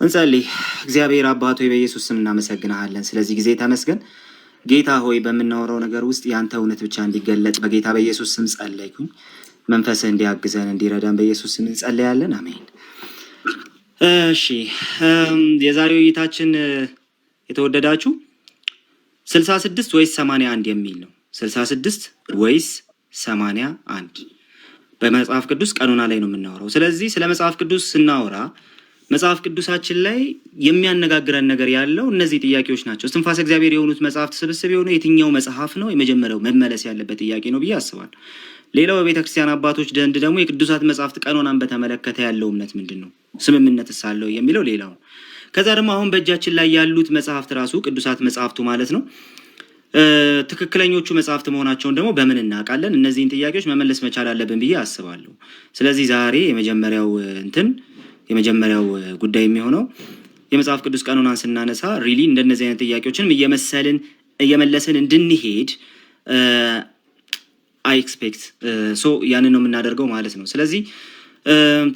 እንጸልይ። እግዚአብሔር አባት ሆይ በኢየሱስ ስም እናመሰግናለን። ስለዚህ ጊዜ ተመስገን። ጌታ ሆይ በምናወራው ነገር ውስጥ ያንተ እውነት ብቻ እንዲገለጥ በጌታ በኢየሱስ ስም ጸለይኩኝ። መንፈስህ እንዲያግዘን እንዲረዳን በኢየሱስ ስም እንጸልያለን። አሜን። እሺ፣ የዛሬው ውይይታችን የተወደዳችሁ 66 ወይስ 81 የሚል ነው። 66 ወይስ 81 በመጽሐፍ ቅዱስ ቀኖና ላይ ነው የምናወራው። ስለዚህ ስለ መጽሐፍ ቅዱስ ስናወራ መጽሐፍ ቅዱሳችን ላይ የሚያነጋግረን ነገር ያለው እነዚህ ጥያቄዎች ናቸው። እስትንፋሰ እግዚአብሔር የሆኑት መጽሐፍት ስብስብ የሆነ የትኛው መጽሐፍ ነው የመጀመሪያው መመለስ ያለበት ጥያቄ ነው ብዬ አስባለሁ። ሌላው በቤተክርስቲያን አባቶች ዘንድ ደግሞ የቅዱሳት መጽሐፍት ቀኖናን በተመለከተ ያለው እምነት ምንድን ነው? ስምምነትስ አለው የሚለው ሌላው። ከዛ ደግሞ አሁን በእጃችን ላይ ያሉት መጽሐፍት ራሱ ቅዱሳት መጽሐፍቱ ማለት ነው ትክክለኞቹ መጽሐፍት መሆናቸውን ደግሞ በምን እናውቃለን? እነዚህን ጥያቄዎች መመለስ መቻል አለብን ብዬ አስባለሁ። ስለዚህ ዛሬ የመጀመሪያው ጉዳይ የሚሆነው የመጽሐፍ ቅዱስ ቀኖናን ስናነሳ ሪሊ እንደነዚህ አይነት ጥያቄዎችን እየመለስን እንድንሄድ አይ ኤክስፔክት ያንን ነው የምናደርገው ማለት ነው። ስለዚህ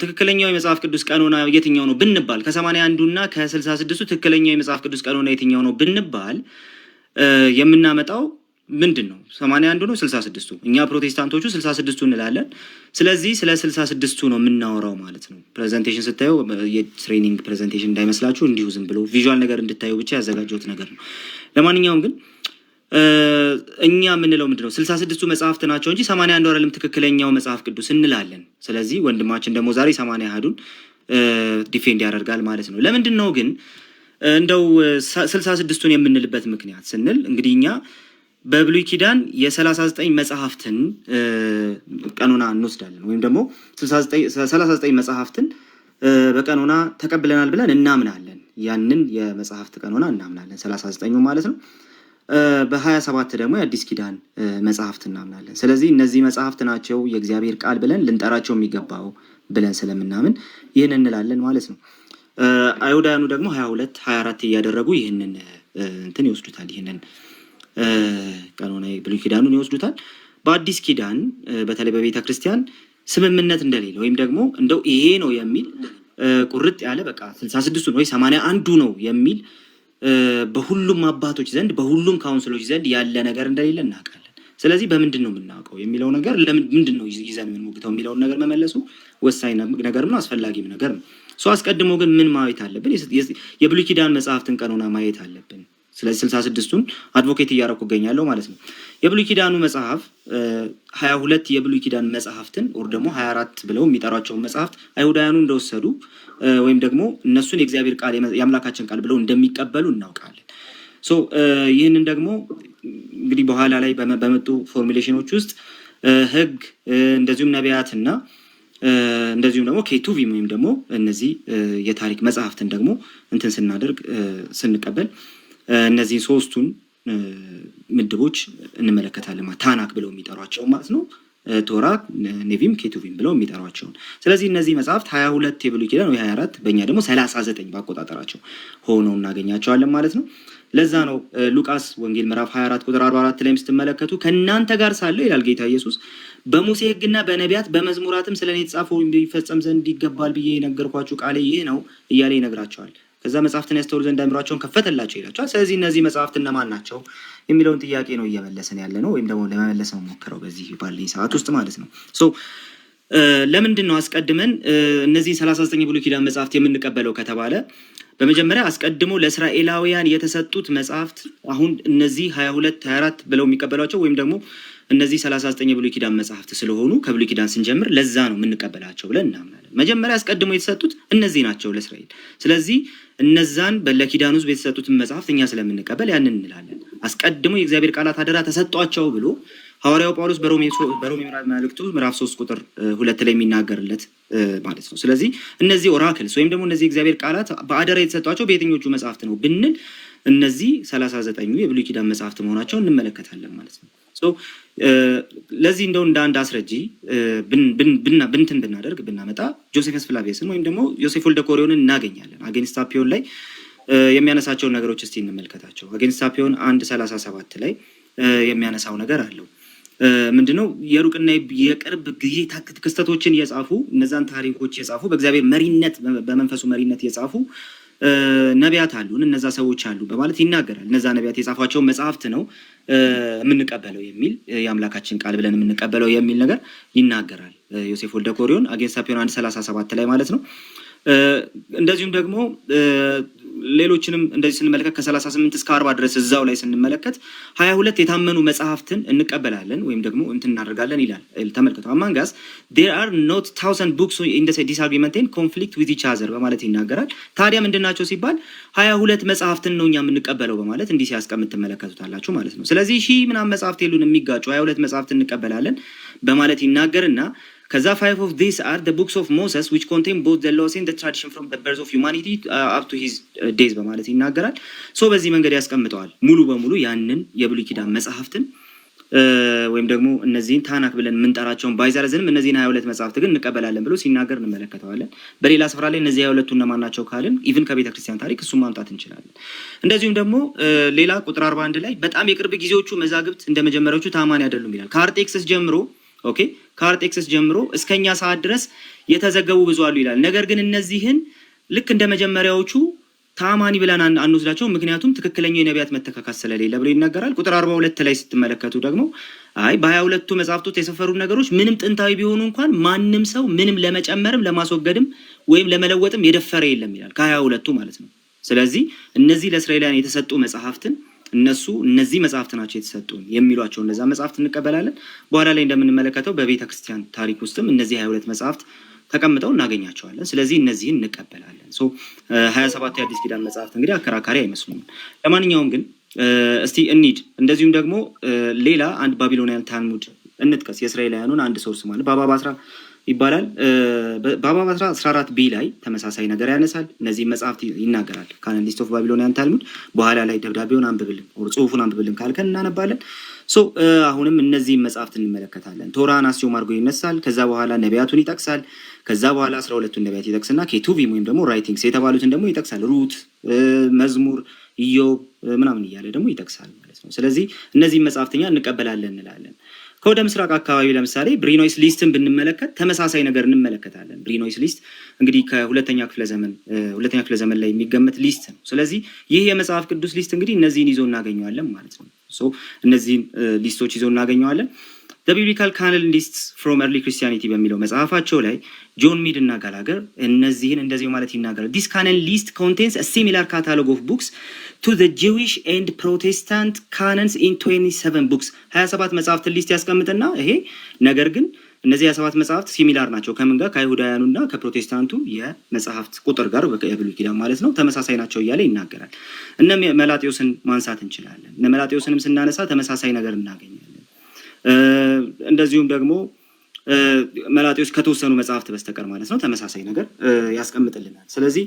ትክክለኛው የመጽሐፍ ቅዱስ ቀኖና የትኛው ነው ብንባል ከ81 እና ከ66 ትክክለኛው የመጽሐፍ ቅዱስ ቀኖና የትኛው ነው ብንባል የምናመጣው ምንድን ነው? 81 ነው 66ቱ? እኛ ፕሮቴስታንቶቹ 66ቱ እንላለን። ስለዚህ ስለ 66ቱ ነው የምናወራው ማለት ነው። ፕሬዘንቴሽን ስታዩ የትሬኒንግ ፕሬዘንቴሽን እንዳይመስላችሁ እንዲሁ ዝም ብሎ ቪዥዋል ነገር እንድታዩ ብቻ ያዘጋጀሁት ነገር ነው። ለማንኛውም ግን እኛ የምንለው ምንድን ነው? 66ቱ መጽሐፍት ናቸው እንጂ 81 አይደለም ትክክለኛው መጽሐፍ ቅዱስ እንላለን። ስለዚህ ወንድማችን ደግሞ ዛሬ 81ዱን ዲፌንድ ያደርጋል ማለት ነው። ለምንድን ነው ግን እንደው 66ቱን የምንልበት ምክንያት ስንል እንግዲህ እኛ በብሉይ ኪዳን የ39 መጽሐፍትን ቀኖና እንወስዳለን ወይም ደግሞ 39 መጽሐፍትን በቀኖና ተቀብለናል ብለን እናምናለን። ያንን የመጽሐፍት ቀኖና እናምናለን 39ኙ ማለት ነው። በ27 ደግሞ የአዲስ ኪዳን መጽሐፍት እናምናለን። ስለዚህ እነዚህ መጽሐፍት ናቸው የእግዚአብሔር ቃል ብለን ልንጠራቸው የሚገባው ብለን ስለምናምን ይህን እንላለን ማለት ነው። አይሁዳውያኑ ደግሞ 22 24 እያደረጉ ይህንን እንትን ይወስዱታል። ይህንን ቀኖና ብሉይ ኪዳኑን ይወስዱታል። በአዲስ ኪዳን በተለይ በቤተ ክርስቲያን ስምምነት እንደሌለ ወይም ደግሞ እንደው ይሄ ነው የሚል ቁርጥ ያለ በቃ 66ቱ ወይ 81ዱ ነው የሚል በሁሉም አባቶች ዘንድ በሁሉም ካውንስሎች ዘንድ ያለ ነገር እንደሌለ እናውቃለን። ስለዚህ በምንድን ነው የምናውቀው የሚለው ነገር ለምንድን ነው ይዘን የምንሞግተው የሚለውን ነገር መመለሱ ወሳኝ ነገር ነው፣ አስፈላጊም ነገር ነው። አስቀድሞ ግን ምን ማየት አለብን? የብሉይ ኪዳን መጽሐፍትን ቀኖና ማየት አለብን። ስለዚህ 66ቱን አድቮኬት እያደረኩ እገኛለሁ ማለት ነው። የብሉይ ኪዳኑ መጽሐፍ 22 የብሉይ ኪዳን መጽሐፍትን ወር ደግሞ 24 ብለው የሚጠሯቸውን መጽሐፍት አይሁዳውያኑ እንደወሰዱ ወይም ደግሞ እነሱን የእግዚአብሔር ቃል የአምላካችን ቃል ብለው እንደሚቀበሉ እናውቃለን። ይህንን ደግሞ እንግዲህ በኋላ ላይ በመጡ ፎርሙሌሽኖች ውስጥ ሕግ እንደዚሁም ነቢያትና እንደዚሁም ደግሞ ኬቱቪም ወይም ደግሞ እነዚህ የታሪክ መጽሐፍትን ደግሞ እንትን ስንቀበል እነዚህን ሶስቱን ምድቦች እንመለከታለን። ታናክ ብለው የሚጠሯቸው ማለት ነው። ቶራ፣ ኔቪም፣ ኬቱቪም ብለው የሚጠሯቸውን። ስለዚህ እነዚህ መጽሐፍት 22 የብሉይ ኪዳን ወይ 24 በእኛ ደግሞ 39 ባቆጣጠራቸው ሆነው እናገኛቸዋለን ማለት ነው። ለዛ ነው ሉቃስ ወንጌል ምዕራፍ 24 ቁጥር 44 ላይ ስትመለከቱ ከእናንተ ጋር ሳለሁ ይላል ጌታ ኢየሱስ በሙሴ ሕግና በነቢያት በመዝሙራትም ስለኔ የተጻፈው ይፈጸም ዘንድ ይገባል ብዬ የነገርኳችሁ ቃሌ ይህ ነው እያለ ይነግራቸዋል። ከዛ መጽሐፍትን ያስተውሉ ዘንድ አእምሯቸውን ከፈተላቸው ይላቸዋል። ስለዚህ እነዚህ መጽሐፍት እነማን ናቸው የሚለውን ጥያቄ ነው እየመለስን ያለ ነው፣ ወይም ደግሞ ለመመለስ ነው ሞክረው በዚህ ባለኝ ሰዓት ውስጥ ማለት ነው። ለምንድን ነው አስቀድመን እነዚህ 39 የብሉይ ኪዳን መጽሐፍት የምንቀበለው ከተባለ በመጀመሪያ አስቀድሞ ለእስራኤላውያን የተሰጡት መጽሐፍት አሁን እነዚህ 22 24 ብለው የሚቀበሏቸው ወይም ደግሞ እነዚህ 39 የብሉይ ኪዳን መጽሐፍት ስለሆኑ ከብሉይ ኪዳን ስንጀምር ለዛ ነው የምንቀበላቸው ብለን እናምናለን። መጀመሪያ አስቀድሞ የተሰጡት እነዚህ ናቸው ለእስራኤል። ስለዚህ እነዛን በለኪዳን ውስጥ የተሰጡትን መጽሐፍት እኛ ስለምንቀበል ያንን እንላለን። አስቀድሞ የእግዚአብሔር ቃላት አደራ ተሰጧቸው ብሎ ሐዋርያው ጳውሎስ በሮሜ መልእክቱ ምዕራፍ 3 ቁጥር 2 ላይ የሚናገርለት ማለት ነው። ስለዚህ እነዚህ ኦራክልስ ወይም ደግሞ እነዚህ የእግዚአብሔር ቃላት በአደራ የተሰጧቸው በየትኞቹ መጽሐፍት ነው ብንል እነዚህ 39ኙ የብሉይ ኪዳን መጽሐፍት መሆናቸውን እንመለከታለን ማለት ነው። ለዚህ እንደው እንደ አንድ አስረጂ ብናመጣ ጆሴፈስ ፍላቪየስን ወይም ደግሞ ዮሴፍ ወልደ ኮሪዮንን እናገኛለን። አጌንስት አፒዮን ላይ የሚያነሳቸውን ነገሮች እስቲ እንመልከታቸው። አጌንስት አፒዮን 1:37 ላይ የሚያነሳው ነገር አለው። ምንድነው? የሩቅና የቅርብ ጊዜ ክስተቶችን እየጻፉ እነዛን ታሪኮች እየጻፉ በእግዚአብሔር መሪነት በመንፈሱ መሪነት እየጻፉ ነቢያት አሉን፣ እነዛ ሰዎች አሉ በማለት ይናገራል። እነዛ ነቢያት የጻፏቸው መጽሐፍት ነው የምንቀበለው የሚል የአምላካችን ቃል ብለን የምንቀበለው የሚል ነገር ይናገራል ዮሴፍ ወልደ ኮሪዮን አጌንስት ሳፒዮን 1:37 ላይ ማለት ነው። እንደዚሁም ደግሞ ሌሎችንም እንደዚህ ስንመለከት ከ38 እስከ 40 ድረስ እዛው ላይ ስንመለከት 22 የታመኑ መጽሐፍትን እንቀበላለን ወይም ደግሞ እንትን እናደርጋለን ይላል። ተመልከቱ among us there are not 1000 books in the disagreement and conflict with each other በማለት ይናገራል። ታዲያ ምንድናቸው ሲባል 22 መጽሐፍትን ነው እኛ የምንቀበለው በማለት እንዲህ ሲያስቀምጥ ትመለከቱታላችሁ ማለት ነው። ስለዚህ ሺህ ምናምን መጽሐፍት የሉን የሚጋጩ 22 መጽሐፍት እንቀበላለን በማለት ይናገርና ከዛ 5 of these are the books of Moses which contain both the laws and the tradition from the birth of humanity up to his days በማለት ይናገራል። ሶ በዚህ መንገድ ያስቀምጠዋል ሙሉ በሙሉ ያንን የብሉይ ኪዳን መጽሐፍትን ወይም ደግሞ እነዚህን ታናክ ብለን የምንጠራቸውን ባይዘረዝንም እነዚህን 22 መጽሐፍት ግን እንቀበላለን ብሎ ሲናገር እንመለከተዋለን። በሌላ ስፍራ ላይ እነዚህ 22ቱ እነማን ናቸው ካልን ኢቭን ከቤተ ክርስቲያን ታሪክ እሱን ማምጣት እንችላለን። እንደዚሁም ደግሞ ሌላ ቁጥር 41 ላይ በጣም የቅርብ ጊዜዎቹ መዛግብት እንደመጀመሪያዎቹ ታማኝ አይደሉም ይላል። ከአርጤክስስ ጀምሮ ኦኬ ከአርጤክስስ ጀምሮ እስከኛ ሰዓት ድረስ የተዘገቡ ብዙ አሉ ይላል። ነገር ግን እነዚህን ልክ እንደ መጀመሪያዎቹ ታማኒ ብለን አንወስዳቸው፣ ምክንያቱም ትክክለኛው የነቢያት መተካካት ስለሌለ ብሎ ይናገራል። ቁጥር 42 ላይ ስትመለከቱ ደግሞ አይ በ22ቱ መጽሐፍቶች የሰፈሩ ነገሮች ምንም ጥንታዊ ቢሆኑ እንኳን ማንም ሰው ምንም ለመጨመርም ለማስወገድም ወይም ለመለወጥም የደፈረ የለም ይላል ከ22ቱ ማለት ነው። ስለዚህ እነዚህ ለእስራኤላውያን የተሰጡ መጽሐፍትን እነዚህ መጽሐፍት ናቸው የተሰጡን የሚሏቸው እነዛ መጽሐፍት እንቀበላለን። በኋላ ላይ እንደምንመለከተው በቤተ ክርስቲያን ታሪክ ውስጥም እነዚህ 22 መጽሐፍት ተቀምጠው እናገኛቸዋለን። ስለዚህ እነዚህን እንቀበላለን። 27 የአዲስ ኪዳን መጽሐፍት እንግዲህ አከራካሪ አይመስሉም። ለማንኛውም ግን እስቲ እንሂድ። እንደዚሁም ደግሞ ሌላ አንድ ባቢሎኒያን ታልሙድ እንጥቀስ። የእስራኤላውያኑን አንድ ሶርስ ማለት ባባ ባስራ ይባላል። ባባ ባስራ 14 ቢ ላይ ተመሳሳይ ነገር ያነሳል። እነዚህ መጽሐፍት ይናገራል። ካኖን ሊስት ኦፍ ባቢሎኒያን ታልሙድ በኋላ ላይ ደብዳቤውን አንብብልን ጽሁፉን አንብብልን ካልከን እናነባለን። አሁንም እነዚህ መጽሐፍት እንመለከታለን። ቶራን አስዮም አድርጎ ይነሳል። ከዛ በኋላ ነቢያቱን ይጠቅሳል። ከዛ በኋላ 12ቱን ነቢያት ይጠቅስና ኬቱቪም ወይም ደግሞ ራይቲንግስ የተባሉትን ደግሞ ይጠቅሳል። ሩት፣ መዝሙር፣ ኢዮብ ምናምን እያለ ደግሞ ይጠቅሳል ማለት ነው። ስለዚህ እነዚህ መጽሐፍተኛ እንቀበላለን እንላለን። ከወደ ምስራቅ አካባቢ ለምሳሌ ብሪኖይስ ሊስትን ብንመለከት ተመሳሳይ ነገር እንመለከታለን። ብሪኖይስ ሊስት እንግዲህ ከሁለተኛ ክፍለ ዘመን ላይ የሚገመት ሊስት ነው። ስለዚህ ይህ የመጽሐፍ ቅዱስ ሊስት እንግዲህ እነዚህን ይዞ እናገኘዋለን ማለት ነው። እነዚህን ሊስቶች ይዞ እናገኘዋለን። The Biblical Canon Lists from Early Christianity በሚለው መጽሐፋቸው ላይ ጆን ሚድ እና ጋላገር እነዚህን እንደዚህ ማለት ይናገራል። This canon list contains a similar catalog of books to the Jewish and Protestant canons in 27 books 27 መጽሐፍትን ሊስት ያስቀምጥና ይሄ ነገር ግን እነዚህ 27 መጽሐፍት ሲሚላር ናቸው ከምን ጋር ከአይሁዳውያኑና ከፕሮቴስታንቱ የመጽሐፍት ቁጥር ጋር በብሉይ ኪዳን ማለት ነው ተመሳሳይ ናቸው እያለ ይናገራል። እነ መላጤዎስን ማንሳት እንችላለን። እነ መላጤዎስንም ስናነሳ ተመሳሳይ ነገር እናገኛለን። እንደዚሁም ደግሞ መላጤዎስ ከተወሰኑ መጽሐፍት በስተቀር ማለት ነው ተመሳሳይ ነገር ያስቀምጥልናል። ስለዚህ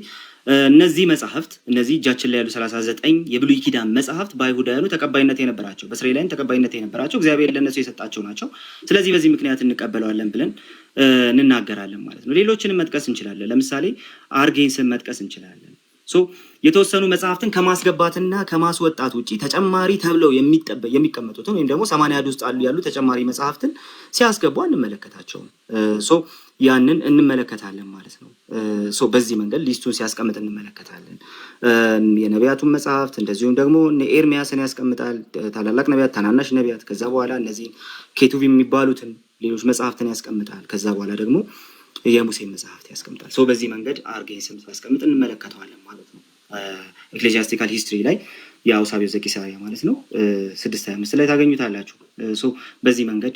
እነዚህ መጽሐፍት እነዚህ እጃችን ላይ ያሉ 39 የብሉይ ኪዳን መጽሐፍት በአይሁዳውያኑ ተቀባይነት የነበራቸው በእስራኤላውያን ተቀባይነት የነበራቸው እግዚአብሔር ለነሱ የሰጣቸው ናቸው። ስለዚህ በዚህ ምክንያት እንቀበለዋለን ብለን እንናገራለን ማለት ነው። ሌሎችንም መጥቀስ እንችላለን። ለምሳሌ አርጌንስን መጥቀስ እንችላለን። የተወሰኑ መጽሐፍትን ከማስገባትና ከማስወጣት ውጪ ተጨማሪ ተብለው የሚቀመጡትን ወይም ደግሞ 80 ውስጥ ያሉ ተጨማሪ መጽሐፍትን ሲያስገቡ እንመለከታቸውም። ያንን እንመለከታለን ማለት ነው። በዚህ መንገድ ሊስቱን ሲያስቀምጥ እንመለከታለን። የነቢያቱን መጽሐፍት እንደዚሁም ደግሞ ኤርሚያስን ያስቀምጣል። ታላላቅ ነቢያት፣ ታናናሽ ነቢያት፣ ከዛ በኋላ እነዚህን ኬቱብ የሚባሉትን ሌሎች መጽሐፍትን ያስቀምጣል። ከዛ በኋላ ደግሞ የሙሴን መጽሐፍት ያስቀምጣል። በዚህ መንገድ አርጌንስን ሲያስቀምጥ እንመለከተዋለን ማለት ነው። ኤክሌሲያስቲካል ሂስትሪ ላይ የአውሳቢዮ ዘቂሳርያ ማለት ነው 6:25 ላይ ታገኙታላችሁ። በዚህ መንገድ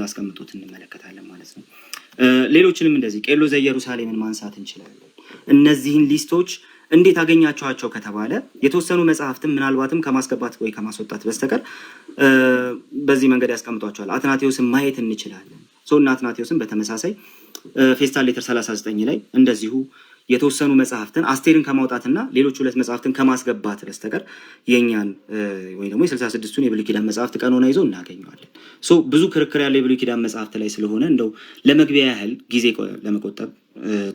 አስቀምጦት እንመለከታለን ማለት ነው። ሌሎችንም እንደዚህ ቄሎ ዘኢየሩሳሌምን ማንሳት እንችላለን። እነዚህን ሊስቶች እንዴት አገኛቸዋቸው ከተባለ የተወሰኑ መጽሐፍትን ምናልባትም ከማስገባት ወይ ከማስወጣት በስተቀር በዚህ መንገድ ያስቀምጧቸዋል። አትናቴዎስን ማየት እንችላለን። እና አትናቴዎስን በተመሳሳይ ፌስታል ሌተር 39 ላይ እንደዚሁ የተወሰኑ መጽሐፍትን አስቴርን ከማውጣትና ሌሎች 2 መጽሐፍትን ከማስገባት በስተቀር የኛን ወይ ደግሞ የ66ቱን የብሉይ ኪዳን መጽሐፍት ቀኖና ይዞ እናገኘዋለን። ብዙ ክርክር ያለው የብሉይ ኪዳን መጽሐፍት ላይ ስለሆነ እንደው ለመግቢያ ያህል ጊዜ ለመቆጠብ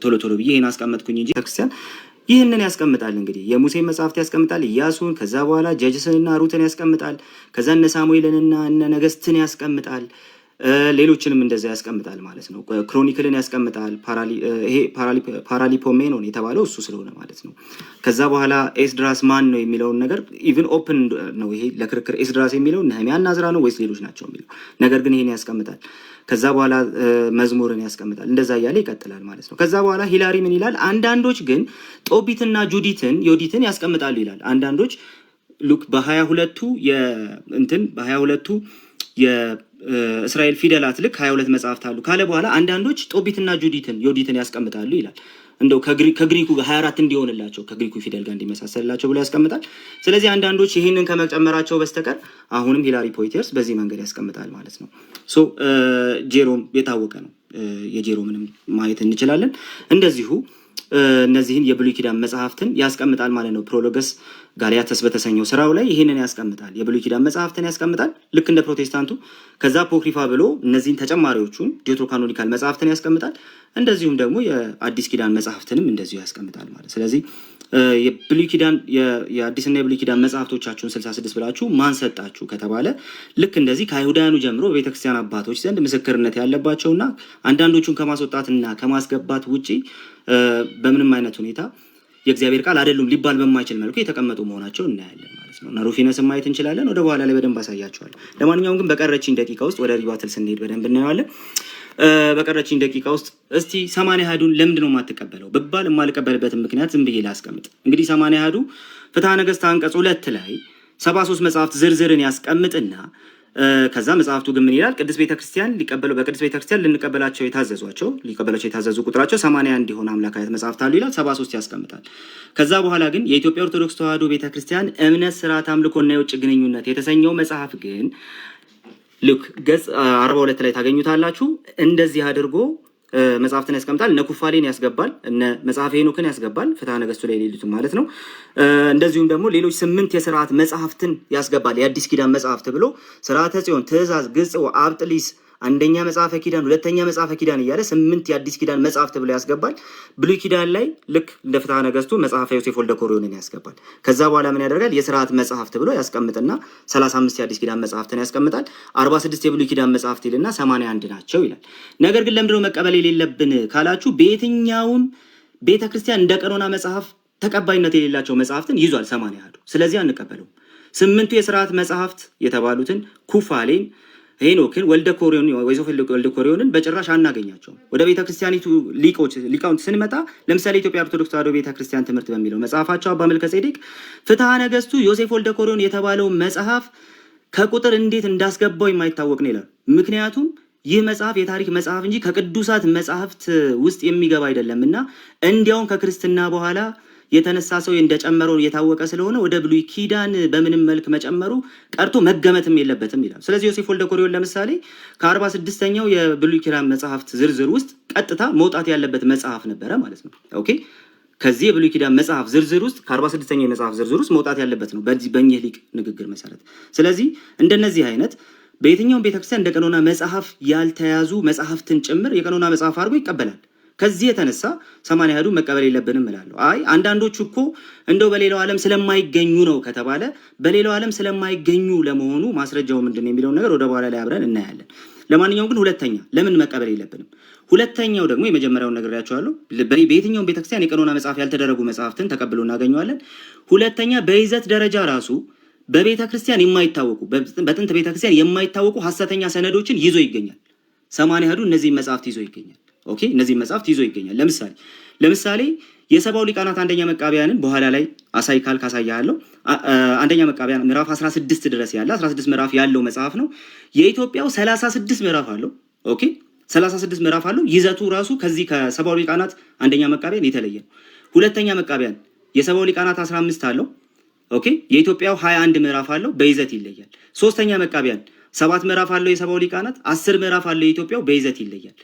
ቶሎ ብዬ ይሄን አስቀመጥኩኝ እንጂ ክርስቲያን ይህንን ያስቀምጣል። እንግዲህ የሙሴን መጽሐፍት ያስቀምጣል፣ ኢያሱን፣ ከዛ በኋላ ጀጅስንና ሩትን ያስቀምጣል፣ ከዛ እነ ሳሙኤልንና እነ ነገስትን ያስቀምጣል። ሌሎችንም እንደዛ ያስቀምጣል ማለት ነው። ክሮኒክልን ያስቀምጣል። ይሄ ፓራሊፖሜኖን የተባለው እሱ ስለሆነ ማለት ነው። ከዛ በኋላ ኤስድራስ ማን ነው የሚለውን ነገር ኢቭን ኦፕን ነው ይሄ ለክርክር። ኤስድራስ የሚለው ነህምያና ዕዝራ ነው ወይስ ሌሎች ናቸው የሚለው ነገር ግን ይሄን ያስቀምጣል። ከዛ በኋላ መዝሙርን ያስቀምጣል። እንደዛ እያለ ይቀጥላል ማለት ነው። ከዛ በኋላ ሂላሪ ምን ይላል? አንዳንዶች ግን ጦቢትና ዮዲትን ያስቀምጣሉ ይላል። አንዳንዶች ሉክ በ22ቱ የእስራኤል ፊደላት ልክ 22 መጽሐፍት አሉ ካለ በኋላ አንዳንዶች ጦቢትና ዮዲትን ያስቀምጣሉ ይላል። እንደው ከግሪኩ ጋር 24 እንዲሆንላቸው ከግሪኩ ፊደል ጋር እንዲመሳሰልላቸው ብሎ ያስቀምጣል። ስለዚህ አንዳንዶች ይህንን ከመጨመራቸው በስተቀር አሁንም ሂላሪ ፖይተርስ በዚህ መንገድ ያስቀምጣል ማለት ነው። ሶ ጄሮም የታወቀ ነው። የጄሮምንም ማየት እንችላለን። እንደዚሁ እነዚህን የብሉይ ኪዳን መጽሐፍትን ያስቀምጣል ማለት ነው። ፕሮሎገስ ጋሊያተስ በተሰኘው ስራው ላይ ይህንን ያስቀምጣል። የብሉይ ኪዳን መጽሐፍትን ያስቀምጣል ልክ እንደ ፕሮቴስታንቱ። ከዛ ፖክሪፋ ብሎ እነዚህን ተጨማሪዎቹን ዴትሮካኖኒካል መጽሐፍትን ያስቀምጣል። እንደዚሁም ደግሞ የአዲስ ኪዳን መጽሐፍትንም እንደዚሁ ያስቀምጣል ማለት። ስለዚህ የብሉይ ኪዳን የአዲስና የብሉይ ኪዳን መጽሐፍቶቻችሁን 66 ብላችሁ ማን ሰጣችሁ ከተባለ ልክ እንደዚህ ከአይሁዳውያኑ ጀምሮ በቤተክርስቲያን አባቶች ዘንድ ምስክርነት ያለባቸውና አንዳንዶቹን ከማስወጣትና ከማስገባት ውጪ በምንም አይነት ሁኔታ የእግዚአብሔር ቃል አይደሉም ሊባል በማይችል መልኩ የተቀመጡ መሆናቸው እናያለን ማለት ነው። እና ሩፊነስን ማየት እንችላለን። ወደ በኋላ ላይ በደንብ አሳያቸዋለሁ። ለማንኛውም ግን በቀረችኝ ደቂቃ ውስጥ ወደ ሪባትል ስንሄድ በደንብ እናየዋለን። በቀረችኝ ደቂቃ ውስጥ እስቲ 80 አሐዱን ለምንድን ነው የማትቀበለው ብባል የማልቀበልበትን ምክንያት ዝም ብዬ ላስቀምጥ። እንግዲህ 80 አሐዱ ፍትሐ ነገሥት አንቀጽ 2 ላይ 73 መጽሐፍት ዝርዝርን ያስቀምጥና ከዛ መጽሐፍቱ ግን ምን ይላል? ቅድስት ቤተክርስቲያን በቅድስት ቤተክርስቲያን ሊቀበላቸው የታዘዙ ቁጥራቸው 81 የሆነ አምላካዊት መጽሐፍት አሉ ይላል። 73 ያስቀምጣል። ከዛ በኋላ ግን የኢትዮጵያ ኦርቶዶክስ ተዋሕዶ ቤተክርስቲያን እምነት፣ ስርዓት፣ አምልኮና የውጭ ግንኙነት የተሰኘው መጽሐፍ ግን ልክ ገጽ 42 ላይ ታገኙታላችሁ። እንደዚህ አድርጎ መጽሐፍትን ያስቀምጣል። እነ ኩፋሌን ያስገባል፣ እነ መጽሐፈ ሄኖክን ያስገባል፣ ፍትሐ ነገሥቱ ላይ ሌሉትም ማለት ነው። እንደዚሁም ደግሞ ሌሎች 8 የስርዓት መጽሐፍትን ያስገባል። የአዲስ ኪዳን መጽሐፍት ብሎ ስርዓተ ጽዮን፣ ትእዛዝ፣ ግጽ፣ አብጥሊስ፣ አንደኛ መጽሐፈ ኪዳን፣ ሁለተኛ መጽሐፈ ኪዳን እያለ 8 የአዲስ ኪዳን መጽሐፍት ብሎ ያስገባል። ብሉይ ኪዳን ላይ ልክ እንደ ፍትሐ ነገሥቱ መጽሐፈ ዮሴፍ ወልደ ኮርዮንን ያስገባል። ከዛ በኋላ ምን ያደርጋል? የስርዓት መጽሐፍት ብሎ ያስቀምጥና 35 የአዲስ ኪዳን መጽሐፍትን ያስቀምጣል። 46 የብሉይ ኪዳን መጽሐፍት ይልና 81 ናቸው ይላል። ነገር ግን ለምንድነው መቀበል የሌለብን ካላችሁ በየትኛውም ቤተክርስቲያን እንደ ቀኖና መጽሐፍ ተቀባይነት የሌላቸው መጽሐፍትን ይዟል 80 አሐዱ። ስለዚህ አንቀበለውም። 8ቱ የስርዓት መጽሐፍት የተባሉትን ኩፋሌን፣ ሄኖክን፣ ወልደ ኮርዮንን በጭራሽ አናገኛቸውም። ወደ ቤተክርስቲያኒቱ ሊቃውንት ስንመጣ ለምሳሌ ኢትዮጵያ ኦርቶዶክስ ተዋሕዶ ቤተክርስቲያን ትምህርት በሚለው መጽሐፋቸው አባ መልከ ጼዴቅ ፍትሐ ነገሥቱ ዮሴፍ ወልደ ኮርዮን የተባለው መጽሐፍ ከቁጥር እንዴት እንዳስገባው የማይታወቅ ነው ይላል። ምክንያቱም ይህ መጽሐፍ የታሪክ መጽሐፍ እንጂ ከቅዱሳት መጽሐፍት ውስጥ የሚገባ አይደለም እና እንዲያውም ከክርስትና በኋላ የተነሳ ሰው እንደጨመረው የታወቀ ስለሆነ ወደ ብሉይ ኪዳን በምንም መልክ መጨመሩ ቀርቶ መገመትም የለበትም ይላል። ስለዚህ ዮሴፍ ወልደ ኮርዮን ለምሳሌ ከ46ኛው የብሉይ ኪዳን መጽሐፍት ዝርዝር ውስጥ ቀጥታ መውጣት ያለበት መጽሐፍ ነበረ ማለት ነው። ኦኬ፣ ከዚህ የብሉይ ኪዳን መጽሐፍ ዝርዝር ውስጥ ከ46ኛው የመጽሐፍ ዝርዝር ውስጥ መውጣት ያለበት ነው በእኚህ ሊቅ ንግግር መሰረት። ስለዚህ እንደነዚህ አይነት በየትኛውም ቤተክርስቲያን እንደ ቀኖና መጽሐፍ ያልተያዙ መጽሐፍትን ጭምር የቀኖና መጽሐፍ አድርጎ ይቀበላል። ከዚህ የተነሳ 80 አሐዱ መቀበል የለብንም እላለሁ። አይ አንዳንዶቹ እኮ እንደው በሌላው ዓለም ስለማይገኙ ነው ከተባለ በሌላው ዓለም ስለማይገኙ ለመሆኑ ማስረጃው ምንድነው የሚለውን ነገር ወደ በኋላ ላይ አብረን እናያለን። ለማንኛውም ግን ሁለተኛ ለምን መቀበል የለብንም? ሁለተኛው ደግሞ የመጀመሪያውን ነግሬያችኋለሁ። በየትኛውም ቤተክርስቲያን የቀኖና መጽሐፍ ያልተደረጉ መጽሐፍትን ተቀብሎ እናገኘዋለን። ሁለተኛ በይዘት ደረጃ ራሱ በቤተክርስቲያን የማይታወቁ በጥንት ቤተክርስቲያን የማይታወቁ ሐሰተኛ ሰነዶችን ይዞ ይገኛል። 80 አሐዱ እነዚህ መጽሐፍት ይዞ ይገኛል። ኦኬ፣ እነዚህ መጽሐፍት ይዞ ይገኛል። ለምሳሌ የሰባው ሊቃናት አንደኛ መቃብያንን በኋላ ላይ አሳይካል ካሳያለሁ። አንደኛ መቃብያን ምዕራፍ 16 ድረስ ያለ 16 ምዕራፍ ያለው መጽሐፍ ነው። የኢትዮጵያው 36 ምዕራፍ አለው። ኦኬ፣ 36 ምዕራፍ አለው። ይዘቱ ራሱ ከዚህ ከሰባው ሊቃናት አንደኛ መቃብያን የተለየ ነው። ሁለተኛ መቃብያን የሰባው ሊቃናት 15 አለው። ኦኬ፣ የኢትዮጵያው 21 ምዕራፍ አለው፣ በይዘት ይለያል። ሶስተኛ መቃብያን 7 ምዕራፍ አለው የሰባው ሊቃናት፣ 10 ምዕራፍ አለው የኢትዮጵያው፣ በይዘት ይለያል።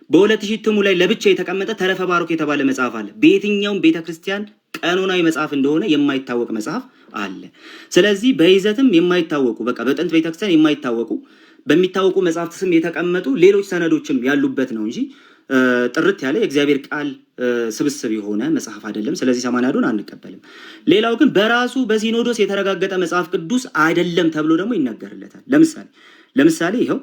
በ2000 እትሙ ላይ ለብቻ የተቀመጠ ተረፈ ባሮክ የተባለ መጽሐፍ አለ። በየትኛውም ቤተክርስቲያን ቀኖናዊ መጽሐፍ እንደሆነ የማይታወቅ መጽሐፍ አለ። ስለዚህ በይዘትም የማይታወቁ በጥንት ቤተክርስቲያን የማይታወቁ በሚታወቁ መጽሐፍት ስም የተቀመጡ ሌሎች ሰነዶችም ያሉበት ነው እንጂ ጥርት ያለ የእግዚአብሔር ቃል ስብስብ የሆነ መጽሐፍ አይደለም። ስለዚህ 80 አሐዱን አንቀበልም። ሌላው ግን በራሱ በሲኖዶስ የተረጋገጠ መጽሐፍ ቅዱስ አይደለም ተብሎ ደግሞ ይነገርለታል። ለምሳሌ ይኸው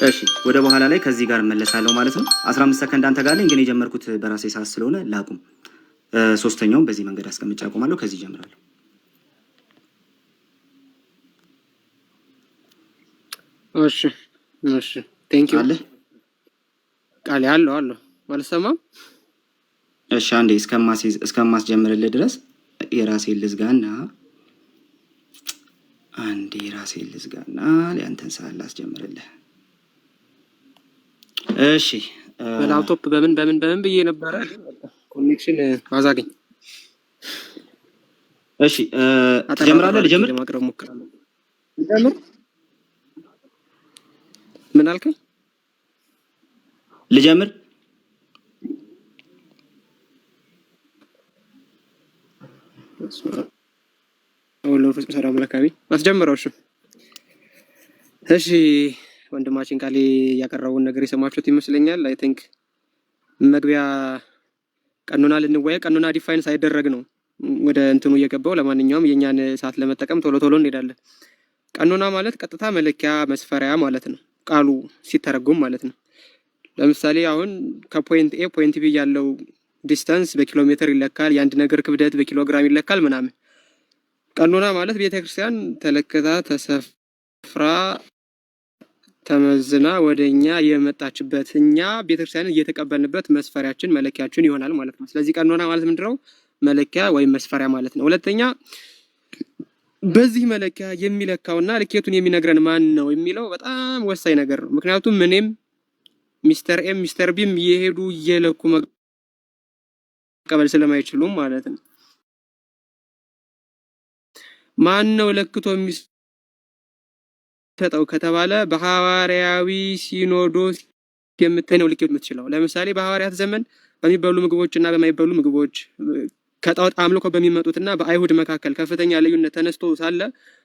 እሺ ወደ በኋላ ላይ ከዚህ ጋር እመለሳለሁ ማለት ነው። 15 ሰከንድ አንተ ጋር ላይ ግን የጀመርኩት በራሴ ሰዓት ስለሆነ ላቁም። ሶስተኛውን በዚህ መንገድ አስቀምጬ አቆማለሁ። ከዚህ ጀምራለሁ። እሺ እሺ ቴንክ ዩ አለ ቃል ያለው አልሰማም። እሺ አንዴ እስከማስጀምርልህ ድረስ የራሴን ልዝጋና ያንተን ሰዓት ላስጀምርልህ። እሺ በላፕቶፕ በምን ብዬ ነበረ ኮኔክሽን አዛገኝ። እሺ ትጀምራለህ? ልጀምር? ማቅረብ ሞክራለሁ። ልጀምር? ምን አልከኝ? ልጀምር? ወለፈስ ሰላም ለካቢ አስጀምረው። እሺ ወንድማችን ቃሌ ያቀረበውን ነገር የሰማችሁት ይመስለኛል። አይ ቲንክ መግቢያ ቀኖና ልንወያይ ቀኖና ዲፋይን ሳይደረግ ነው ወደ እንትኑ እየገባው። ለማንኛውም የኛን ሰዓት ለመጠቀም ቶሎ እንሄዳለን። ቀኖና ማለት ቀጥታ መለኪያ መስፈሪያ ማለት ነው፣ ቃሉ ሲተረጎም ማለት ነው። ለምሳሌ አሁን ከፖይንት ኤ ፖይንት ቢ ያለው ዲስታንስ በኪሎ ሜትር ይለካል፣ የአንድ ነገር ክብደት በኪሎግራም ይለካል ምናምን። ቀኖና ማለት ቤተክርስቲያን ተለክታ ተሰፍራ ተመዝና ወደኛ የመጣችበት እኛ ቤተክርስቲያንን እየተቀበልንበት መስፈሪያችን መለኪያችን ይሆናል ማለት ነው። ስለዚህ ቀኖና ማለት ምንድነው? መለኪያ ወይም መስፈሪያ ማለት ነው። ሁለተኛ በዚህ መለኪያ የሚለካውና ልኬቱን የሚነግረን ማን ነው የሚለው በጣም ወሳኝ ነገር ነው። ምክንያቱም እኔም ሚስተር ኤም ሚስተር ቢም እየሄዱ እየለኩ መቀበል ስለማይችሉም ማለት ነው። ማን ነው ለክቶ የሚሰጠው ከተባለ በሐዋርያዊ ሲኖዶስ የምትነው ልኬት የምትችለው። ለምሳሌ በሐዋርያት ዘመን በሚበሉ ምግቦችና በማይበሉ ምግቦች ከጣዖት አምልኮ በሚመጡትና በአይሁድ መካከል ከፍተኛ ልዩነት ተነስቶ ሳለ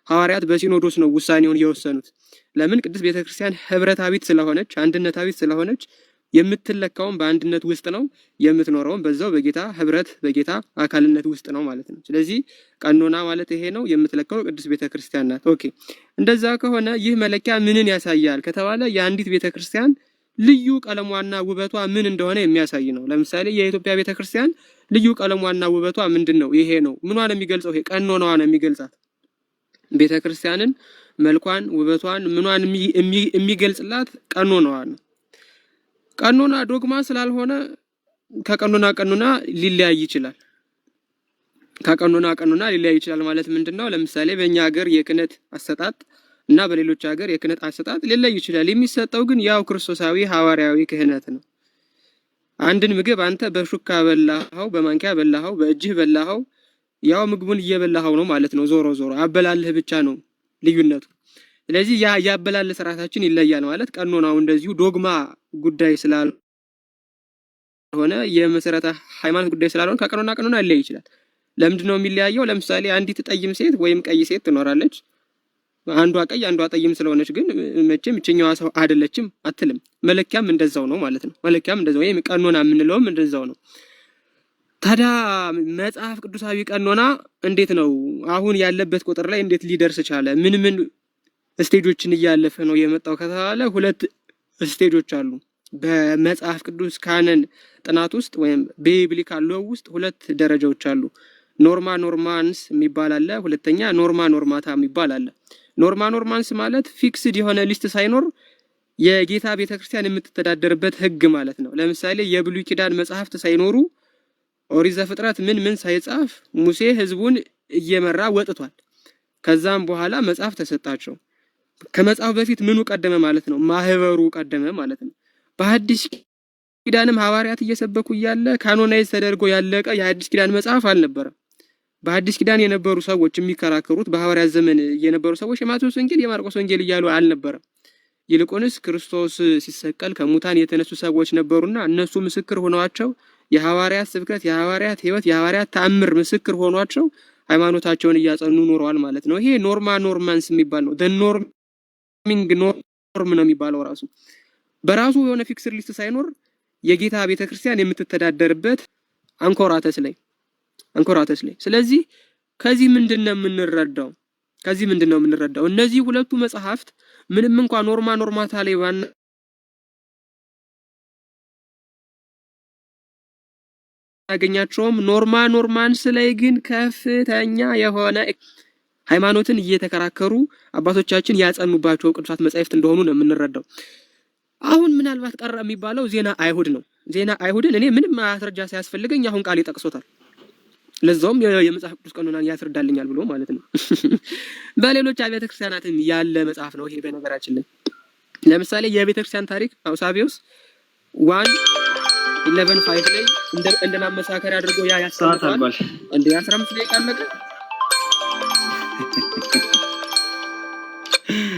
ሐዋርያት በሲኖዶስ ነው ውሳኔውን የወሰኑት። ለምን? ቅድስት ቤተክርስቲያን ህብረታዊት ስለሆነች አንድነታዊት ስለሆነች የምትለካውን በአንድነት ውስጥ ነው፣ የምትኖረውን በዛው በጌታ ህብረት በጌታ አካልነት ውስጥ ነው ማለት ነው። ስለዚህ ቀኖና ማለት ይሄ ነው፣ የምትለካው ቅድስት ቤተክርስቲያን ናት። ኦኬ፣ እንደዛ ከሆነ ይህ መለኪያ ምንን ያሳያል ከተባለ የአንዲት ቤተክርስቲያን ልዩ ቀለሟና ውበቷ ምን እንደሆነ የሚያሳይ ነው። ለምሳሌ የኢትዮጵያ ቤተክርስቲያን ልዩ ቀለሟና ውበቷ ምንድነው? ይሄ ነው። ምኗን የሚገልጸው? ይሄ ቀኖናዋ ነው የሚገልጻት። ቤተክርስቲያንን መልኳን፣ ውበቷን፣ ምኗን የሚገልጽላት ቀኖናዋ ነው። ቀኖና ዶግማ ስላልሆነ ከቀኖና ሊለያይ ይችላል። ከቀኖና ሊለያይ ይችላል ማለት ምንድነው? ለምሳሌ በእኛ ሀገር የክህነት አሰጣጥ እና በሌሎች ሀገር የክህነት አሰጣጥ ሊለይ ይችላል። የሚሰጠው ግን ያው ክርስቶሳዊ ሐዋርያዊ ክህነት ነው። አንድን ምግብ አንተ በሹካ በላኸው፣ በማንኪያ በላኸው፣ በእጅህ በላኸው፣ ያው ምግቡን እየበላኸው ነው ማለት ነው። ዞሮ አበላልህ ብቻ ነው ልዩነቱ። ስለዚህ ያበላልህ ስርዓታችን ይለያል ማለት ቀኖናው እንደዚሁ ዶግማ ጉዳይ ስላልሆነ የመሰረተ ሃይማኖት ጉዳይ ስላልሆነ ከቀኖና ሊለይ ይችላል። ለምንድነው የሚለያየው? ለምሳሌ አንዲት ጠይም ሴት ወይም ቀይ ሴት ትኖራለች። አንዷ ቀይ አንዷ ጠይም ስለሆነች ግን መቼም እችኛዋ ሰው አይደለችም አትልም። መለኪያም እንደዛው ነው ማለት ነው። መለኪያም እንደዛው ወይም ቀኖና የምንለውም እንደዛው ነው። ታዲያ መጽሐፍ ቅዱሳዊ ቀኖና እንዴት ነው አሁን ያለበት ቁጥር ላይ እንዴት ሊደርስ ቻለ? ምን ስቴጆችን እያለፈ ነው የመጣው ከተባለ ሁለት ስቴጆች አሉ። በመጽሐፍ ቅዱስ ካነን ጥናት ውስጥ ወይም በቢብሊካል ሎው ውስጥ ሁለት ደረጃዎች አሉ። ኖርማ ኖርማንስ የሚባል አለ። ሁለተኛ ኖርማ ኖርማታ የሚባል አለ። ኖርማ ኖርማንስ ማለት ፊክስድ የሆነ ሊስት ሳይኖር የጌታ ቤተክርስቲያን የምትተዳደርበት ህግ ማለት ነው። ለምሳሌ የብሉይ ኪዳን መጽሐፍት ሳይኖሩ ኦሪት ዘፍጥረት ምን ሳይጻፍ ሙሴ ህዝቡን እየመራ ወጥቷል። ከዛም በኋላ መጽሐፍ ተሰጣቸው። ከመጽሐፍ በፊት ምኑ ቀደመ ማለት ነው? ማህበሩ ቀደመ ማለት ነው። በሐዲስ ኪዳንም ሐዋርያት እየሰበኩ እያለ ካኖናይዝ ተደርጎ ያለቀ የሐዲስ ኪዳን መጽሐፍ አልነበረም። በሐዲስ ኪዳን የነበሩ ሰዎች የሚከራከሩት በሐዋርያት ዘመን የነበሩ ሰዎች የማቴዎስ ወንጌል የማርቆስ ወንጌል እያሉ አልነበረም። ይልቁንስ ክርስቶስ ሲሰቀል ከሙታን የተነሱ ሰዎች ነበሩና እነሱ ምስክር ሆነዋቸው የሐዋርያት ስብከት፣ የሐዋርያት ህይወት፣ የሐዋርያት ተአምር ምስክር ሆኗቸው ሃይማኖታቸውን እያጸኑ ኖረዋል ማለት ነው። ይሄ ኖርማ ኖርማንስ የሚባል ነው። ኖርሚንግ ኖርም ነው የሚባለው። ራሱ በራሱ የሆነ ፊክስድ ሊስት ሳይኖር የጌታ ቤተክርስቲያን የምትተዳደርበት አንኮራተስ ላይ። ስለዚህ ከዚህ ምንድነው የምንረዳው? እነዚህ ሁለቱ መጽሐፍት ምንም እንኳን ኖርማ ኖርማታ ላይ ያገኛቸውም ኖርማንስ ላይ ግን ከፍተኛ የሆነ ሃይማኖትን እየተከራከሩ አባቶቻችን ያጸኑባቸው ቅዱሳት መጻሕፍት እንደሆኑ ነው የምንረዳው። አሁን ምናልባት ቀረ የሚባለው ዜና አይሁድ ነው። ዜና አይሁድን እኔ ምንም ማስረጃ ሳያስፈልገኝ አሁን ቃል ይጠቅሶታል። ለዛውም የመጽሐፍ ቅዱስ ቀኖናን ያስረዳልኛል ብሎ ማለት ነው። በሌሎች አብያተ ክርስቲያናትም ያለ መጽሐፍ ነው ይሄ። በነገራችን ላይ ለምሳሌ የቤተ ክርስቲያን ታሪክ አውሳቢዮስ 1:11-5 ላይ እንደማመሳከር አድርጎ ያስተምራል። እንደ 15 ደቂቃ አለቀ።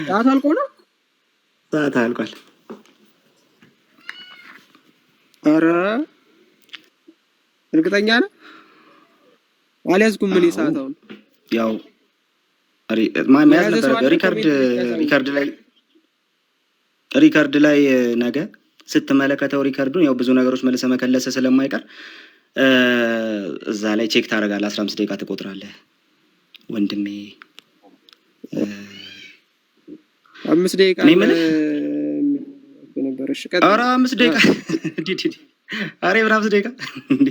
ሰዓት አልቆ ነው። ሰዓት አልቋል። ኧረ እርግጠኛ ነህ? አልያዝኩም። ምን ሰዓት አሁን ያው መያዝ ነበር። ሪከርድ ላይ ነገ ስትመለከተው ሪከርዱን ያው ብዙ ነገሮች መልሰ መከለሰ ስለማይቀር እዛ ላይ ቼክ ታደርጋለህ። 15 ደቂቃ ትቆጥራለህ ወንድሜ። 5 ደቂቃ ነበር። እሺ ቀጥ ኧረ 5 ደቂቃ ኧረ 5 ደቂቃ እንዴ!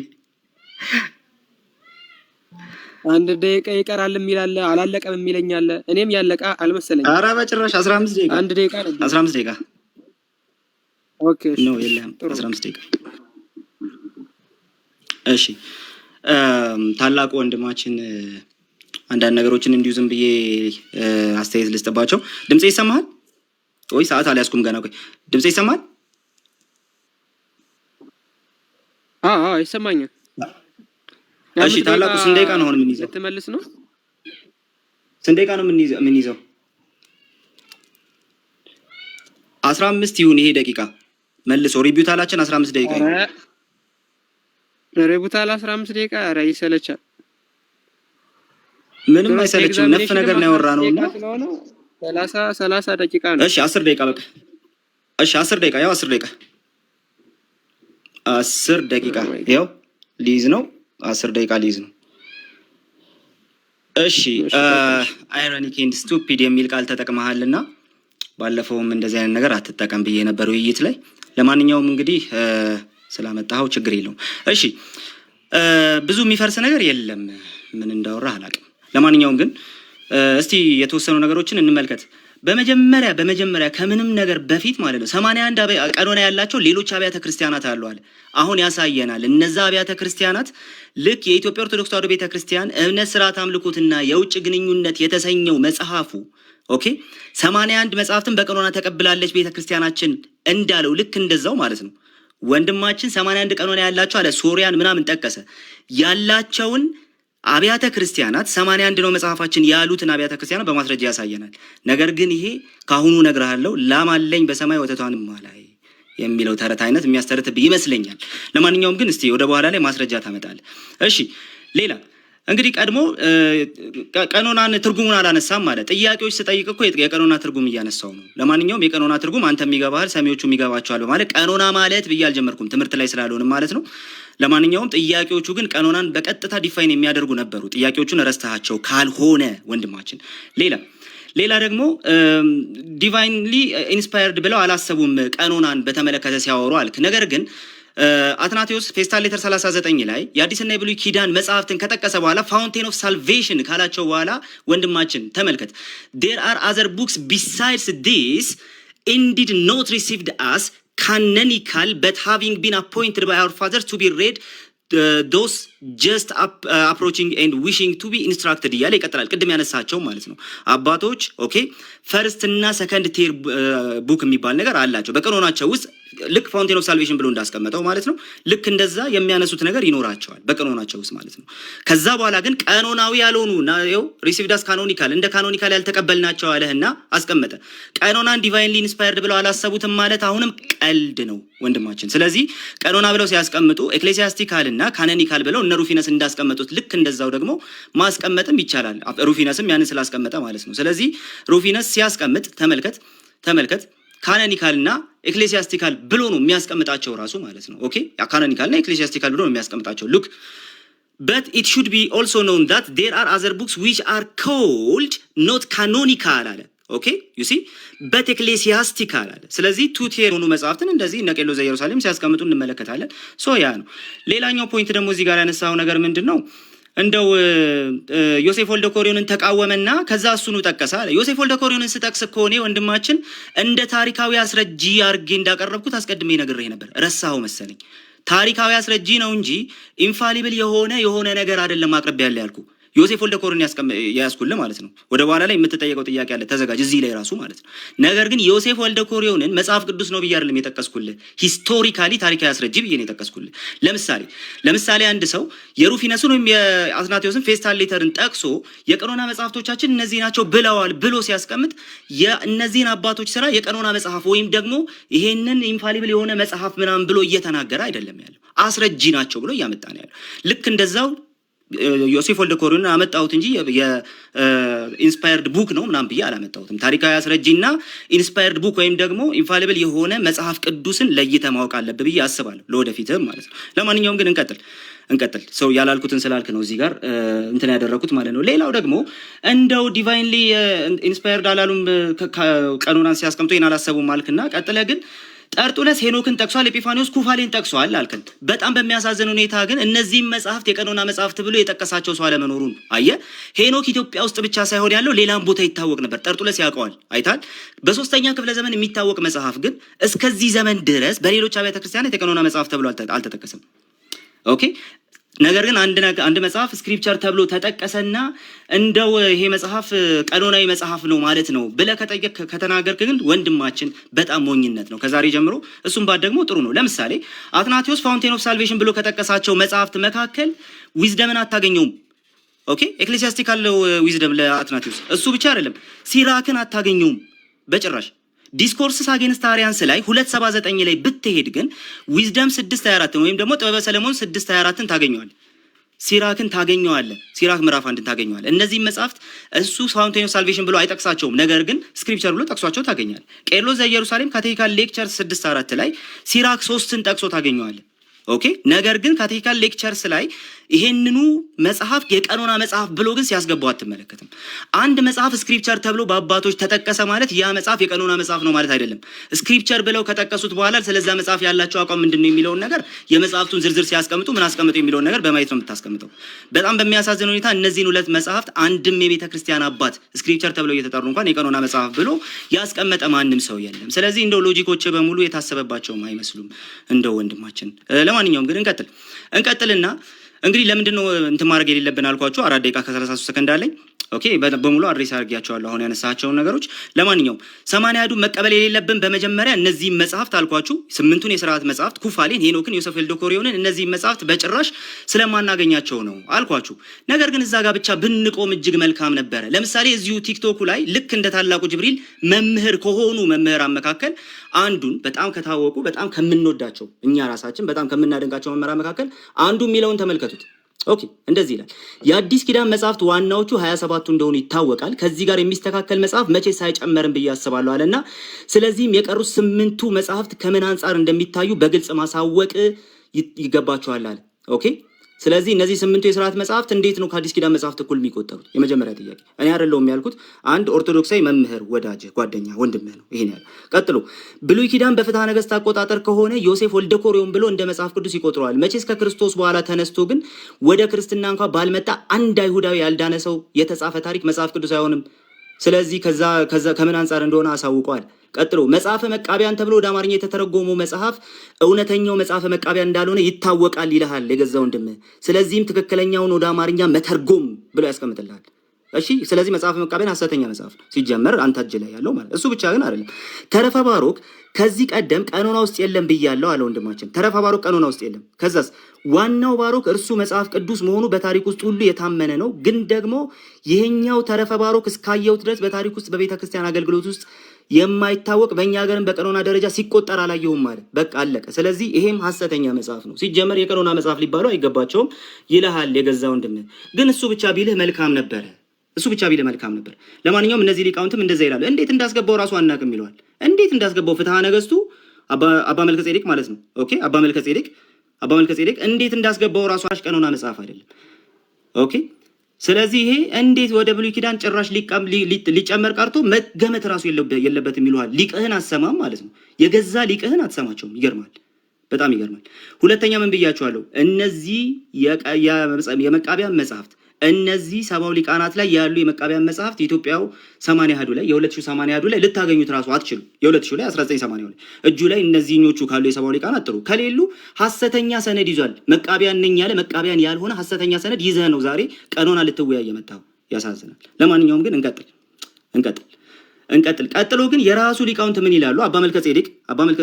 1 ደቂቃ ይቀራል የሚላል አላለቀም የሚለኛል። እኔም ያለቀ አልመሰለኝም። ኧረ በጭራሽ 15 ደቂቃ 1 ደቂቃ ነው። 15 ደቂቃ ኦኬ ነው የለም 15 ደቂቃ። እሺ ታላቁ ወንድማችን አንዳንድ ነገሮችን እንዲሁ ዝም ብዬ አስተያየት ልስጥባቸው። ድምጼ ይሰማሃል ወይ? ሰዓት አልያዝኩም ገና። ቆይ ድምጼ ይሰማሃል? አዎ ይሰማኛል። እሺ ታላቁ ስንት ደቂቃ ነው አሁን የምንይዘው? ልትመልስ ነው? ስንት ደቂቃ ነው የምንይዘው? 15 ይሁን። ይሄ ደቂቃ መልሶ ሪቢዩታላችን 15 ደቂቃ ነው። ሪቢዩታል 15 ደቂቃ። ኧረ ይሰለቻል። ምንም አይሰለችም። ነፍ ነገር ነው ያወራነውና 30 ደቂቃ ነው። እሺ 10 ደቂቃ በቃ። እሺ 10 ደቂቃ ያው 10 ደቂቃ 10 ደቂቃ ያው ሊዝ ነው። 10 ደቂቃ ሊዝ ነው። እሺ አይሮኒክ ኤንድ ስቱፒድ የሚል ቃል ተጠቅመሃልና ባለፈውም እንደዚህ አይነት ነገር አትጠቀም ብዬ ነበር ውይይት ላይ። ለማንኛውም እንግዲህ ስላመጣኸው ችግር የለውም። እሺ ብዙ የሚፈርስ ነገር የለም። ምን እንዳወራህ አላውቅም። ለማንኛውም ግን እስቲ የተወሰኑ ነገሮችን እንመልከት። በመጀመሪያ ከምንም ነገር በፊት ማለት ነው 81 ቀኖና ያላቸው ሌሎች አብያተ ክርስቲያናት አሉ አለ። አሁን ያሳየናል። እነዛ አብያተ ክርስቲያናት ልክ የኢትዮጵያ ኦርቶዶክስ ተዋሕዶ ቤተክርስቲያን እምነት፣ ስርዓት፣ አምልኮትና የውጭ ግንኙነት የተሰኘው መጽሐፉ ኦኬ 81 መጽሐፍትን በቀኖና ተቀብላለች ቤተክርስቲያናችን እንዳለው ልክ እንደዛው ማለት ነው። ወንድማችን 81 ቀኖና ያላቸው አለ። ሶሪያን ምናምን ጠቀሰ። ያላቸውን አብያተ ክርስቲያናት 81 ነው መጽሐፋችን ያሉትን አብያተ ክርስቲያናት በማስረጃ ያሳየናል። ነገር ግን ይሄ ካሁኑ እነግርሃለሁ ላም አለኝ በሰማይ ወተቷንም አላይ የሚለው ተረት አይነት የሚያስተርትብህ ይመስለኛል። ለማንኛውም ግን እስቲ ወደ በኋላ ላይ ማስረጃ ታመጣለህ። እሺ ሌላ እንግዲህ ቀድሞ ቀኖናን ትርጉሙን አላነሳም ማለት ጥያቄዎች ስጠይቅ እኮ የቀኖና ትርጉም እያነሳው ነው። ለማንኛውም የቀኖና ትርጉም አንተ የሚገባሃል ሰሚዎቹ የሚገባቸዋል ማለት ቀኖና ማለት ብዬ አልጀመርኩም ትምህርት ላይ ስላልሆንም ማለት ነው። ለማንኛውም ጥያቄዎቹ ግን ቀኖናን በቀጥታ ዲፋይን የሚያደርጉ ነበሩ። ጥያቄዎቹን ረስተሃቸው ካልሆነ ወንድማችን ሌላ ደግሞ ዲቫይንሊ ኢንስፓየርድ ብለው አላሰቡም ቀኖናን በተመለከተ ሲያወሩ አልክ። ነገር ግን አትናቴዎስ ፌስታል ሌተር 39 ላይ የአዲስና የብሉይ ኪዳን መጽሐፍትን ከጠቀሰ በኋላ ፋውንቴን ኦፍ ሳልቬሽን ካላቸው በኋላ ወንድማችን ተመልከት there are other books besides this indeed not received as canonical but having been appointed by our fathers to be read those just approaching and wishing to be instructed እያለ ይቀጥላል። ቅድም ያነሳቸው ማለት ነው አባቶች ኦኬ ፈርስት እና ሰከንድ ቲር ቡክ የሚባል ነገር አላቸው በቀኖናቸው ውስጥ ልክ ፋውንቴን ኦፍ ሳልቬሽን ብሎ እንዳስቀመጠው ማለት ነው። ልክ እንደዛ የሚያነሱት ነገር ይኖራቸዋል በቀኖናቸው ውስጥ ማለት ነው። ከዛ በኋላ ግን ቀኖናዊ ያልሆኑ ናው ሪሲቭድ አስ ካኖኒካል እንደ ካኖኒካል ያልተቀበልናቸው አለህና አስቀመጠ። ቀኖናን ዲቫይንሊ ኢንስፓየርድ ብለው አላሰቡትም ማለት አሁንም ቀልድ ነው ወንድማችን። ስለዚህ ቀኖና ብለው ሲያስቀምጡ ኤክሌሲያስቲካል እና ካኖኒካል ብለው እነ ሩፊነስ እንዳስቀመጡት ልክ እንደዛው ደግሞ ማስቀመጥም ይቻላል። ሩፊነስም ያንን ስላስቀመጠ ማለት ነው። ስለዚህ ሩፊነስ ሲያስቀምጥ ተመልከት ካኖኒካል እና ኤክሌሲያስቲካል ብሎ ነው የሚያስቀምጣቸው ራሱ ማለት ነው። ኦኬ ካኖኒካል እና ኤክሌሲያስቲካል ብሎ ነው የሚያስቀምጣቸው። ሉክ but it should be also known that there are other books which are called not canonical አለ። ኦኬ ዩሲ በቴክሌሲያስቲካል አለ። ስለዚህ ቱቴር የሆኑ መጽሐፍትን እንደዚህ እነ ቄርሎስ ዘኢየሩሳሌም ሲያስቀምጡ እንመለከታለን። ሶ ያ ነው። ሌላኛው ፖይንት ደግሞ እዚህ ጋር ያነሳው ነገር ምንድን ነው? እንደው ዮሴፍ ወልደ ኮሪዮንን ተቃወመና ከዛ እሱኑ ጠቀሰ አለ። ዮሴፍ ወልደ ኮሪዮንን ስጠቅስ ከሆነ ወንድማችን እንደ ታሪካዊ አስረጂ አድርጌ እንዳቀረብኩት አስቀድሜ ነግሬህ ነበር። ረሳኸው መሰለኝ። ታሪካዊ አስረጂ ነው እንጂ ኢንፋሊብል የሆነ ነገር አይደለም አቅርቤ ያለ ያልኩ። ዮሴፍ ወልደ ኮሪዮንን ያስኩልህ ማለት ነው። ወደ በኋላ ላይ የምትጠየቀው ጥያቄ አለ፣ ተዘጋጅ እዚህ ላይ ራሱ ማለት ነው። ነገር ግን ዮሴፍ ወልደ ኮሪዮንን መጽሐፍ ቅዱስ ነው ብዬ አይደለም የጠቀስኩልህ፣ ሂስቶሪካሊ ታሪካዊ አስረጂ ብዬ ነው የጠቀስኩልህ። ለምሳሌ አንድ ሰው የሩፊነስን ወይም የአትናቴዎስን ፌስታል ሌተርን ጠቅሶ የቀኖና መጽሐፍቶቻችን እነዚህ ናቸው ብለዋል ብሎ ሲያስቀምጥ የእነዚህን አባቶች ስራ የቀኖና መጽሐፍ ወይም ደግሞ ይሄንን ኢንፋሊብል የሆነ መጽሐፍ ምናምን ብሎ እየተናገረ አይደለም ያለው፣ አስረጂ ናቸው ብሎ እያመጣ ነው ያለው። ልክ እንደዛው ዮሴፍ ወልደ ኮሪዮንን አመጣሁት እንጂ የኢንስፓየርድ ቡክ ነው ምናምን ብዬ አላመጣሁትም። ታሪካዊ አስረጂና ኢንስፓየርድ ቡክ ወይም ደግሞ ኢንፋሊብል የሆነ መጽሐፍ ቅዱስን ለይተህ ማወቅ አለብህ ብዬ አስባለሁ፣ ለወደፊትም ማለት ነው። ለማንኛውም ግን እንቀጥል። ሰው ያላልኩትን ስላልክ ነው እዚህ ጋር እንትን ያደረኩት ማለት ነው። ሌላው ደግሞ እንደው ዲቫይንሊ ኢንስፓየርድ አላሉም ቀኖናን ሲያስቀምጡ ይህን አላሰቡም አልክና ቀጥለህ ግን ጠርጡለስ ሄኖክን ጠቅሷል፣ ኤጲፋኒዎስ ኩፋሌን ጠቅሷል አልከን። በጣም በሚያሳዝን ሁኔታ ግን እነዚህም መጽሐፍት የቀኖና መጽሐፍት ብሎ የጠቀሳቸው ሰው አለመኖሩን አየህ። ሄኖክ ኢትዮጵያ ውስጥ ብቻ ሳይሆን ያለው ሌላም ቦታ ይታወቅ ነበር። ጠርጡለስ ያውቀዋል፣ አይታል። በሶስተኛ ክፍለ ዘመን የሚታወቅ መጽሐፍ ግን እስከዚህ ዘመን ድረስ በሌሎች አብያተ ክርስቲያናት የቀኖና መጽሐፍ ተብሎ አልተጠቀሰም። ኦኬ ነገር ግን አንድ መጽሐፍ ስክሪፕቸር ተብሎ ተጠቀሰና እንደው ይሄ መጽሐፍ ቀኖናዊ መጽሐፍ ነው ማለት ነው ብለህ ከተናገርክ ግን ወንድማችን በጣም ሞኝነት ነው። ከዛሬ ጀምሮ እሱም ባድ ደግሞ ጥሩ ነው። ለምሳሌ አትናቴዎስ ፋውንቴን ኦፍ ሳልቬሽን ብሎ ከጠቀሳቸው መጽሐፍት መካከል ዊዝደምን አታገኘውም። ኦኬ ኤክሌሲያስቲካል ዊዝደም ለአትናቴዎስ እሱ ብቻ አይደለም፣ ሲራክን አታገኘውም በጭራሽ። ዲስኮርስስ አጌንስት አሪያንስ ላይ 279 ላይ ብትሄድ ግን ዊዝደም 624 ወይም ደግሞ ጥበበ ሰለሞን 624ን ታገኘዋለህ። ሲራክን ታገኘዋለህ። ሲራክ ምዕራፍ 1ን ታገኘዋለህ። እነዚህ መጽሐፍት እሱ ፋውንቴን ኦፍ ሳልቬሽን ብሎ አይጠቅሳቸውም፣ ነገር ግን ስክሪፕቸር ብሎ ጠቅሷቸው ታገኛለህ። ቄርሎስ ዘኢየሩሳሌም ካቴኪካል ሌክቸር 6:4 ላይ ሲራክ 3ን ጠቅሶ ታገኘዋለህ። ኦኬ ነገር ግን ካቴኪካል ሌክቸርስ ላይ ይሄንኑ መጽሐፍ የቀኖና መጽሐፍ ብሎ ግን ሲያስገባው አትመለከትም። አንድ መጽሐፍ ስክሪፕቸር ተብሎ በአባቶች ተጠቀሰ ማለት ያ መጽሐፍ የቀኖና መጽሐፍ ነው ማለት አይደለም። ስክሪፕቸር ብለው ከጠቀሱት በኋላ ስለዛ መጽሐፍ ያላቸው አቋም ምንድነው የሚለውን ነገር የመጽሐፍቱን ዝርዝር ሲያስቀምጡ ምን አስቀምጡ የሚለውን ነገር በማየት ነው የምታስቀምጠው። በጣም በሚያሳዝን ሁኔታ እነዚህን ሁለት መጽሐፍት አንድም የቤተ ክርስቲያን አባት ስክሪፕቸር ተብለው እየተጠሩ እንኳን የቀኖና መጽሐፍ ብሎ ያስቀመጠ ማንም ሰው የለም። ስለዚህ እንደው ሎጂኮች በሙሉ የታሰበባቸውም አይመስሉም እንደው ወንድማችን። ለማንኛውም ግን እንቀጥልና እንግዲህ ለምንድን ነው እንትን ማድረግ የሌለብን አልኳችሁ። 4 ደቂቃ ከ33 ሰከንድ አለኝ። ኦኬ በሙሉ አድሬስ አድርጌያቸዋለሁ አሁን ያነሳቸውን ነገሮች። ለማንኛውም 80 መቀበል የሌለብን በመጀመሪያ እነዚህ መጽሐፍት አልኳችሁ፣ 8ቱን የሥርዓት መጽሐፍት ኩፋሌን፣ ሄኖክን፣ ዮሴፍ ወልደ ኮሪዮንን እነዚህ መጽሐፍት በጭራሽ ስለማናገኛቸው ነው አልኳችሁ። ነገር ግን እዛ ጋር ብቻ ብንቆም እጅግ መልካም ነበረ። ለምሳሌ እዚሁ ቲክቶኩ ላይ ልክ እንደ ታላቁ ጅብሪል መምህር ከሆኑ መምህራን መካከል አንዱን በጣም ከታወቁ በጣም ከምንወዳቸው እኛ ራሳችን በጣም ከምናደንቃቸው መምህራን መካከል አንዱ የሚለውን ተመልከቱት። ኦኬ እንደዚህ ይላል። የአዲስ ኪዳን መጽሐፍት ዋናዎቹ 27ቱ እንደሆኑ ይታወቃል። ከዚህ ጋር የሚስተካከል መጽሐፍ መቼ ሳይጨመርም ብዬ አስባለሁ አለና ስለዚህም የቀሩት 8ቱ መጽሐፍት ከምን አንጻር እንደሚታዩ በግልጽ ማሳወቅ ይገባቸዋል አለ። ኦኬ ስለዚህ እነዚህ 8ቱ የሥርዓት መጽሐፍት እንዴት ነው ከአዲስ ኪዳን መጽሐፍት እኩል የሚቆጠሩት? የመጀመሪያ ጥያቄ። እኔ አይደለሁም ያልኩት፣ አንድ ኦርቶዶክሳዊ መምህር ወዳጅ ጓደኛ ወንድምህ ነው ይሄን ያለው። ቀጥሎ ብሉይ ኪዳን በፍትሐ ነገሥት አቆጣጠር ከሆነ ዮሴፍ ወልደ ኮሪዮን ብሎ እንደ መጽሐፍ ቅዱስ ይቆጥረዋል። መቼስ ከክርስቶስ በኋላ ተነስቶ ግን ወደ ክርስትና እንኳን ባልመጣ አንድ አይሁዳዊ ያልዳነ ሰው የተጻፈ ታሪክ መጽሐፍ ቅዱስ አይሆንም። ስለዚህ ከምን አንጻር እንደሆነ አሳውቀዋል። ቀጥሎ መጽሐፈ መቃቢያን ተብሎ ወደ አማርኛ የተተረጎመው መጽሐፍ እውነተኛው መጽሐፈ መቃቢያን እንዳልሆነ ይታወቃል ይልሃል የገዛ ወንድምህ። ስለዚህም ትክክለኛውን ወደ አማርኛ መተርጎም ብሎ ያስቀምጥልሃል። እሺ ስለዚህ መጽሐፈ መቃቢያን ሐሰተኛ መጽሐፍ ነው ሲጀመር አንተ እጅ ላይ ያለው ማለት እሱ ብቻ ግን አይደለም። ተረፈ ባሮክ ከዚህ ቀደም ቀኖና ውስጥ የለም ብያለሁ አለ ወንድማችን። ተረፈ ባሮክ ቀኖና ውስጥ የለም። ከዛስ ዋናው ባሮክ እርሱ መጽሐፍ ቅዱስ መሆኑ በታሪክ ውስጥ ሁሉ የታመነ ነው። ግን ደግሞ ይሄኛው ተረፈ ባሮክ እስካየው ድረስ በታሪክ ውስጥ በቤተ ክርስቲያን አገልግሎት ውስጥ የማይታወቅ በእኛ ሀገርም በቀኖና ደረጃ ሲቆጠር አላየሁም ማለት በቃ አለቀ። ስለዚህ ይሄም ሐሰተኛ መጽሐፍ ነው ሲጀመር የቀኖና መጽሐፍ ሊባሉ አይገባቸውም ይልሃል የገዛ ወንድምህ። ግን እሱ ብቻ ቢልህ መልካም ነበረ። ለማንኛውም እነዚህ ሊቃውንትም እንደዛ ይላሉ። እንዴት እንዳስገባው ራሱ አናውቅም ይለዋል። እንዴት እንዳስገባው ፍትሐ ነገሥቱ አባ መልከ ጼዴቅ ማለት ነው። ኦኬ አባ መልከ ጼዴቅ እንዴት እንዳስገባው ራሱ ቀኖና መጽሐፍ አይደለም። ኦኬ ስለዚህ ይሄ እንዴት ወደ ብሉይ ኪዳን ጭራሽ ሊጨመር ቀርቶ መገመት ራሱ የለበትም ይሉሃል። ሊቅህን አሰማም ማለት ነው። የገዛ ሊቅህን አትሰማቸውም። ይገርማል፣ በጣም ይገርማል። ሁለተኛ ምን ብያቸዋለሁ? እነዚህ የመቃቢያን መጽሐፍት እነዚህ ሰባው ሊቃናት ላይ ያሉ የመቃቢያን መጽሐፍት ኢትዮጵያው 80 አሐዱ ላይ የ2080 አሐዱ ላይ ልታገኙት ራሱ አትችሉ። የ2000 ላይ 1980 ላይ እጁ ላይ እነዚህኞቹ ካሉ የሰባው ሊቃናት ጥሩ ከሌሉ ሐሰተኛ ሰነድ ይዟል። መቃቢያን ነኝ ያለ መቃቢያን ያልሆነ ሐሰተኛ ሰነድ ይዘህ ነው ዛሬ ቀኖና ልትወያይ የመጣው። ያሳዝናል። ለማንኛውም ግን እንቀጥል። ቀጥሎ ግን የራሱ ሊቃውንት ምን ይላሉ? አባ መልከ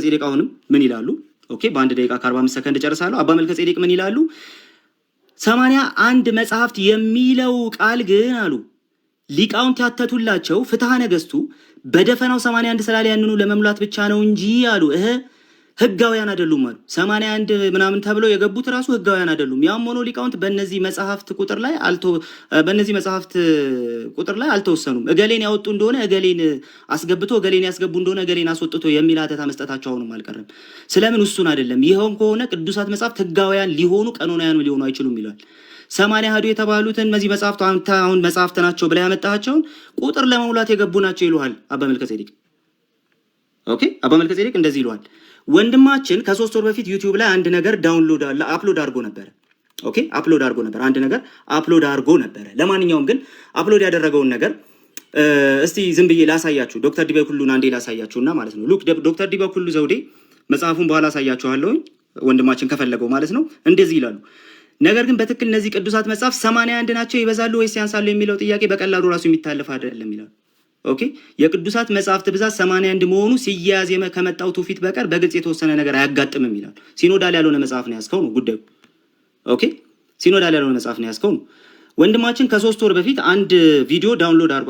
ጼዴቅ አሁንም ምን ይላሉ? ኦኬ፣ በአንድ ደቂቃ ከ45 ሰከንድ ጨርሳለሁ። አባ መልከ ጼዴቅ ምን ይላሉ? 81 መጽሐፍት የሚለው ቃል ግን አሉ ሊቃውንት ያተቱላቸው ፍትሐ ነገሥቱ በደፈናው 81 ስላለ ያንኑ ለመሙላት ብቻ ነው እንጂ አሉ ህጋውያን አይደሉም አሉ። 81 ምናምን ተብለው የገቡት ራሱ ህጋውያን አይደሉም። ያም ሆኖ ሊቃውንት በእነዚህ መጽሐፍት ቁጥር ላይ አልተወሰኑም። እገሌን ያወጡ እንደሆነ እገሌን አስገብቶ እገሌን ያስገቡ እንደሆነ እገሌን አስወጥቶ የሚል ሀተታ መስጠታቸው አሁንም አልቀረም። ስለምን እሱን አይደለም። ይኸውም ከሆነ ቅዱሳት መጽሐፍት ህጋውያን ሊሆኑ ቀኖናውያን ሊሆኑ አይችሉም ይላል። 80 አሐዱ የተባሉትን እነዚህ መጽሐፍት አሁን መጽሐፍት ናቸው ብላ ያመጣቸውን ቁጥር ለመሙላት የገቡ ናቸው ይሉሃል አባ መልከ ጼዴቅ። ኦኬ፣ አባ መልከ ጼዴቅ እንደዚህ ይሉሃል። ወንድማችን ከ3 ወር በፊት ዩቲዩብ ላይ አንድ ነገር አፕሎድ አድርጎ ነበር። ኦኬ፣ አንድ ነገር አፕሎድ አድርጎ ነበር። ለማንኛውም ግን አፕሎድ ያደረገውን ነገር እስቲ ዝም ብዬ ላሳያችሁ። ዶክተር ዲበኩሉን አንዴ ላሳያችሁና ማለት ነው። ሉክ ዶክተር ዲበኩሉ ዘውዴ መጽሐፉን በኋላ አሳያችኋለሁ፣ ወንድማችን ከፈለገው ማለት ነው። እንደዚህ ይላሉ። ነገር ግን በትክክል እነዚህ ቅዱሳት መጽሐፍ 81 ናቸው ይበዛሉ ወይስ ያንሳሉ የሚለው ጥያቄ በቀላሉ ራሱ የሚታለፍ አይደለም ይላሉ። ኦኬ፣ የቅዱሳት መጽሐፍት ብዛት 81 መሆኑ ሲያያዝ ከመጣው ትውፊት በቀር በግልጽ የተወሰነ ነገር አያጋጥምም ይላል። ሲኖዳል ያልሆነ መጽሐፍ ነው ያዝከው ነው ጉዳዩ። ኦኬ፣ ሲኖዳል ያልሆነ መጽሐፍ ነው ያዝከው ነው። ወንድማችን ከ3 ወር በፊት አንድ ቪዲዮ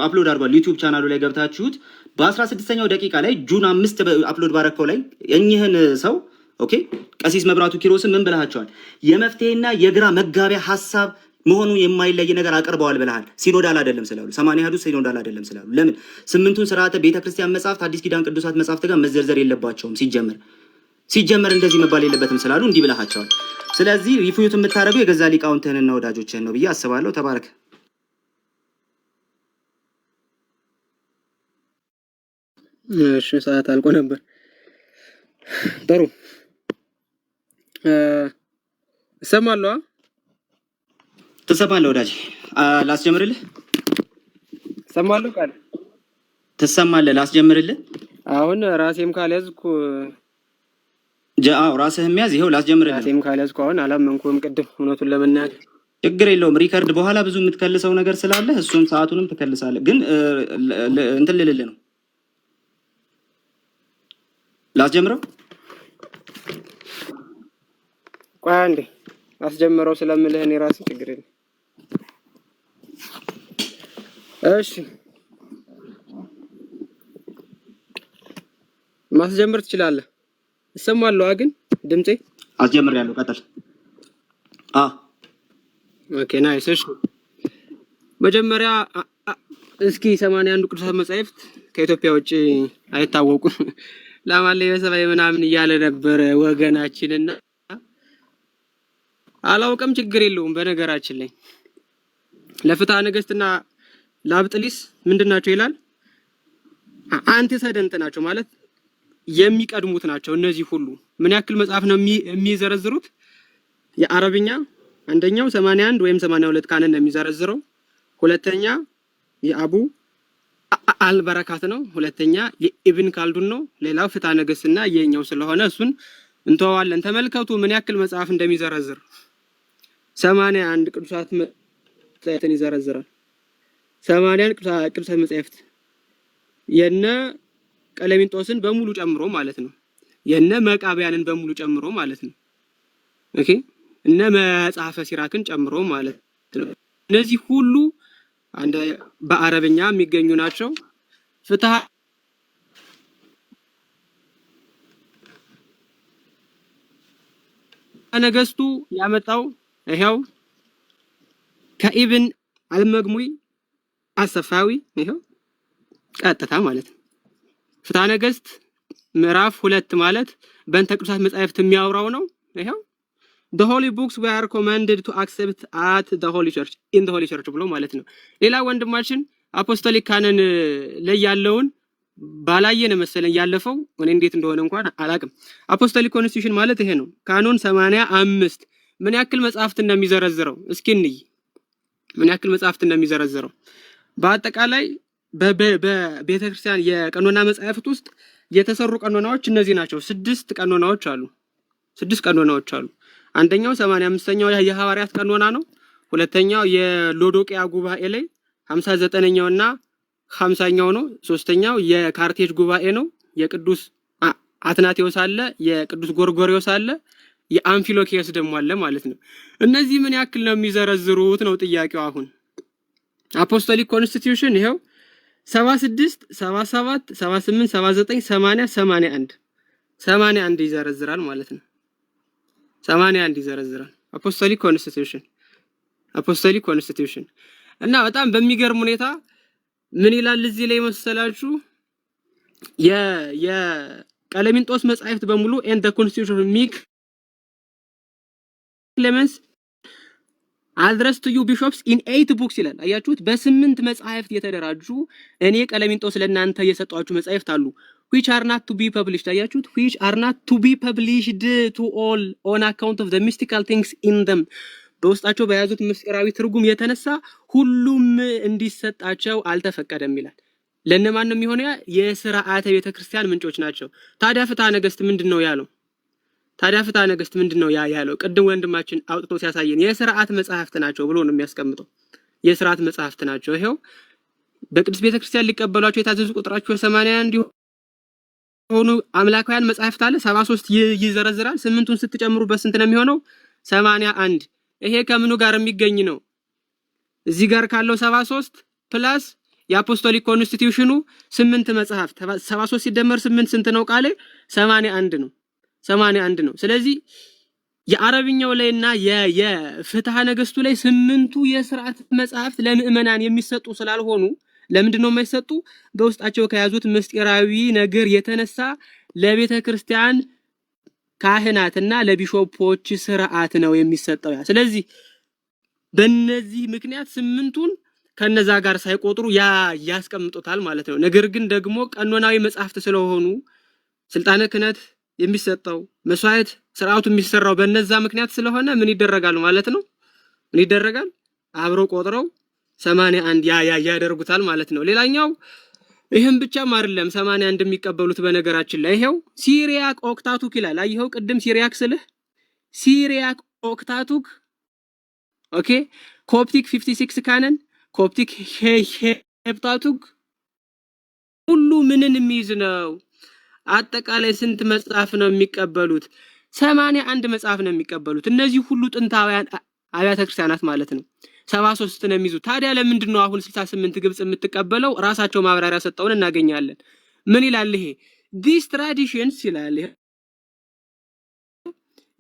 አፕሎድ አድርጓል። ዩቲዩብ ቻናሉ ላይ ገብታችሁት በ16ኛው ደቂቃ ላይ ጁን 5 አፕሎድ ባረከው ላይ እኚህን ሰው ኦኬ፣ ቀሲስ መብራቱ ኪሮስን ምን ብለሃቸዋል? የመፍትሄና የግራ መጋቢያ ሐሳብ መሆኑ የማይለይ ነገር አቅርበዋል ብለሃል። ሲኖዳል አይደለም ስላሉ 80 አሐዱ ሲኖዳል አይደለም ስላሉ ለምን 8ቱን ስርዓተ ቤተክርስቲያን መጽሐፍት አዲስ ኪዳን ቅዱሳት መጽሐፍት ጋር መዘርዘር የለባቸውም ሲጀመር እንደዚህ መባል የለበትም ስላሉ እንዲህ ብለሃቸዋል። ስለዚህ ሪፉዩት የምታደርገው የገዛ ሊቃውንትህንና ወዳጆችህን ነው ብዬ አስባለሁ። ተባረክ። እሺ፣ ሰዓት አልቆ ነበር። ጥሩ እሰማለሁ። ትሰማለህ ወዳጅ? ላስጀምርልህ? እሰማለሁ። ቃል ትሰማለህ? ላስጀምርልህ? አሁን ራሴም ካልያዝኩ ራስህም ያዝ። ይኸው ላስጀምርልህ። ራሴም ካልያዝኩ አሁን አላመንኩም። ቅድም እውነቱን ለመናገር ችግር የለውም። ሪከርድ በኋላ ብዙ የምትከልሰው ነገር ስላለ እሱን ሰዓቱንም ትከልሳለህ። ግን እንትን ልልልህ ነው። ላስጀምረው? ቆይ አንዴ አስጀምረው ስለምልህ እኔ ራሴ ችግር የለም። እሺ፣ ማስጀምር ትችላለህ። እሰማለሁ ግን ድምጼ አስጀምሬያለሁ። ቀጥል። ኦኬ፣ ናይስ። እሺ፣ መጀመሪያ እስኪ 81 ቅዱሳት መጻሕፍት ከኢትዮጵያ ውጪ አይታወቁም ለማለይ በሰባይ ምናምን እያለ ነበር ወገናችንና አላውቅም። ችግር የለውም። በነገራችን ላይ ለፍትሐ ነገሥትና ለአብጥሊስ ምንድናቸው ይላል? አንቲሰደንት ናቸው ማለት የሚቀድሙት ናቸው። እነዚህ ሁሉ ምን ያክል መጽሐፍ ነው የሚዘረዝሩት? የአረብኛ አንደኛው 81 ወይም 82 ካንን ነው የሚዘረዝረው። ሁለተኛ የአቡ አልበረካት ነው። ሁለተኛ የኢብን ካልዱን ነው። ሌላው ፍትሐ ነገሥትና የኛው ስለሆነ እሱን እንተዋለን። ተመልከቱ ምን ያክል መጽሐፍ እንደሚዘረዝር። 81 ቅዱሳት መጻሕፍትን ይዘረዝራል። 81 ቅዱሳት መጻሕፍት የነ ቀለሚንጦስን በሙሉ ጨምሮ ማለት ነው። የነ መቃቢያንን በሙሉ ጨምሮ ማለት ነው። ኦኬ፣ እነ መጽሐፈ ሲራክን ጨምሮ ማለት ነው። እነዚህ ሁሉ አንድ በአረብኛ የሚገኙ ናቸው። ፍትሐ ነገሥቱ ያመጣው ይሄው ከኢብን አልመግሙይ አሰፋዊ ይሄው ቀጥታ ማለት ነው። ፍትሐ ነገሥት ምዕራፍ 2 ማለት በእንተ ቅዱሳት መጻሕፍት የሚያወራው ነው። ይሄው the holy books we are commanded to accept at the holy church in the holy church ብሎ ማለት ነው። ሌላ ወንድማችን አፖስቶሊክ ካኖን ላይ ያለውን ባላየን መሰለኝ ያለፈው እኔ እንዴት እንደሆነ እንኳን አላቅም። አፖስቶሊክ ኮንስቲቱሽን ማለት ይሄ ነው። ካኖን 85 ምን ያክል መጽሐፍት እንደሚዘረዝረው እስኪ እንይ። ምን ያክል መጽሐፍት እንደሚዘረዝረው በአጠቃላይ በቤተክርስቲያን የቀኖና መጽሐፍት ውስጥ የተሰሩ ቀኖናዎች እነዚህ ናቸው። 6 ቀኖናዎች አሉ። 6 ቀኖናዎች አሉ። አንደኛው 85ኛው የሐዋርያት ቀኖና ነው። ሁለተኛው የሎዶቅያ ጉባኤ ላይ 59ኛውና 50ኛው ነው። ሶስተኛው የካርቴጅ ጉባኤ ነው። የቅዱስ አትናቴዎስ አለ፣ የቅዱስ ጎርጎርዮስ አለ፣ የአምፊሎኪዮስ ደግሞ አለ ማለት ነው። እነዚህ ምን ያክል ነው የሚዘረዝሩት ነው ጥያቄው። አሁን አፖስቶሊክ ኮንስቲቱሽን ይሄው 76 77 78 79 80 81 ይዘረዝራል ማለት ነው። 81 ይዘረዝራል አፖስቶሊክ ኮንስቲቱሽን እና በጣም በሚገርም ሁኔታ ምን ይላል እዚህ ላይ መሰላችሁ? የቀለሚንጦስ መጻሕፍት በሙሉ and the constitution of Clemens addressed to you bishops in 8 books ይላል። አያችሁት? በ8 መጻሕፍት የተደራጁ እኔ ቀለሚንጦስ ለእናንተ የሰጧችሁ መጻሕፍት አሉ which are not to be published። አያችሁት? which are not to be published to all on account of the mystical things in them። በውስጣቸው በያዙት ምስጢራዊ ትርጉም የተነሳ ሁሉም እንዲሰጣቸው አልተፈቀደም ይላል። ለነማን ነው የሚሆነው? የሥርዓተ ቤተክርስቲያን ምንጮች ናቸው። ታዲያ ፍትሐ ነገሥት ምንድነው ያለው? ያለው? ቅድም ወንድማችን አውጥቶ ሲያሳየን የሥርዓት መጽሐፍት ናቸው ብሎ ነው የሚያስቀምጠው። የሥርዓት መጽሐፍት ናቸው። ይሄው በቅዱስ ቤተክርስቲያን ሊቀበሏቸው የታዘዙ ቁጥራቸው 81 ሆኑ አምላካውያን መጽሐፍት አለ 73 ይዘረዝራል። 8ቱን ስትጨምሩ በስንት ነው የሚሆነው? 81። ይሄ ከምኑ ጋር የሚገኝ ነው? እዚህ ጋር ካለው 73 ፕላስ የአፖስቶሊክ ኮንስቲቱሽኑ 8 መጽሐፍት 73 ሲደመር 8 ስንት ነው? ቃሌ 81 ነው። ስለዚህ የአረብኛው ላይና የፍትሐ ነገሥቱ ላይ 8ቱ የሥርዓት መጽሐፍት ለምእመናን የሚሰጡ ስላልሆኑ ለምንድን ነው የማይሰጡ? በውስጣቸው ከያዙት ምስጢራዊ ነገር የተነሳ ለቤተ ክርስቲያን ካህናትና ለቢሾፖች ሥርዓት ነው የሚሰጠው። ስለዚህ በእነዚህ ምክንያት 8ቱን ከነዛ ጋር ሳይቆጥሩ ያስቀምጡታል ማለት ነው። ነገር ግን ደግሞ ቀኖናዊ መጽሐፍት ስለሆኑ ስልጣነ ክህነት የሚሰጠው መስዋዕት ሥርዓቱ የሚሰራው በእነዛ ምክንያት ስለሆነ ምን ይደረጋል ማለት ነው? አብረው ቆጥረው 81 ያደርጉታል ማለት ነው። ሌላኛው ይሄን ብቻም አይደለም 81 የሚቀበሉት በነገራችን ላይ ይሄው ሲሪያክ ኦክታቱክ ይላል። አይሄው ቅድም ሲሪያክ ስልህ ሲሪያክ ኦክታቱክ ኦኬ፣ ኮፕቲክ 56 ካነን፣ ኮፕቲክ ሄፕታቱክ ሁሉ ምንን የሚይዝ ነው? አጠቃላይ ስንት መጽሐፍ ነው የሚቀበሉት? 81 መጽሐፍ ነው የሚቀበሉት። እነዚህ ሁሉ ጥንታውያን አብያተ ክርስቲያናት ማለት ነው። 73 ነው የሚይዙ። ታዲያ ለምንድን ነው አሁን 68 ግብጽ የምትቀበለው? ራሳቸው ማብራሪያ ሰጠውን እናገኛለን። ምን ይላል ይሄ? these traditions ይላል።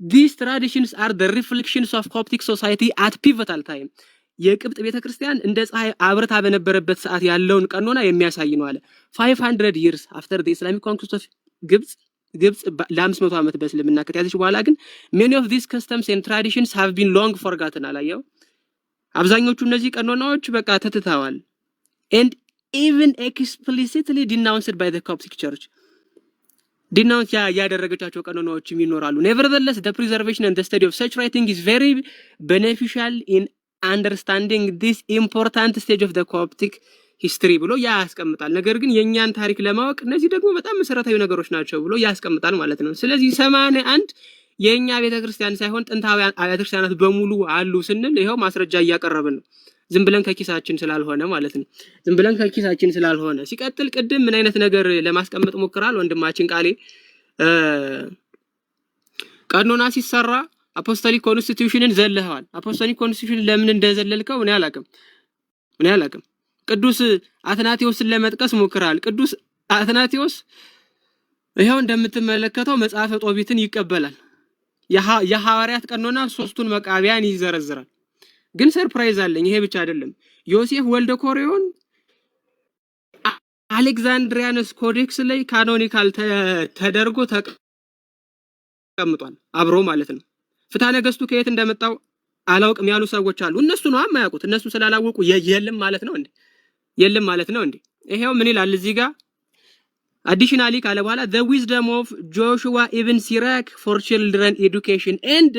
these traditions are the reflections of Coptic society at pivotal time። የቅብጥ ቤተክርስቲያን እንደ ፀሐይ አብርታ በነበረበት ሰዓት ያለውን ቀኖና የሚያሳይ ነው አለ። 500 years after the Islamic conquest of ግብጽ ለ500 ዓመት በእስልምና ከተያዘች በኋላ ግን many of these customs and traditions have been long forgotten አላየው። አብዛኞቹ እነዚህ ቀኖናዎች በቃ ተትተዋል። and even explicitly denounced by the Coptic church denounce ያደረገቻቸው ቀኖናዎችም ይኖራሉ። nevertheless the preservation and the study of such writing is very beneficial in understanding this important stage of the Coptic history ብሎ ያስቀምጣል። ነገር ግን የኛን ታሪክ ለማወቅ እነዚህ ደግሞ በጣም መሰረታዊ ነገሮች ናቸው ብሎ ያስቀምጣል ማለት ነው። ስለዚህ 81 የኛ ቤተክርስቲያን ሳይሆን ጥንታውያን አብያተ ክርስቲያናት በሙሉ አሉ ስንል ይሄው ማስረጃ እያቀረብን ነው። ዝም ብለን ከኪሳችን ስላልሆነ ማለት ነው። ሲቀጥል ቅድም ምን አይነት ነገር ለማስቀመጥ ሞክራል ወንድማችን ቃሌ ቀኖና ሲሰራ አፖስቶሊክ ኮንስቲቱሽንን ዘለህዋል። አፖስቶሊክ ኮንስቲቱሽን ለምን እንደዘለልከው እኔ አላቅም። ቅዱስ አትናቴዎስን ለመጥቀስ ሞክራል። ቅዱስ አትናቴዎስ ይሄው እንደምትመለከተው መጽሐፈ ጦቢትን ይቀበላል። የሐዋርያት ቀኖና 3ቱን መቃቢያን ይዘረዝራል። ግን ሰርፕራይዝ አለኝ። ይሄ ብቻ አይደለም። ዮሴፍ ወልደ ኮሪዮን አሌክዛንድሪያንስ ኮዴክስ ላይ ካኖኒካል ተደርጎ ተቀምጧል አብሮ ማለት ነው። ፍትሐ ነገሥቱ ከየት እንደመጣው አላውቅም ያሉ ሰዎች አሉ። እነሱ ነው የማያውቁት። እነሱ ስላላወቁ የለም ማለት ነው እንዴ? የለም ማለት ነው እንዴ? ይሄው ምን ይላል እዚህ ጋር አዲሽናሊ ካለ በኋላ the wisdom of Joshua ibn Sirach for children education and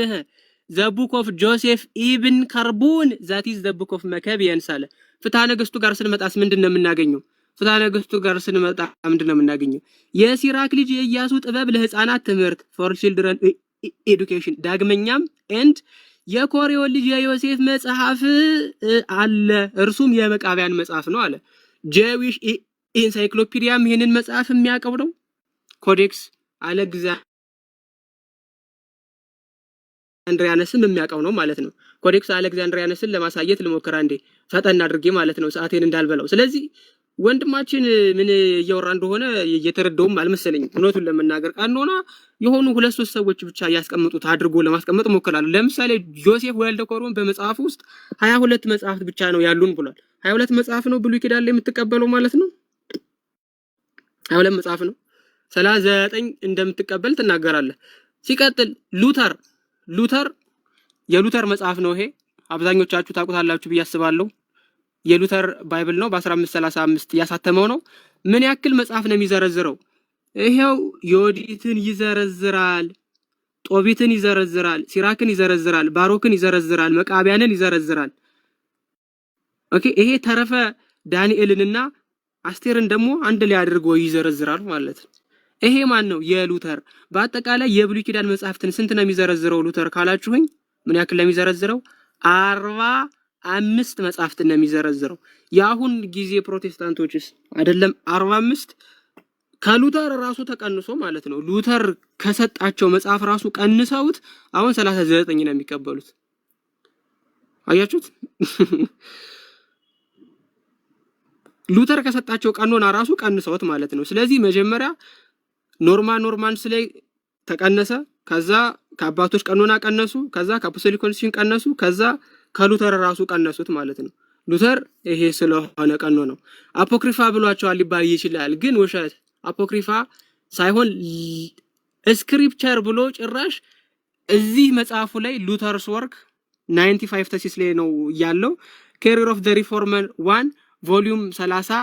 the book of Joseph ibn Karbun that is the book of Maccabees አለ። ፍትሐ ነገሥቱ ጋር ስንመጣስ ምንድነው የምናገኘው? ፍትሐ ነገሥቱ ጋር ስንመጣ ምንድነው የምናገኘው? የሲራክ ልጅ የኢያሱ ጥበብ ለህፃናት ትምህርት for children education ዳግመኛም and የኮሬዎን ልጅ የዮሴፍ መጽሐፍ አለ እርሱም የመቃብያን መጽሐፍ ነው አለ። ጄዊሽ ኢንሳይክሎፒዲያም ይሄንን መጽሐፍ የሚያቀው ነው። ኮዴክስ አሌክዛንድሪያንስም የሚያቀው ነው ማለት ነው። ኮዴክስ አሌክዛንድሪያንስን ለማሳየት ልሞክራ እንዴ ፈጠን አድርጌ ማለት ነው ሰዓቴን እንዳልበላው። ስለዚህ ወንድማችን ምን እያወራ እንደሆነ እየተረዳውም አልመሰለኝም። እውነቱን ለመናገር ቀኖና የሆኑ 2-3 ሰዎች ብቻ ያስቀምጡት አድርጎ ለማስቀመጥ ሞክራለሁ። ለምሳሌ ዮሴፍ ወልደ ኮሮን በመጽሐፉ ውስጥ 22 መጽሐፍት ብቻ ነው ያሉን ብሏል። 22 መጽሐፍ ነው ብሉይ ኪዳን ላይ የምትቀበለው ማለት ነው። 22 መጽሐፍ ነው 39 እንደምትቀበል ትናገራለህ። ሲቀጥል ሉተር የሉተር መጽሐፍ ነው ይሄ። አብዛኞቻችሁ ታውቁታላችሁ ብዬ አስባለሁ። የሉተር ባይብል ነው በ1535 ያሳተመው ነው። ምን ያክል መጽሐፍ ነው የሚዘረዝረው? ይሄው ዮዲትን ይዘረዝራል፣ ጦቢትን ይዘረዝራል፣ ሲራክን ይዘረዝራል፣ ባሮክን ይዘረዝራል፣ መቃቢያንን ይዘረዝራል። ኦኬ ይሄ ተረፈ ዳንኤልንና አስቴርን ደግሞ አንድ ላይ አድርጎ ይዘረዝራል ማለት ነው። ይሄ ማን ነው? የሉተር። በአጠቃላይ የብሉይ ኪዳን መጽሐፍትን ስንት ነው የሚዘረዝረው ሉተር ካላችሁኝ ምን ያክል ነው የሚዘረዝረው? 45 መጽሐፍትን ነው የሚዘረዝረው። የአሁን ጊዜ ፕሮቴስታንቶችስ አይደለም 45 ከሉተር ራሱ ተቀንሶ ማለት ነው። ሉተር ከሰጣቸው መጽሐፍ ራሱ ቀንሰውት አሁን 39 ነው የሚቀበሉት። አያችሁት? ሉተር ከሰጣቸው ቀኖና ራሱ ቀንሰውት ማለት ነው። ስለዚህ መጀመሪያ ኖርማንስ ላይ ተቀነሰ፣ ከዛ ከአባቶች ቀኖና ቀነሱ፣ ከዛ ከአፖስቶሊክ ኮንስቲቱሽን ቀነሱ፣ ከዛ ከሉተር ራሱ ቀነሱት ማለት ነው። ሉተር ይሄ ስለሆነ ቀኖ ነው። አፖክሪፋ ብሏቸዋል ሊባል ይችላል፣ ግን ውሸት። አፖክሪፋ ሳይሆን ስክሪፕቸር ብሎ ጭራሽ እዚህ መጽሐፉ ላይ ሉተርስ ወርክ 95 ተሲስ ላይ ነው ያለው። ካሪየር ኦፍ ዘ ሪፎርመር 1 ቮሊዩም 30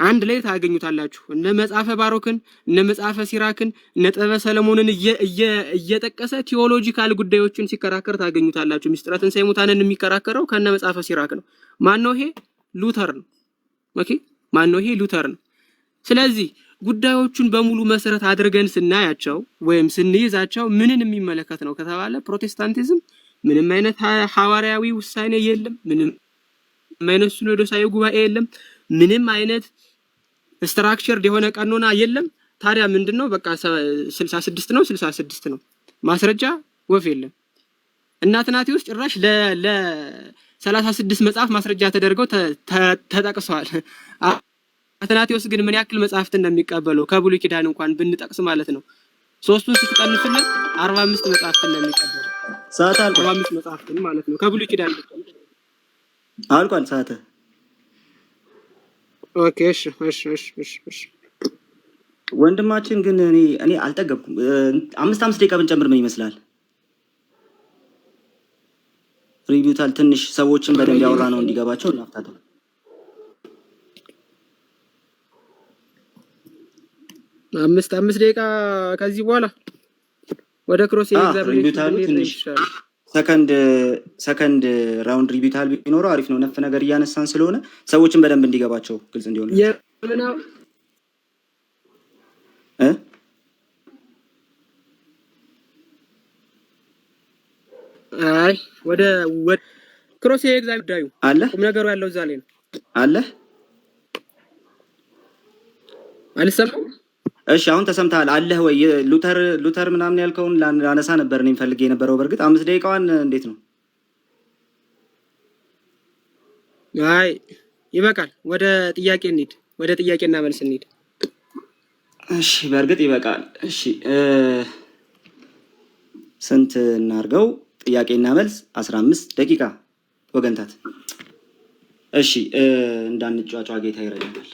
አንድ ላይ ታገኙታላችሁ። እነ መጽሐፈ ባሮክን እነ መጽሐፈ ሲራክን እነ ጥበበ ሰለሞንን እየጠቀሰ ቲዮሎጂካል ጉዳዮችን ሲከራከር ታገኙታላችሁ። ሚስጥረ ትንሣኤ ሙታንን የሚከራከረው ከነ መጽሐፈ ሲራክ ነው። ማን ነው ይሄ? ሉተር ነው። ኦኬ ማን ነው ይሄ? ሉተር ነው። ስለዚህ ጉዳዮቹን በሙሉ መሰረት አድርገን ስናያቸው ወይም ስንይዛቸው ምንን የሚመለከት ነው ከተባለ ፕሮቴስታንቲዝም ምንም አይነት ሐዋርያዊ ውሳኔ የለም። ምንም አይነት ሲኖዶሳዊ ጉባኤ የለም። ምንም አይነት ስትራክቸርድ የሆነ ቀኖና የለም። ታዲያ ምንድነው? በቃ 66 ነው 66 ነው። ማስረጃ ወፍ የለም። እና አትናቴዎስ ጭራሽ ለ36 መጽሐፍ ማስረጃ ተደርገው ተጠቅሰዋል። አትናቴዎስ ግን ምን ያክል መጽሐፍትን እንደሚቀበለው ከብሉይ ኪዳን እንኳን ብንጠቅስ ማለት ነው 3ቱን ስትቀንሱልን 45 መጽሐፍትን እንደሚቀበለው ሰዓት አልቋል። 45 መጽሐፍትን ማለት ነው ከብሉይ ኪዳን አልቋል ሰዓት። ኦኬ እሺ ወንድማችን ግን እኔ አልጠገብኩም። 5 ደቂቃ ብንጨምር ምን ይመስላል? ሪቪውታል ትንሽ ሰዎችን በደንብ ያወራ ነው እንዲገባቸው እናፍታተው። አምስት ደቂቃ ከዚህ በኋላ ወደ ክሮስ ሪቪውታል ትንሽ ሰከንድ ራውንድ ሪቪውታል ቢኖረው አሪፍ ነው። ነፍ ነገር እያነሳን ስለሆነ ሰዎችን በደንብ እንዲገባቸው ግልጽ እንዲሆን አይ ወደ ክሮስ ኤግዛም ዳዩ አለ ቁም ነገሩ ያለው እዛ ላይ ነው አለ። አልሰማም። እሺ አሁን ተሰምተሃል አለህ ወይ? ሉተር ምናምን ያልከውን ላነሳ ነበር እኔም ፈልጌ የነበረው። በእርግጥ 5 ደቂቃዋን እንዴት ነው? አይ ይበቃል። ወደ ጥያቄ እንሂድ። ወደ ጥያቄና መልስ እንሂድ። እሺ በእርግጥ ይበቃል። እሺ ስንት እናርገው? ጥያቄና መልስ 15 ደቂቃ ወገንታት። እሺ እንዳንጫጫ ጌታ ይረዳናል።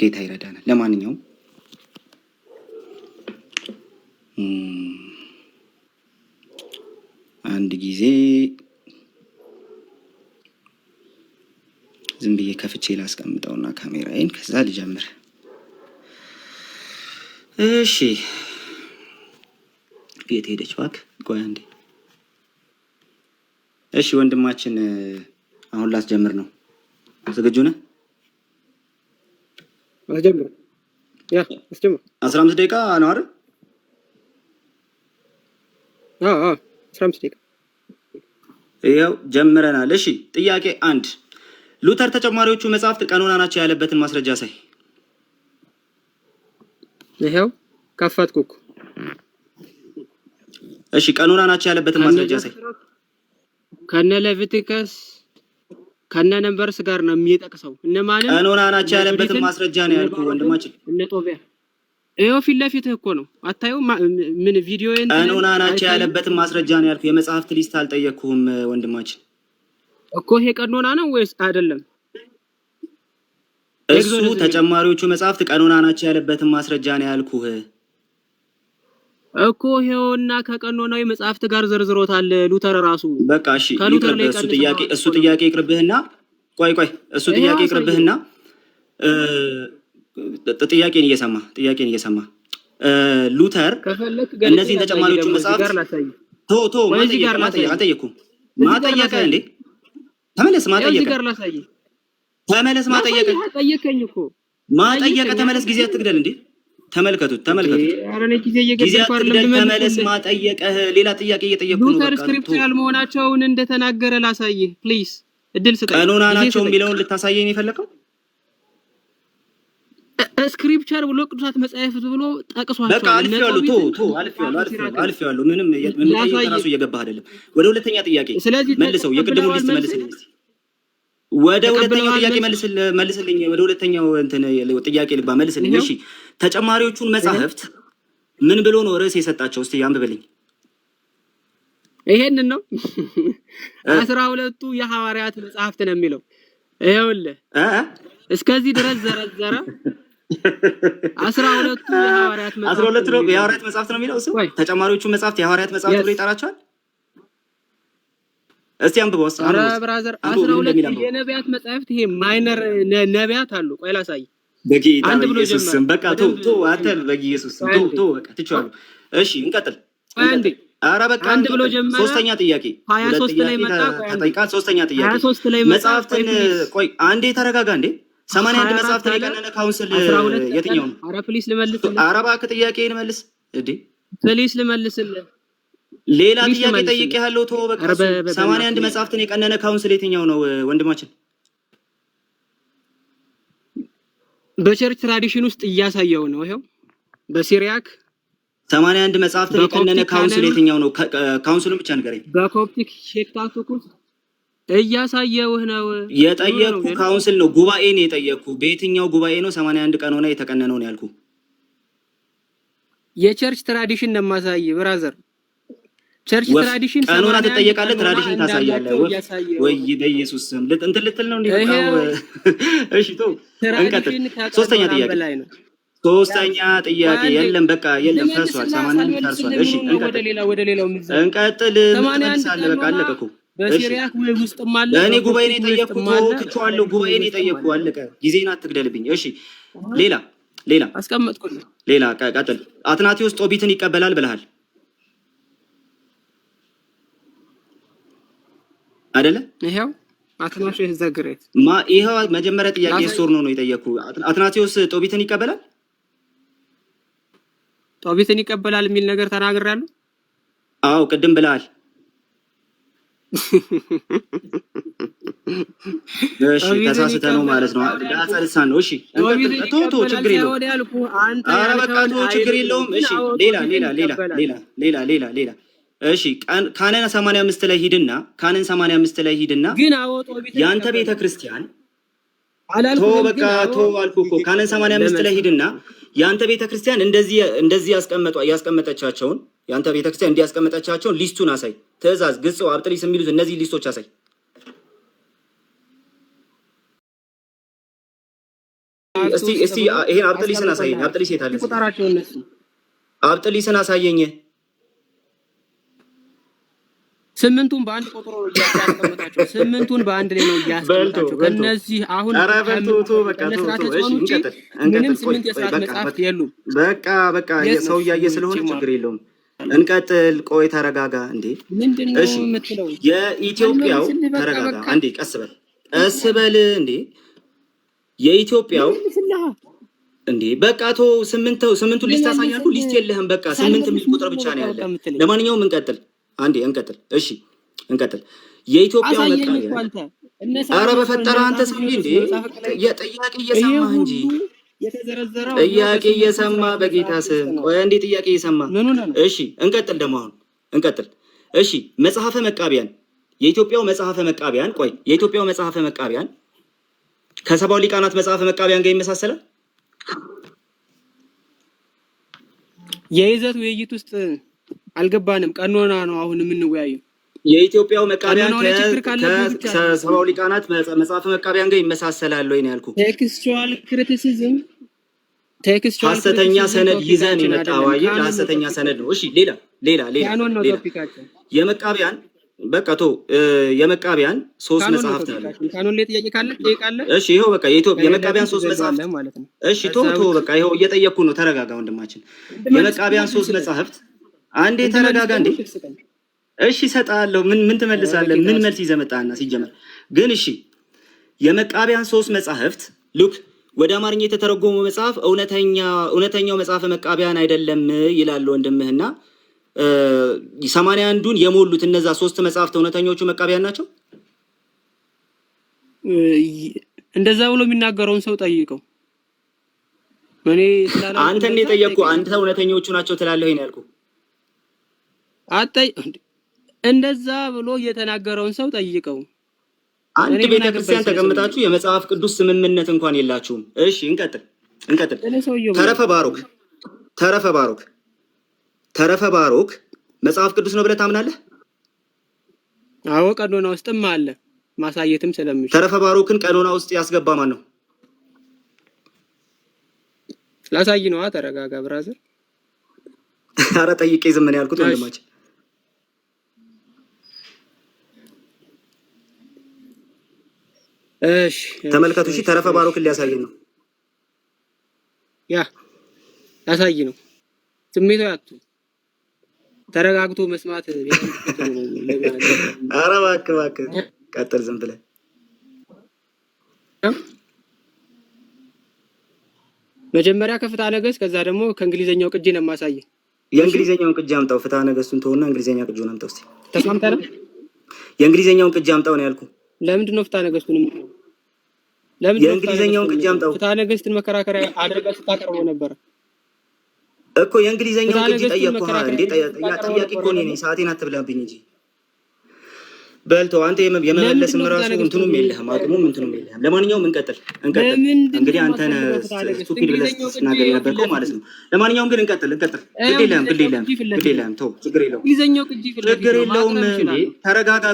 ጌታ ይረዳናል። ለማንኛውም አንድ ጊዜ ዝም ብዬ ከፍቼ ላስቀምጠውና ካሜራዬን ከዛ ልጀምር። እሺ የት ሄደች እባክህ? ቆይ አንዴ። እሺ ወንድማችን አሁን ላስጀምር ነው። ዝግጁ ነህ? አስጀምር። ያ አስጀምር። 15 ደቂቃ ነው አይደል? 15 ደቂቃ። ይኸው ጀምረናል። እሺ ጥያቄ 1 ሉተር ተጨማሪዎቹ መጽሐፍት ቀኖና ናቸው ያለበትን ማስረጃ ሳይ። ይኸው ከፈትኩ እኮ። እሺ ቀኖና ናቸው ያለበትን ማስረጃ ሳይ። ከነ ሌቪቲከስ ከነ ነምበርስ ጋር ነው የሚጠቅሰው። እነማንን ቀኖና ናቸው ያለበትን ማስረጃ ነው ያልኩ ወንድማችን። እነ ጦቢያ ይኸው ፊት ለፊትህ እኮ ነው። አታየው? ምን ቪዲዮ ቀኖና ናቸው ያለበትን ማስረጃ ነው ያልኩ። የመጽሐፍት ሊስት አልጠየቅኩህም ወንድማችን እኮ። ይሄ ቀኖና ነው ወይስ አይደለም? እሱ ተጨማሪዎቹ መጽሐፍት ቀኖና ናቸው ያለበትን ማስረጃ ነው ያልኩህ እኮ። ይሄውና ከቀኖናዊ መጽሐፍት ጋር ዘርዝሮታል ሉተር ራሱ። በቃ እሺ ይቅርብህ። እሱ ጥያቄ ይቅርብህና ቆይ እሱ ጥያቄ ይቅርብህና ጥያቄን እየሰማ ሉተር እነዚህን ተጨማሪዎቹ መጽሐፍት አልጠየኩም። ማጠየቀህ እንዴ? ተመለስ። ጠየቀኝ እኮ ማጠየቀ። ተመለስ። ጊዜ አትግደል እንዴ? ተመልከቱት። አረኔ ጊዜ እየገደልኩ አይደለም። ተመለስ። ማጠየቀህ ሌላ ጥያቄ እየጠየቅኩ ነው። ሉተር ስክሪፕቸራል መሆናቸውን እንደተናገረ ላሳይህ ፕሊዝ። እድል ስጠኝ። ቀኖና ናቸው የሚለውን ልታሳየኝ የፈለከው? ስክሪፕቸር ብሎ ቅዱሳት መጻሕፍት ብሎ ጠቅሷቸዋል። በቃ አልፌዋለሁ። ምንም ራሱ እየገባህ አይደለም። ወደ ሁለተኛ ጥያቄ መልሰው። የቅድሙን ሊስት መልስልኝ እስቲ። ወደ ሁለተኛው ጥያቄ መልስልኝ። ወደ ሁለተኛው ጥያቄ ልባ መልስልኝ። እሺ ተጨማሪዎቹን መጽሐፍት ምን ብሎ ነው ርዕስ የሰጣቸው? እስቲ አንብብልኝ። ይሄንን ነው 12ቱ የሐዋርያት መጽሐፍት ነው የሚለው። ይኸውልህ እስከዚህ ድረስ ዘረዘረ። 12ቱ የሐዋርያት መጽሐፍት 12ቱ የሐዋርያት መጽሐፍት ነው የሚለው እሱ። ተጨማሪዎቹ መጽሐፍት የሐዋርያት መጽሐፍት ብሎ ይጠራቸዋል። እስቲ አንብበው። ኧረ ብራዘር 12 የነቢያት መጽሐፍት ይሄ ማይነር ነቢያት አሉ። ቆይ ላሳይ። በጌታ በኢየሱስ ስም በቃ ቶ አንተ በኢየሱስ ስም ቶ በቃ ትችዋለሁ። እሺ እንቀጥል። አንዴ ኧረ በቃ አንድ ብሎ ጀመረ። ሶስተኛ ጥያቄ 23 ላይ መጣ። ተጠይቃል። ሶስተኛ ጥያቄ 23 ላይ መጽሐፍትን ቆይ አንዴ ተረጋጋ እንዴ። 81 መጽሐፍትን የቀነነ ካውንስል የትኛው ነው? ኧረ ፕሊስ ልመልስልህ። ኧረ እባክህ ጥያቄን መልስ እንዴ። ፕሊስ ልመልስልህ። ሌላ ጥያቄ ጠይቄሃለሁ። ቶ በቃ 81 መጽሐፍትን የቀነነ ካውንስል የትኛው ነው ወንድማችን? በቸርች ትራዲሽን ውስጥ እያሳየው ነው። ይሄው በሲሪያክ 81 መጽሐፍትን የቀነነ ካውንስል የትኛው ነው? ካውንስሉን ብቻ ንገረኝ። በኮፕቲክ ሼክታቱክ ውስጥ እያሳየውህ ነው። የጠየቅኩ ካውንስል ነው፣ ጉባኤ ነው የጠየቅኩ። በየትኛው ጉባኤ ነው 81 ቀኖና የተቀነነው ነው ያልኩ? የቸርች ትራዲሽን ነው የማሳይ ብራዘር። ቸርች ትራዲሽን ቀኖና ትጠየቃለህ፣ ትራዲሽን ታሳያለህ ወይ? በኢየሱስ ስም እንትን ልትል ነው እንዴ? እሺ ቶ እንቀጥል። ሶስተኛ ጥያቄ የለም በቃ የለም፣ ፈርሷል። 81 ፈርሷል። እሺ እንቀጥል። ትመልሳለህ። በቃ አለቀ እኮ። በሲሪያክ ውስጥ ማለት እኔ ጉባኤ ነው የጠየቅኩት። ትቼዋለሁ። ጉባኤ ነው የጠየቅኩት። አለቀ። ጊዜን አትግደልብኝ። እሺ ሌላ አስቀመጥኩልህ። ሌላ ቀጥል። አትናቴዎስ ጦቢትን ይቀበላል ብለሃል አይደለ? ይሄው አትናቴዎስ ዘግሬት ይሄው መጀመሪያ ጥያቄ ሶር ነው የጠየቅኩ። አትናቴዎስ ጦቢትን ይቀበላል የሚል ነገር ተናግሬያለሁ። አዎ ቅድም ብለሃል። እሺ ተሳስተ ነው ማለት ነው። ዳጸልሳን ነው። እሺ ቶ ችግር የለውም። ኧረ በቃ ቶ ችግር የለውም። እሺ ሌላ እሺ ካነን 85 ላይ ሂድና ግን አወጦ ያንተ ቤተክርስቲያን ቶ በቃ ቶ አልኩ እኮ ካነን 85 ላይ ሂድና ያንተ ቤተክርስቲያን እንደዚህ ያስቀመጠቻቸውን ያንተ ቤተክርስቲያን እንዲያስቀመጠቻቸውን ሊስቱን አሳይ። ትእዛዝ፣ ግጽ፣ አብጥሊስ የሚሉት እነዚህ ሊስቶች አሳይ። እስቲ ይሄን አብጥሊስን አሳየኝ። አብጥሊስ የት አለ? አብጥሊስን አሳየኝ። ስምንቱን በአንድ ቆጥሮ ያስቀምጣቸው። ስምንቱን በአንድ ላይ ነው ያስቀምጣቸው። ከነዚህ አሁን ምንም ስምንት የሥርዓት መጽሐፍት የሉም። በቃ ሰው እያየ ስለሆነ ችግር የለውም። እንቀጥል። ቆይ ተረጋጋ እንዴ። ምንድነው የምትለው? የኢትዮጵያው ተረጋጋ አንዴ፣ ቀስ በል እንዴ። የኢትዮጵያው እንዴ በቃ ስምንቱን ሊስት አሳያለሁ። ሊስት የለህም። በቃ 8 የሚል ቁጥር ብቻ ነው ያለ። ለማንኛውም እንቀጥል። እሺ እንቀጥል። የኢትዮጵያው መቃቢያን ኧረ በፈጠረ አንተ ሰውዬ እንዴ ጥያቄ እየሰማህ እንጂ ጥያቄ እየሰማህ በጌታ ስም ቆይ እንዴ ጥያቄ እየሰማህ እሺ እንቀጥል። ደግሞ አሁን እንቀጥል። እሺ መጽሐፈ መቃቢያን የኢትዮጵያው መጽሐፈ መቃቢያን ቆይ የኢትዮጵያው መጽሐፈ መቃቢያን ከሰባው ሊቃናት መጽሐፈ መቃቢያን ጋር ይመሳሰላል? የይዘት ውይይት ውስጥ አልገባንም። ቀኖና ነው አሁን የምንወያየው። የኢትዮጵያው መቃቢያን ከሰባው ሊቃናት መጽሐፈ መቃቢያን ጋር ይመሳሰላል ወይ ነው ያልኩህ። ቴክስቹዋል ክሪቲሲዝም ሐሰተኛ ሰነድ ይዘን የመጣው አይደል? ሐሰተኛ ሰነድ ነው። እሺ ሌላ የመቃቢያን በቃ የመቃቢያን 3 መጽሐፍት አሉ። ካኖን ላይ ጥያቄ ካለ ጠይቃለህ። እሺ ይሄው በቃ የመቃቢያን 3 መጽሐፍት ማለት ነው። እሺ በቃ ይሄው እየጠየቅኩ ነው። ተረጋጋ ወንድማችን። የመቃቢያን 3 መጽሐፍት አንዴ ተረጋጋ እንዴ። እሺ እሰጥሃለሁ። ምን ትመልሳለህ? ምን መልስ ይዘህ መጣህና ሲጀመር ግን እሺ የመቃቢያን 3 መጽሐፍት ሉክ ወደ አማርኛ የተተረጎመው መጽሐፍ እውነተኛው መጽሐፈ መቃቢያን አይደለም ይላል ወንድምህና 81ዱን የሞሉት እነዛ 3 መጽሐፍት እውነተኞቹ መቃቢያን ናቸው። እንደዛ ብሎ የሚናገረውን ሰው ጠይቀው። እኔ አንተን የጠየቅኩህ አንተ እውነተኞቹ ናቸው ትላለህ ወይ ነው ያልኩህ። እንደዛ ብሎ የተናገረውን ሰው ጠይቀው። አንድ ቤተክርስቲያን ተቀምጣችሁ የመጽሐፍ ቅዱስ ስምምነት እንኳን የላችሁም። እሺ እንቀጥል። ተረፈ ባሮክ መጽሐፍ ቅዱስ ነው ብለህ ታምናለህ? አዎ ቀኖና ውስጥም አለ ማሳየትም ስለምችል። ተረፈ ባሮክን ቀኖና ውስጥ ያስገባ ማን ነው? ላሳይ ነው። ተረጋጋ ብራዘር። ኧረ ጠይቄ ዝም ነው ያልኩት ወንድማችን። እሺ ተመልከቱ። እሺ ተረፈ ባሮክን ሊያሳይ ነው። ያሳይ ነው። ስሜታዊ አትሁን። ተረጋግቶ መስማት ኧረ እባክህ ቀጥል ዝም ብለህ። መጀመሪያ ከፍትሐ ነገሥት ከዛ ደግሞ ከእንግሊዘኛው ቅጂ ነው የማሳየህ። የእንግሊዘኛውን ቅጂ አምጣው። ፍትሐ ነገሥቱን ተውና እንግሊዘኛ ቅጂውን አምጣው እስቲ። ተስማምተናል? የእንግሊዘኛውን ቅጂ አምጣው ነው ያልኩህ። ለምንድን ነው ፍትሐ ነገሥቱን የእንግሊዘኛውን ቅጂ አምጣው። ፍትሐ ነገሥትን መከራከሪያ አድርገህ ስታቀርበው ነበር እኮ የእንግሊዘኛውን ቅጂ ጠየቅኩህ እንዴ? ጥያቄ እኮ እኔ ነኝ። ሰዓቴን አትብላብኝ እንጂ በልተው አንተ የመመለስም ራሱ እንትኑም የለህም አቅሙም እንትኑም የለህም። ለማንኛውም እንቀጥል። እንግዲህ አንተን ስቱፒድ ብለህ ስትናገር የነበርከው ማለት ነው። ለማንኛውም ግን እንቀጥል። ግድ የለህም ተው፣ ችግር የለውም እንዴ። ተረጋጋ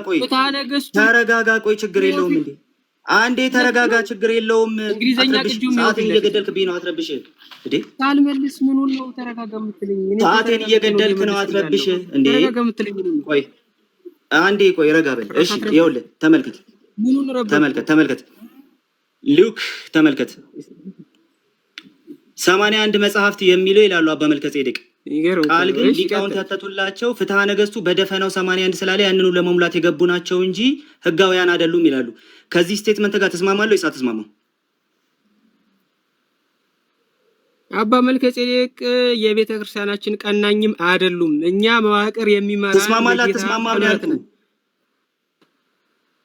ቆይ ችግር የለውም እንዴ። አንዴ ተረጋጋ፣ ችግር የለውም። ሰዓቴን እየገደልክብኝ ነው፣ አትረብሽ እንዴ። ካልመልስ ምኑን ነው ተረጋጋ የምትለኝ? ሰዓቴን እየገደልክ ነው፣ አትረብሽ እንዴ። ቆይ አንዴ ረጋ በል። እሺ ይኸውልህ ተመልከት ሉክ ተመልከት 81 መጽሐፍት የሚለው ይላሉ አባ መልከ ጼዴቅ። ቃል ግን ሊቃውንት ያተቱላቸው ፍትሐ ነገሥቱ በደፈናው 81 ስላለ ያንኑ ለመሙላት የገቡ ናቸው እንጂ ህጋውያን አይደሉም ይላሉ። ከዚህ ስቴትመንት ጋር ተስማማለህ ወይስ አትስማማም? አባ መልከ ጼዴቅ የቤተ ክርስቲያናችን ቀናኝም አይደሉም። እኛ መዋቅር የሚመራ ተስማማለህ አትስማማም ነው ያልኩህ።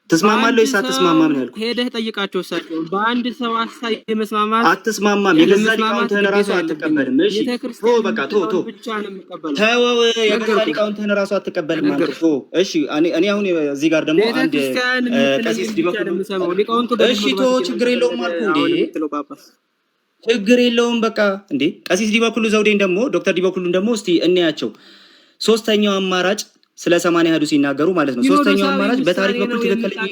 ተስማማለህ ወይስ አትስማማም ነው ያልኩህ። ሄደህ ጠይቃቸው እሳቸው። በአንድ ሰው ሐሳብ የመስማማት አትስማማም። የገዛ ሊቃውንትህን ራሱ አትቀበልም። እሺ በቃ ተው የገዛ ሊቃውንትህን ራሱ አትቀበልም ማለት ነው። እሺ እኔ አሁን እዚህ ጋር ደግሞ አንድ ቀሲስ ዲበኩሉ እሺ ችግር የለውም አልኩህ እንዴ። ችግር የለውም በቃ እንዴ። ቀሲስ ዲበኩሉ ዘውዴን ደግሞ ዶክተር ዲበኩሉን ደግሞ እስቲ እንያቸው። ሶስተኛው አማራጭ ስለ 80 አሐዱ ሲናገሩ ማለት ነው። ሶስተኛው አማራጭ በታሪክ በኩል ትክክለኛ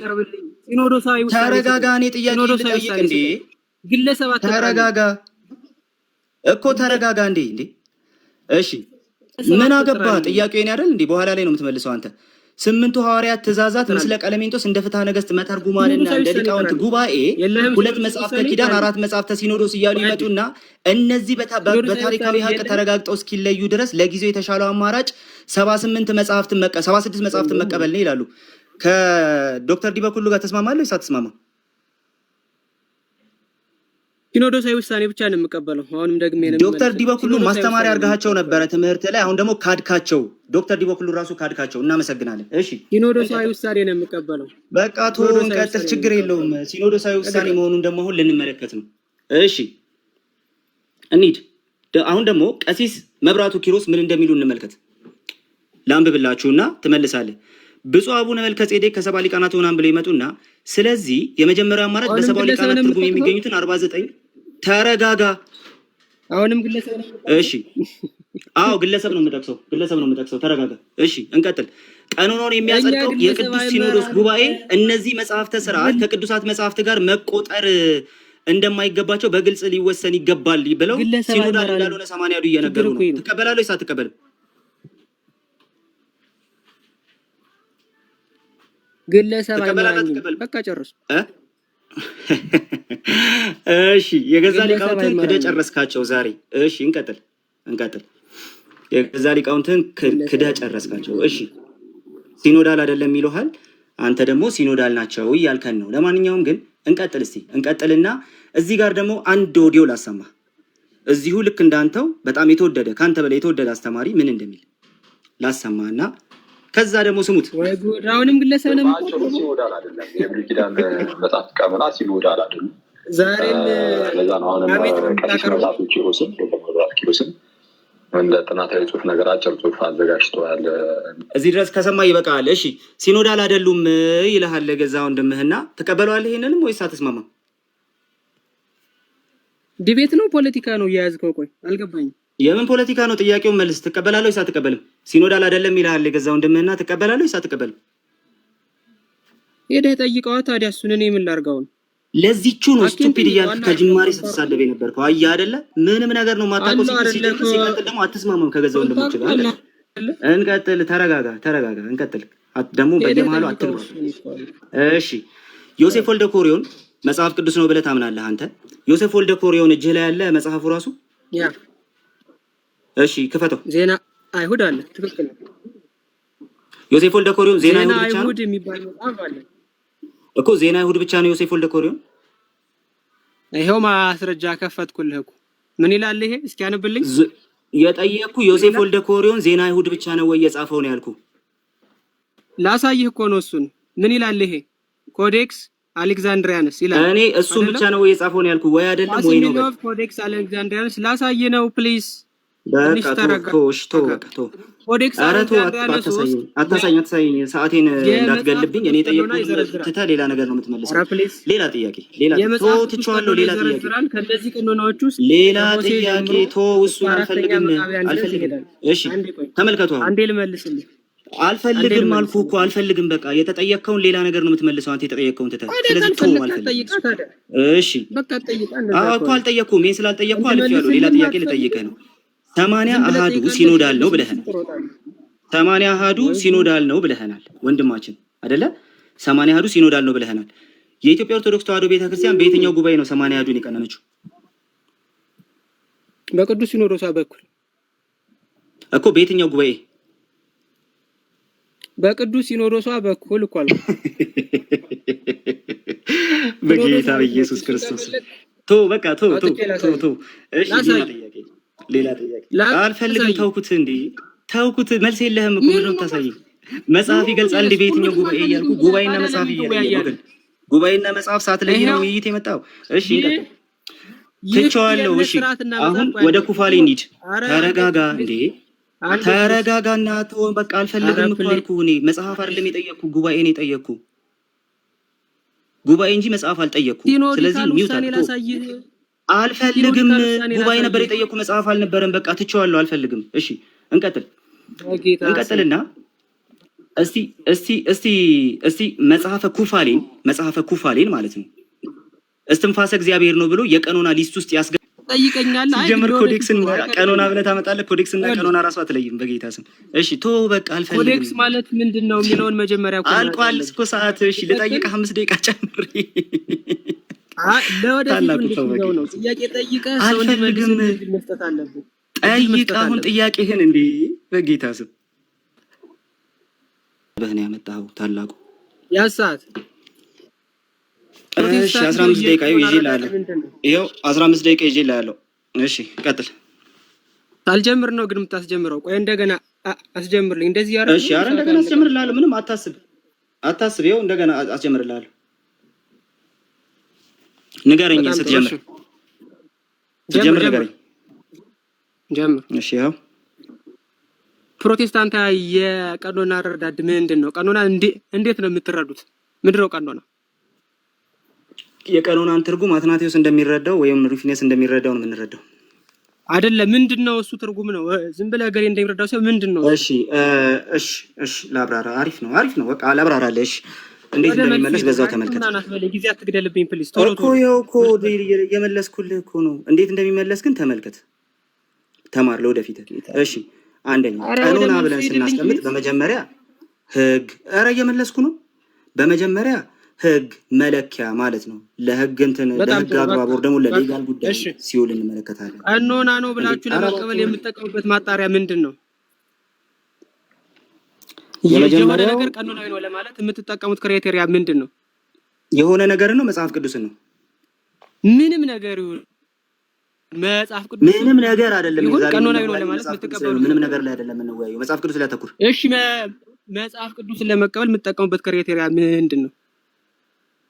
ተረጋጋ። እኔ ጥያቄ ልጠይቅ እንዴ። ተረጋጋ እንዴ። እሺ ምን አገባ? ጥያቄው የኔ አይደል እንዴ? በኋላ ላይ ነው የምትመልሰው አንተ። 8ቱ ሐዋርያት ትእዛዛት ምስለ ቀለሜንጦስ እንደ ፍትሐ ነገሥት መተርጉማንና እንደ ሊቃውንት ጉባኤ 2 መጽሐፍተ ኪዳን 4 መጽሐፍተ ሲኖዶስ እያሉ ይመጡና እነዚህ በታሪካዊ ሀቅ ተረጋግጠው እስኪለዩ ድረስ ለጊዜው የተሻለው አማራጭ 76 መጽሐፍትን መቀበል ነው ይላሉ። ከዶክተር ዲበኩሉ ጋር ተስማማለህ ወይስ አትስማማም? ሲኖዶሳዊ ውሳኔ ብቻ ነው የምቀበለው። አሁንም ደግሜ ነው ዶክተር ዲበኩሉ ማስተማሪያ አድርጋቸው ነበረ ትምህርት ላይ፣ አሁን ደግሞ ካድካቸው። ዶክተር ዲበኩሉ ራሱ ካድካቸው። እናመሰግናለን። እሺ ሲኖዶሳዊ ውሳኔ ነው የምቀበለው። በቃ እንቀጥል፣ ችግር የለውም። ሲኖዶሳዊ ውሳኔ መሆኑን ደግሞ አሁን ልንመለከት ነው። እሺ እንሂድ። አሁን ደግሞ ቀሲስ መብራቱ ኪሮስ ምን እንደሚሉ እንመልከት። ላንብብላችሁና ትመልሳለህ። ብፁዕ አቡነ መልከ ጼዴቅ ከሰባ ሊቃናት ሆናን ብለው ይመጡና ስለዚህ የመጀመሪያው አማራጭ በሰባው ሊቃናት ትርጉም የሚገኙትን 49 ተረጋጋ። አሁንም ግለሰብ ነው። እሺ አዎ ግለሰብ ነው የምጠቅሰው። ተረጋጋ። እሺ እንቀጥል። ቀኖናውን የሚያጸድቀው የቅዱስ ሲኖዶስ ጉባኤ እነዚህ መጽሐፍተ ሥርዓት ከቅዱሳት መጽሐፍት ጋር መቆጠር እንደማይገባቸው በግልጽ ሊወሰን ይገባል ብለው ሲኖዳል እንዳልሆነ 80 ያዱ እየነገሩ ነው። ትቀበላለህ ወይስ አትቀበልም? ግለሰብ በቃ ጨርሱ። እሺ የገዛ ሊቃውንትን ክደ ጨረስካቸው ዛሬ። እሺ እንቀጥል። የገዛ ሊቃውንትን ክደ ጨረስካቸው። እሺ ሲኖዳል አይደለም ይሉሃል፣ አንተ ደግሞ ሲኖዳል ናቸው እያልከን ነው። ለማንኛውም ግን እንቀጥልና እዚህ ጋር ደግሞ አንድ ኦዲዮ ላሰማ። እዚሁ ልክ እንዳንተው በጣም የተወደደ ካንተ በላይ የተወደደ አስተማሪ ምን እንደሚል ላሰማና ከዛ ደግሞ ስሙት። ወይ ጉድ! አሁንም ግለሰብ ነው ሲኖዳል አይደለም። የብሉይ ኪዳን መጽሐፍ ቀመና ሲኖዳል አይደለም። ዛሬም ለዛ ነው አሁን ኪሮስን እንደ ጥናታዊ ጽሑፍ ነገር አጭር ጽሑፍ አዘጋጅተዋል። እዚህ ድረስ ከሰማ ይበቃል። እሺ ሲኖዳል አይደሉም ይልሃል ገዛ ወንድምህና ትቀበለዋለህ? ይሄንንም ወይስ አትስማማም? ዲቤት ነው ፖለቲካ ነው እያያዝከው? ቆይ አልገባኝም። የምን ፖለቲካ ነው? ጥያቄውን መልስ። ትቀበላለህ ወይስ አትቀበልም? ሲኖዳል አይደለም ይልሃል ገዛ ወንድምህና ትቀበላለህ ወይስ አትቀበልም? ሄደህ ጠይቀዋ ታዲያ። እሱን እኔ ምን ላድርገው ነው? ለዚቹ ነው ስቱፒድ እያልክ ከጅማሬ ስትሳደብ የነበርከው። አየህ አይደለ? ምንም ነገር ነው ማታውቀው። ሲቀጥል ደግሞ አትስማማም ከገዛ ወንድሞች ጋር። እንቀጥል። ተረጋጋ። እንቀጥል። ደግሞ በየመሃሉ አትግባ። እሺ ዮሴፍ ወልደ ኮሪዮን መጽሐፍ ቅዱስ ነው ብለህ ታምናለህ አንተ? ዮሴፍ ወልደ ኮሪዮን እጅህ ላይ ያለ መጽሐፉ ራሱ ያ። እሺ ክፈተው። ዜና አይሁድ አለ። ትክክል ነው። ዮሴፍ ወልደ ኮሪዮን ዜና አይሁድ የሚባል መጽሐፍ አለ እኮ። ዜና አይሁድ ብቻ ነው ዮሴፍ ወልደ ኮሪዮን? ይሄው ማስረጃ ከፈትኩልህ እኮ። ምን ይላል ይሄ? እስኪ አንብልኝ። የጠየቅኩ ዮሴፍ ወልደ ኮሪዮን ዜና አይሁድ ብቻ ነው ወይ የጻፈው ነው ያልኩ። ላሳይህ እኮ ነው እሱን። ምን ይላል ይሄ? ኮዴክስ አሌክዛንድሪያንስ ይላል። እኔ እሱን ብቻ ነው ወይ የጻፈው ነው ያልኩ። ወይ አይደለም ወይ ነው? ኮዴክስ አሌክዛንድሪያንስ ላሳይህ ነው ፕሊዝ። በቃ ቶ አታሳየኝ። ሰዓቴን እንዳትገልብኝ። እኔ የጠየቅኩት ትተህ ሌላ ነገር ነው የምትመልሰው። ሌላ ጥያቄ ትቼዋለሁ። ሌላ ጥያቄ እሱን አልፈልግም። እሺ ተመልከቱ። አንዴ ልመልስልህ። አልፈልግም አልኩህ እኮ አልፈልግም። በቃ የተጠየቅከውን ሌላ ነገር ነው የምትመልሰው አንተ የተጠየቅከውን ትተህ። ስለዚህ አልፈልግም። እሺ እኮ አልጠየቅኩም። ይሄን ስላልጠየቅኩህ አልፌያለሁ። ሌላ ጥያቄ ልጠይቅህ ነው። 80 አሃዱ ሲኖዳል ነው ብለህናል። 80 አሃዱ ሲኖዳል ነው ብለህናል ወንድማችን አይደለ? 80 አሃዱ ሲኖዳል ነው ብለህናል። የኢትዮጵያ ኦርቶዶክስ ተዋሕዶ ቤተክርስቲያን በየትኛው ጉባኤ ነው 80 አሃዱን የቀነነችው? በቅዱስ ሲኖዶሷ በኩል እኮ። በየትኛው ጉባኤ? በቅዱስ ሲኖዶሷ በኩል እኮ አልኩ። በጌታ በኢየሱስ ክርስቶስ በቃ እሺ ሌላ ጥያቄ አልፈልግም። ተውኩት። መልስ የለህም እኮ ምንም ታሳየኝ። መጽሐፍ ይገልጻል እንዴ? በየትኛው ጉባኤ እያልኩ ጉባኤና መጽሐፍ እያልኩ ጉባኤና መጽሐፍ ሰዓት ላይ ነው ውይይት የመጣው። እሺ እንቀጥል። ትቼዋለሁ። እሺ አሁን ወደ ኩፋሌ እንሂድ። ተረጋጋና ተው። በቃ አልፈልግም እኮ አልኩህ። እኔ መጽሐፍ አይደለም የጠየቅኩ ጉባኤ ነው የጠየቅኩ። ጉባኤ እንጂ መጽሐፍ አልጠየቅኩ። ስለዚህ ሚውት አልፈልግም። ጉባኤ ነበር የጠየቅኩ፣ መጽሐፍ አልነበረም። በቃ ትቼዋለሁ። አልፈልግም። እሺ እንቀጥልና እስቲ መጽሐፈ ኩፋሌን ማለት ነው እስትንፋሰ እግዚአብሔር ነው ብሎ የቀኖና ሊስት ውስጥ ጠይቀኛለህ። ሲጀምር ኮዴክስን ቀኖና ብለህ ታመጣለህ። ኮዴክስና ቀኖና ራሱ አትለይም በጌታ ስም። እሺ ቶ በቃ አልፈልግም። ኮዴክስ ማለት ምንድነው የሚለውን መጀመሪያ አልቋል እኮ ሰዓት። እሺ ልጠይቅህ 5 ደቂቃ ጨምሬ ለወደፊት ነው ጥያቄ ጠይቀህ ሰው እንዲመልስ መስጠት አለብህ። ጠይቀህ አሁን ጥያቄህን እንዴ በጌታ ስም በእኔ ያመጣው ታላቁ ያሳት እሺ 15 ደቂቃ ይዤልሃለሁ። ይኸው 15 ደቂቃ ይዤልሃለሁ። እሺ ቀጥል። ሳልጀምር ነው ግን የምታስጀምረው? ቆይ እንደገና አስጀምርልኝ። እንደዚህ ያረጋል። እሺ አረ እንደገና አስጀምርልሃለሁ። ምንም አታስብ። ይኸው እንደገና አስጀምርልሃለሁ። ንገረኝ ስትጀምር ንገረኝ። ጀምር። እሺ ያው ፕሮቴስታንት የቀኖና ረዳድ ምንድን ነው? ቀኖና እንዴት ነው የምትረዱት? ምንድነው ቀኖና? የቀኖናን ትርጉም አትናቴዎስ እንደሚረዳው ወይም ሩፊኔስ እንደሚረዳው ነው የምንረዳው። አይደለም ምንድነው እሱ ትርጉም ነው? ዝም ብለህ ገሌ እንደሚረዳው ሰው ምንድነው? እሺ ላብራራ። አሪፍ ነው በቃ ላብራራለህ። እሺ እንዴት እንደሚመለስ በዛው ተመልከት። ጊዜ አትግደልብኝ ፕሊዝ። እኮ ያው እኮ የመለስኩልህ እኮ ነው። እንዴት እንደሚመለስ ግን ተመልከት፣ ተማር ለወደፊት። እሺ አንደኛ ቀኖና ብለን ስናስቀምጥ በመጀመሪያ ህግ፣ እየመለስኩ ነው። በመጀመሪያ ህግ መለኪያ ማለት ነው። ለህግ እንትን ለህግ አግባብ ወር ደግሞ ለሌጋል ጉዳይ ሲውል እንመለከታለን። ቀኖና ነው ብላችሁ ለመቀበል የምትጠቀሙበት ማጣሪያ ምንድን ነው? የሆነ ነገር ቀኖናዊ ነው ለማለት የምትጠቀሙት ክራይቴሪያ ምንድን ነው? የሆነ ነገር ነው መጽሐፍ ቅዱስን ነው። ምንም ነገር ይሁን መጽሐፍ ቅዱስ ምንም ነገር አይደለም። ቀኖናዊ ነው ለማለት የምትቀበሉት ምንም ነገር ላይ አይደለም የምንወያየው። መጽሐፍ ቅዱስ ላይ አተኩር። እሺ መጽሐፍ ቅዱስን ለመቀበል የምትጠቀሙበት ክራይቴሪያ ምንድን ነው?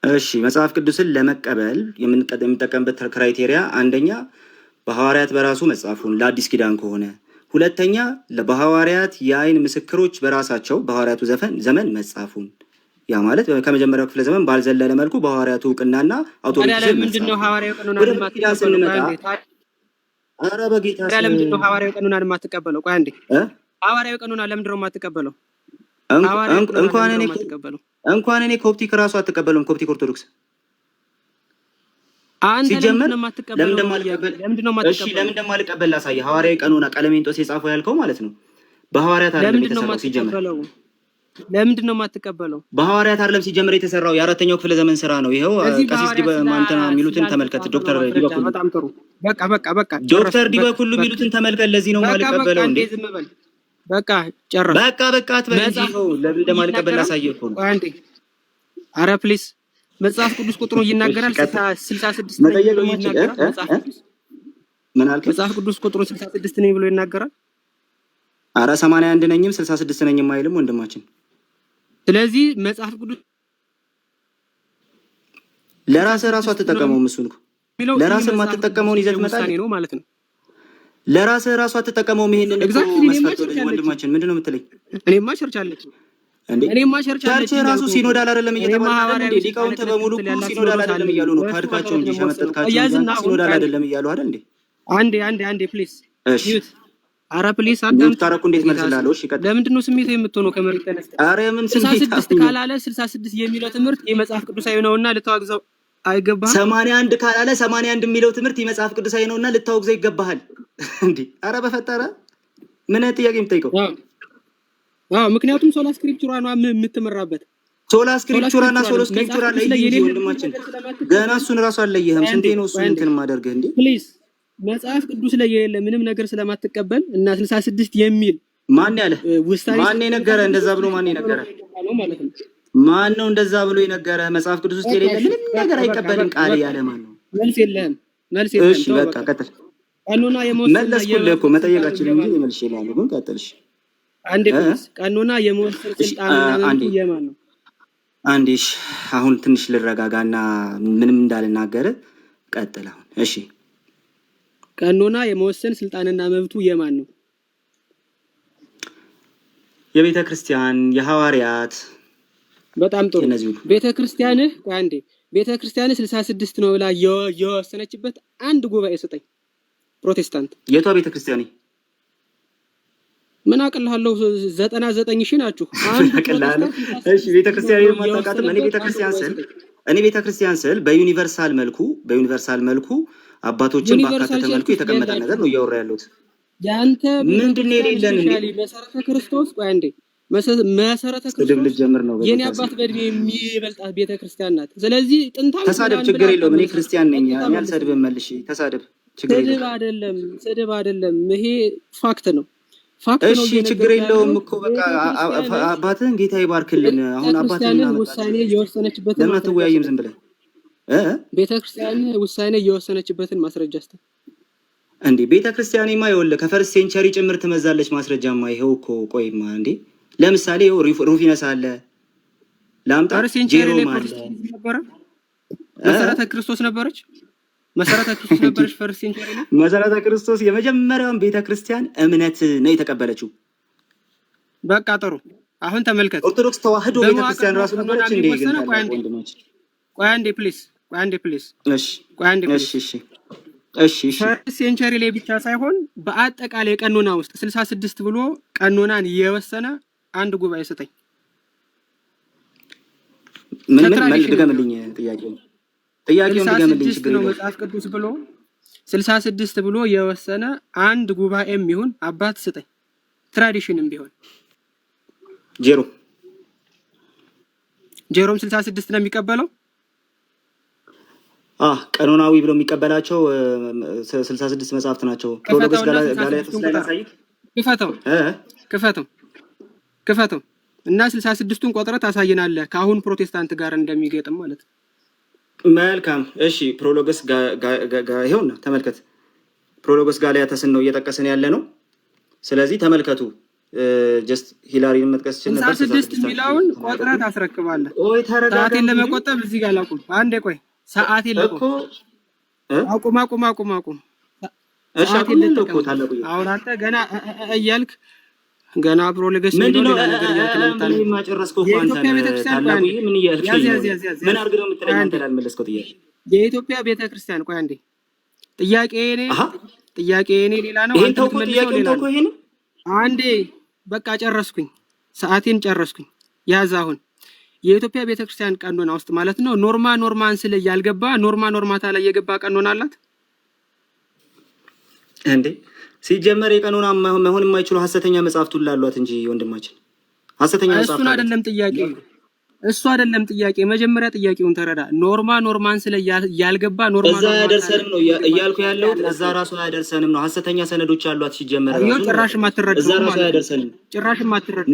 እሺ መጽሐፍ ቅዱስን ለመቀበል የምንጠቀምበት ክራይቴሪያ አንደኛ በሐዋርያት በራሱ መጽሐፉን ለአዲስ ኪዳን ከሆነ፣ ሁለተኛ በሐዋርያት የአይን ምስክሮች በራሳቸው በሐዋርያቱ ዘመን መጽሐፉን፣ ያ ማለት ከመጀመሪያው ክፍለ ዘመን ባልዘለለ መልኩ በሐዋርያቱ እውቅናና አውቶሪቲ ምንድነው ሐዋርያው ቀኖናን የማትቀበለው? ኧረ በጌታ ለምንድነው ሐዋርያው ቀኖናን የማትቀበለው? ቆይ አንዴ ሐዋርያው ቀኖናን ለምንድነው የማትቀበለው? እንኳን እኔ ኮፕቲክ ራሱ አትቀበለውም። ኮፕቲክ ኦርቶዶክስ አንተ ሲጀመር ለምንድነው የማልቀበል ላሳየህ። ሐዋርያው ቀኖና ቀለሜንጦስ የጻፈው ያልከው ማለት ነው በሐዋርያት አይደለም የተሰራው። ሲጀመር ለምንድነው የማትቀበለው? በሐዋርያት አይደለም ሲጀመር የተሰራው የአራተኛው ክፍለ ዘመን ስራ ነው። ይሄው ቀሲስ ዲበማንተና የሚሉትን ተመልከት። ዶክተር ዲበኩሉ በጣም ጥሩ። በቃ ዶክተር ዲበኩሉ የሚሉትን ተመልከት። ለዚህ ነው የማልቀበለው እንዴ። በቃ ጨረስ። በቃ አትበል። ነው ለምን እንደማልቀበል ላሳየህ እኮ ነው። አንዴ ኧረ ፕሊስ መጽሐፍ ቅዱስ ቁጥሩ ይናገራል። 66 ነው ይናገራል። ምን አልከኝ? መጽሐፍ ቅዱስ ቁጥሩ 66 ነው ብሎ ይናገራል። ኧረ 81 ነኝም 66 ነኝም አይልም ወንድማችን። ስለዚህ መጽሐፍ ቅዱስ ለራስህ ራሱ አትጠቀመውም። እሱን እኮ ለራስህ የማትጠቀመውን ይዘህ ትመጣለህ ነው ማለት ነው። ለራስህ ራሱ አትጠቀመውም። ይሄንን መስፈርት ወንድማችን ምንድነው የምትለኝ? እኔማ ቸርች አለች እንዴ? ቸርች ራሱ ሲኖዳል አይደለም እየተባለ እንዴ? ሊቃውንት በሙሉ እኮ ሲኖዳል አይደለም እያሉ ነው። ካድካቸው እንጂ ሸመጠጥካቸው ሲኖዳል አይደለም እያሉ አይደል እንዴ? አንዴ ፕሊዝ። እሺ ኧረ ፕሊስ አዳም ታረቁ። እንዴት መልስላለሁ? እሺ ቀጥል። ለምንድን ነው ስሜት የምትሆነው? ከመሬት ተነስተህ ኧረ ምን ስሜት 66 ካላለ 66 የሚለው ትምህርት የመጽሐፍ ቅዱሳዊ ነውና ልታወግዘው አይገባህም። 81 ካላለ 81 የሚለው ትምህርት የመጽሐፍ ቅዱሳዊ ነውና ልታወግዘው ይገባሃል እንዴ? ኧረ በፈጠረ ምን ጥያቄ የምትጠይቀው? ምክንያቱም ሶላ ስክሪፕቹራ ነው የምትመራበት። ሶላ ስክሪፕቹራና ሶሎ ስክሪፕቹራ ላይ ወንድማችን ገና እሱን ራሱ አለየህም። ስንቴ ነው እሱ እንትን ማደርግህ እንዴ? ፕሊዝ መጽሐፍ ቅዱስ ላይ የሌለ ምንም ነገር ስለማትቀበል እና 66 የሚል ማን ያለ ማን የነገረ እንደዛ ብሎ ማን የነገረ ማን ነው እንደዛ ብሎ የነገረ? መጽሐፍ ቅዱስ ውስጥ የሌለ ምንም ነገር አይቀበልም ቃል ያለ ማን ነው? መልስ የለህም። እሺ በቃ ቀጥል። ቀኖና የመወሰን መለስኩልህ እኮ መጠየቃችን እንጂ መልሽ ይላል። ግን ቀጥልሽ አንዴ ፕሊዝ። ቀኖና የመወሰን ስልጣን የማን ነው? አንዴሽ አሁን ትንሽ ልረጋጋና ምንም እንዳልናገር ቀጥል አሁን። እሺ ቀኖና የመወሰን ስልጣንና መብቱ የማን ነው? የቤተ ክርስቲያን የሐዋርያት። በጣም ጥሩ። ቤተ ክርስቲያንህ አንዴ ቤተ ክርስቲያንህ 66 ነው ብላ የወሰነችበት አንድ ጉባኤ ስጠኝ። ፕሮቴስታንት የቷ ቤተ ክርስቲያን? ምን አቅልሃለሁ? 99 ሺህ ናችሁ። አቅልሃለሁ። እሺ ቤተ ክርስቲያን የማታውቃትም። እኔ ቤተ ክርስቲያን ስል በዩኒቨርሳል መልኩ አባቶችን ባካተተ መልኩ የተቀመጠ ነገር ነው እያወራ ያለሁት። ያንተ ምንድነው የሌለን እንዴ? መሰረተ ክርስቶስ ቆይ አንዴ መሰረተ ክርስቶስ የኔ አባት በእድሜ የሚበልጣት ቤተክርስቲያን ናት። ስለዚህ ጥንታዊ ተሳደብ፣ ችግር የለውም። እኔ ክርስቲያን ነኝ። እኔ አልሰድብም። መልሼ ተሳደብ፣ ችግር የለውም። ስድብ አይደለም፣ ይሄ ፋክት ነው። እሺ ችግር የለውም እኮ በቃ አባትህን ጌታ ይባርክልን። አሁን አባትህን ውሳኔ እየወሰነችበትን ለምን አትወያይም? ዝም ብለህ ቤተክርስቲያን ውሳኔ እየወሰነችበትን ማስረጃ እስተ እንዴ ቤተክርስቲያንማ ይኸውልህ ከፈርስት ሴንቸሪ ጭምር ትመዛለች ማስረጃማ። ይሄው እኮ ቆይማ እንዴ ለምሳሌ ይኸው ሩፊነስ አለ ላምጣ ጄሮም አለ። መሰረተ ክርስቶስ ነበረች። መሰረተ ክርስቶስ ነበረች ፈርስት ሴንቸሪ ላይ። መሰረተ ክርስቶስ የመጀመሪያውን ቤተክርስቲያን እምነት ነው የተቀበለችው። በቃ ጥሩ። አሁን ተመልከት። ኦርቶዶክስ ተዋህዶ ቤተክርስቲያን ራሱ ነበረች እንዴ? ግን ቆይ አንዴ ፕሊዝ። እሺ ቆይ አንዴ እሺ ፈርስት ሴንቸሪ ላይ ብቻ ሳይሆን በአጠቃላይ ቀኖና ውስጥ 66 ብሎ ቀኖናን የወሰነ አንድ ጉባኤ ስጠኝ። ምን ድገምልኝ ጥያቄውን ድገምልኝ። ችግር ነው። መጽሐፍ ቅዱስ ብሎ 66 ብሎ የወሰነ አንድ ጉባኤም ይሁን አባት ስጠኝ። ትራዲሽንም ቢሆን ጄሮም 66 ነው የሚቀበለው። ቀኖናዊ ብሎ የሚቀበላቸው 66 መጽሐፍት ናቸው። ፕሮሎጎስ ጋላትያስ ላይ ታሳይክ ክፈተው እና 66ቱን ቆጥረህ ታሳየናለህ ከአሁን ፕሮቴስታንት ጋር እንደሚገጥም ማለት ነው። መልካም እሺ። ፕሮሎጎስ ይኸውና ተመልከት። ፕሮሎጎስ ጋላትያስን ነው እየጠቀስን ያለ ነው። ስለዚህ ተመልከቱ። ጀስት ሂላሪን መጥቀስ ይችላል ነበር። 66 የሚለውን ቆጥረህ ታስረክባለህ። ሰዓቴን ለመቆጠብ እዚህ ጋር ላቁም። አንዴ ቆይ ሰዓት የለቁም እኮ አቁም። እሺ አቁም እኮ ታለቁ። አሁን አንተ ገና እያልክ ገና ፕሮሎጎስ ነው ሌላ ነገር እያልክ ነው። ምን ማጨረስከው እኮ አንተ ታላቁ ምን እያልክ ምን አድርገው የምትለኝ አንተ ላልመለስከው ጥያቄ የኢትዮጵያ ቤተክርስቲያን ቆይ አንዴ ጥያቄ እኔ ሌላ ነው። አንተ ተውኩ ይሄን አንዴ በቃ ጨረስኩኝ። ሰዓቴን ጨረስኩኝ። ያዝ አሁን የኢትዮጵያ ቤተክርስቲያን ቀኖና ውስጥ ማለት ነው ኖርማን ስለ ያልገባ ኖርማታ ላይ የገባ ቀኖና አላት እንዴ? ሲጀመር የቀኖና መሆን የማይችሉ ሐሰተኛ መጻሕፍት ሁሉ አሏት እንጂ ወንድማችን ሐሰተኛ መጻሕፍት እሱ አይደለም ጥያቄ። መጀመሪያ ጥያቄውን ተረዳ። ኖርማን ስለ ያልገባ እዛ ያደርሰንም ነው እያልኩ ያለሁት። እዛ ራሱ ያደርሰንም ነው። ሐሰተኛ ሰነዶች አሏት ሲጀመር ራሱ ጭራሽ ማትረዱ እዛ ራሱ ያደርሰንም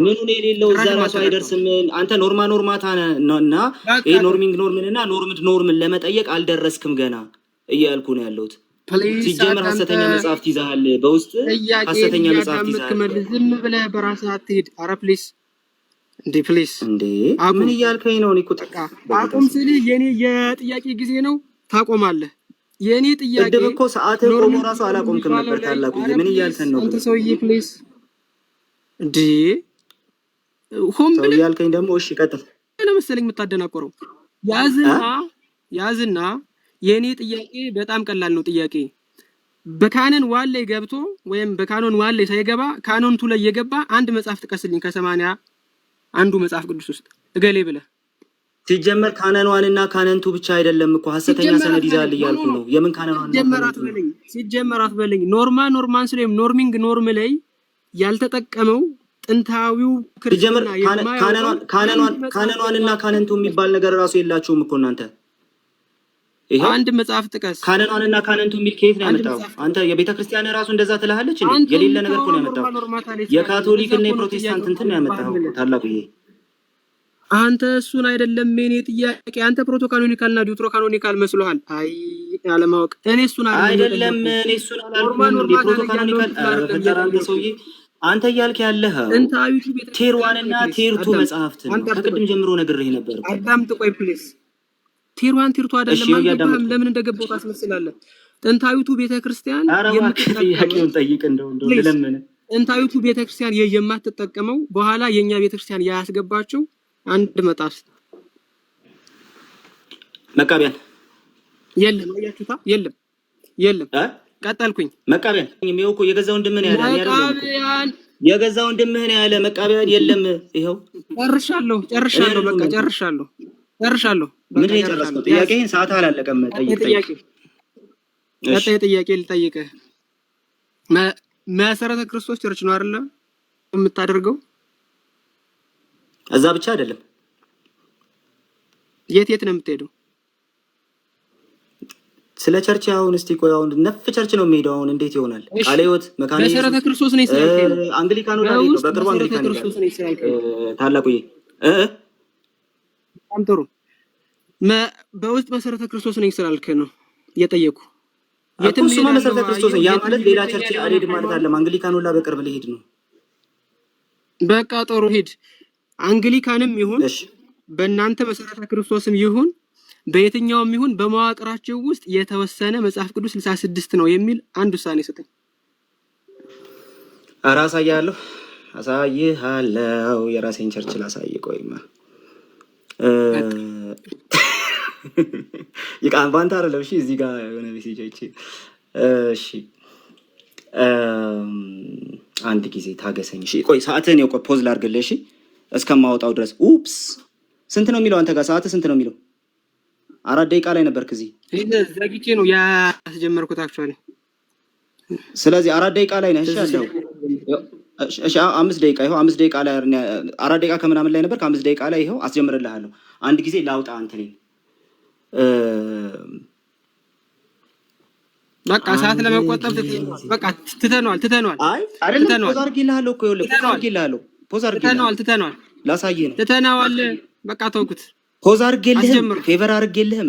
ምኑን የሌለው እዛ ራሱ አይደርስም። አንተ ኖርማታ እና ይሄ ኖርምንና ኖርምን ለመጠየቅ አልደረስክም ገና እያልኩ ነው ያለሁት። ሲጀመር ሐሰተኛ መጽሐፍት ይዛሃል፣ በውስጥ ሐሰተኛ መጽሐፍት ይዛሃል። ዝም ብለህ በራስህ አትሄድ። ኧረ ፕሊዝ እንዴ ምን እያልከኝ ነው? እኔ እኮ አቁም ስልህ የኔ የጥያቄ ጊዜ ነው ታቆማለህ። የኔ ጥያቄ ቅድም እኮ ሰዓት ቆሞ ራሱ አላቆምክም ነበር። ታላቁ ምን እያልከን ነው? አንተ ሰውዬ ፕሊዝ እንዴ ሰው እያልከኝ ደግሞ እሺ ቀጥል ለመሰለኝ የምታደናቆረው ያዝና የኔ ጥያቄ በጣም ቀላል ነው። ጥያቄ በካኖን ዋን ላይ ገብቶ ወይም በካኖን ዋን ላይ ሳይገባ ካኖን ቱ ላይ የገባ አንድ መጽሐፍ ጥቀስልኝ ከ80 አንዱ መጽሐፍ ቅዱስ ውስጥ እገሌ ብለህ። ሲጀመር ካኖን ዋን እና ካኖን ቱ ብቻ አይደለም እኮ ሐሰተኛ ሰነድ ይዛል እያልኩ ነው። የምን ካኖን ዋን ሲጀመራት በለኝ ኖርማን ስለዚህ ኖርም ላይ ያልተጠቀመው ጥንታዊው ክርስቲያና ካኖን ዋን እና ካኖን ቱ የሚባል ነገር ራሱ የላችሁም እኮ እናንተ። አንድ መጽሐፍ ጥቀስ። ካኖን ዋን እና ካኖን ቱ የሚል ከየት ነው ያመጣው? አንተ የቤተ ክርስቲያን ራሱ እንደዛ ትላለች እንዴ? የሌለ ነገር እኮ ነው ያመጣው። የካቶሊክ እና የፕሮቴስታንት እንትን ነው ያመጣው ታላቁዬ። አንተ እሱን አይደለም የኔ ጥያቄ። አንተ ፕሮቶካኖኒካል እና ዲዩትሮካኖኒካል መስሎሃል። አይ አለማወቅ። እኔ እሱን አይደለም እኔ እሱን አላልኩም እንዴ? ፕሮቶካኖኒካል ፈጠራ አንተ ሰውዬ አንተ እያልክ ያለህ ቴር ዋን እና ቴር ቱ መጽሐፍት ከቅድም ጀምሮ ነግሬህ ነበር። አዳምጥ ቆይ ፕሊዝ። ቴር ዋን ቴር ቱ አይደለም አንተ ለምን እንደገባው ታስመስላለህ? ጥንታዊቱ ቤተክርስቲያን ጥያቄውን ጠይቅ እንደው ለምን ጥንታዊቱ ቤተክርስቲያን የማትጠቀመው በኋላ የኛ ቤተክርስቲያን ያስገባቸው አንድ መጽሐፍ መቃቢያን የለም። አያችሁታ? የለም ቀጠልኩኝ። መቃቢያን የሚው እኮ የገዛ ወንድምህን ያለ መቃቢያን የገዛ ወንድምህን ያለ መቃቢያን የለም። ይሄው ጨርሻለሁ። በቃ ጨርሻለሁ። ምን የጨረስከው? ጥያቄህን ሰዓት አላለቀም። ጠይቅ ቀጣይ ጥያቄ ልጠይቅህ። መሰረተ ክርስቶስ ቸርች ነው አይደለም የምታደርገው? እዛ ብቻ አይደለም። የት ነው የምትሄደው? ስለ ቸርች አሁን እስቲ ቆይ፣ አሁን ነፍ ቸርች ነው የሚሄደው። አሁን እንዴት ይሆናል? ቃለ ሕይወት መካነ መሰረተ ክርስቶስ ነው ይስራኤል። አንግሊካኑ ላይ ነው፣ በቅርቡ አንግሊካን ታላቁዬ በጣም ጥሩ። በውስጥ መሰረተ ክርስቶስ ነው ይስራኤል ነው የጠየቁ። እሱማ መሰረተ ክርስቶስ ነው። ያ ማለት ሌላ ቸርች አልሄድም ማለት አይደለም። አንግሊካኑ ላይ በቅርብ ልሄድ ነው። በቃ ጥሩ ሂድ። አንግሊካንም ይሁን በእናንተ መሰረተ ክርስቶስም ይሁን በየትኛውም ይሁን በመዋቅራቸው ውስጥ የተወሰነ መጽሐፍ ቅዱስ 66 ነው የሚል አንድ ውሳኔ ሰጠኝ። አሳያለሁ። የራሴን ቸርች ላሳይ። ቆይማ ይቃን ባንታ አይደለም። እሺ እዚህ ጋር የሆነ ሜሴጆች። እሺ አንድ ጊዜ ታገሰኝ። እሺ ቆይ ሰዓትህን ቆይ ፖዝ ላድርግልህ። እሺ እስከማወጣው ድረስ። ኡፕስ ስንት ነው የሚለው አንተ ጋር ሰዓት ስንት ነው የሚለው? 4 ደቂቃ ላይ ነበርክ እዚህ። ዘግቼ ነው ያስጀመርኩት አክቹአሊ። ስለዚህ 4 ደቂቃ ላይ ነህ። እሺ አለው። እሺ 5 ደቂቃ ይኸው 5 ደቂቃ ላይ 4 ደቂቃ ከምናምን ላይ ነበርክ። 5 ደቂቃ ላይ ይኸው አስጀምርልሃለሁ። አንድ ጊዜ ላውጣ አንተ ነኝ። በቃ ሰዓት ለመቆጠብ በቃ ትተነዋል። አይ አይደለም፣ ፖዝ አድርጌልሃለሁ እኮ ይኸውልህ፣ ፖዝ አድርጌልሃለሁ። ትተነዋል። ላሳየህ ነው። ትተነዋል። በቃ ተውኩት። ፖዝ አድርጌልህም ፌቨር አድርጌልህም።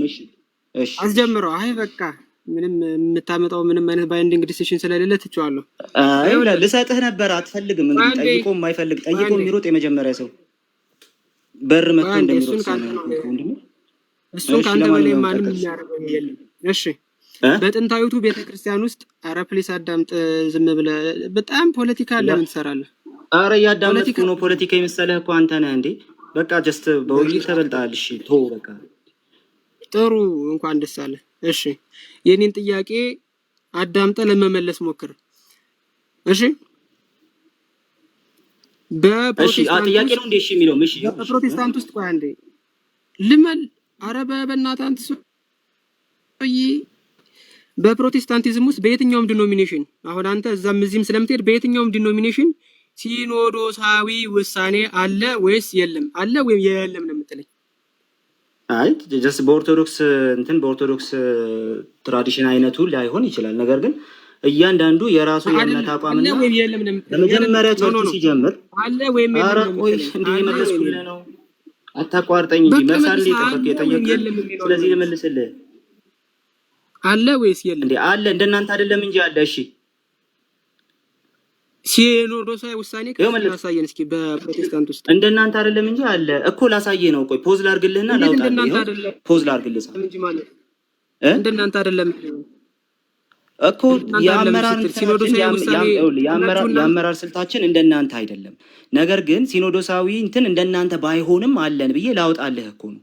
እሺ አስጀምረው። አይ በቃ ምንም የምታመጣው ምንም አይነት ባይንዲንግ ዲሲሽን ስለሌለ ትቼዋለሁ። አይ ልሰጥህ ነበር አትፈልግም። እንግዲህ ጠይቆ የማይፈልግ ጠይቆ የሚሮጥ የመጀመሪያ ሰው በር መጥቶ እንደሚሮጥ እሱን ከአንተ በላይ ማንም የሚያደርገው የለም። እሺ በጥንታዊቱ ቤተክርስቲያን ውስጥ ኧረ ፕሊስ አዳምጥ። ዝም ብለህ በጣም ፖለቲካ ለምን ትሰራለህ? ኧረ እያዳመጥኩ ነው። ፖለቲካ የመሰለህ እኮ አንተ ነህ እንዴ? በቃ ጀስት በውይይት ተበልጠሃል። እሺ ቶ በቃ ጥሩ፣ እንኳን ደስ አለ። እሺ የኔን ጥያቄ አዳምጠህ ለመመለስ ሞክር። እሺ ጥያቄ ነው እንዴ? እሺ የሚለው እሺ በፕሮቴስታንት ውስጥ ቆይ አንዴ ኧረ በእናትህ አንተ በፕሮቴስታንቲዝም ውስጥ በየትኛውም ዲኖሚኔሽን አሁን አንተ እዛም እዚህም ስለምትሄድ በየትኛውም ዲኖሚኔሽን ሲኖዶሳዊ ውሳኔ አለ ወይስ የለም? አለ ወይም የለም ነው የምትለኝ? አይ ጀስት በኦርቶዶክስ በኦርቶዶክስ ትራዲሽን አይነቱ ላይሆን ይችላል። ነገር ግን እያንዳንዱ የራሱ የእምነት አቋምና ለመጀመሪያ ቸርች ሲጀምር አለ ወይም የለም ነው። ቆይ እንዲህ የመለስኩልህ ነው። አታቋርጠኝ እንጂ መሳል የጠየቀኝ። ስለዚህ ልመልስልህ። አለ ወይስ የለም? እንዴ አለ። እንደናንተ አይደለም እንጂ አለ። እሺ ሲኖዶሳዊ ውሳኔ ካሳየን እስኪ። በፕሮቴስታንት ውስጥ እንደናንተ አይደለም እንጂ አለ እኮ። ላሳየህ ነው። ቆይ ፖዝ ላድርግልህና ላውጣልህ። ፖዝ ላድርግልህ እንጂ ማለት እንደናንተ አይደለም እኮ። የአመራር ስልታችን እንደናንተ አይደለም። ነገር ግን ሲኖዶሳዊ እንትን እንደናንተ ባይሆንም አለን ብዬ ላውጣልህ እኮ ነው።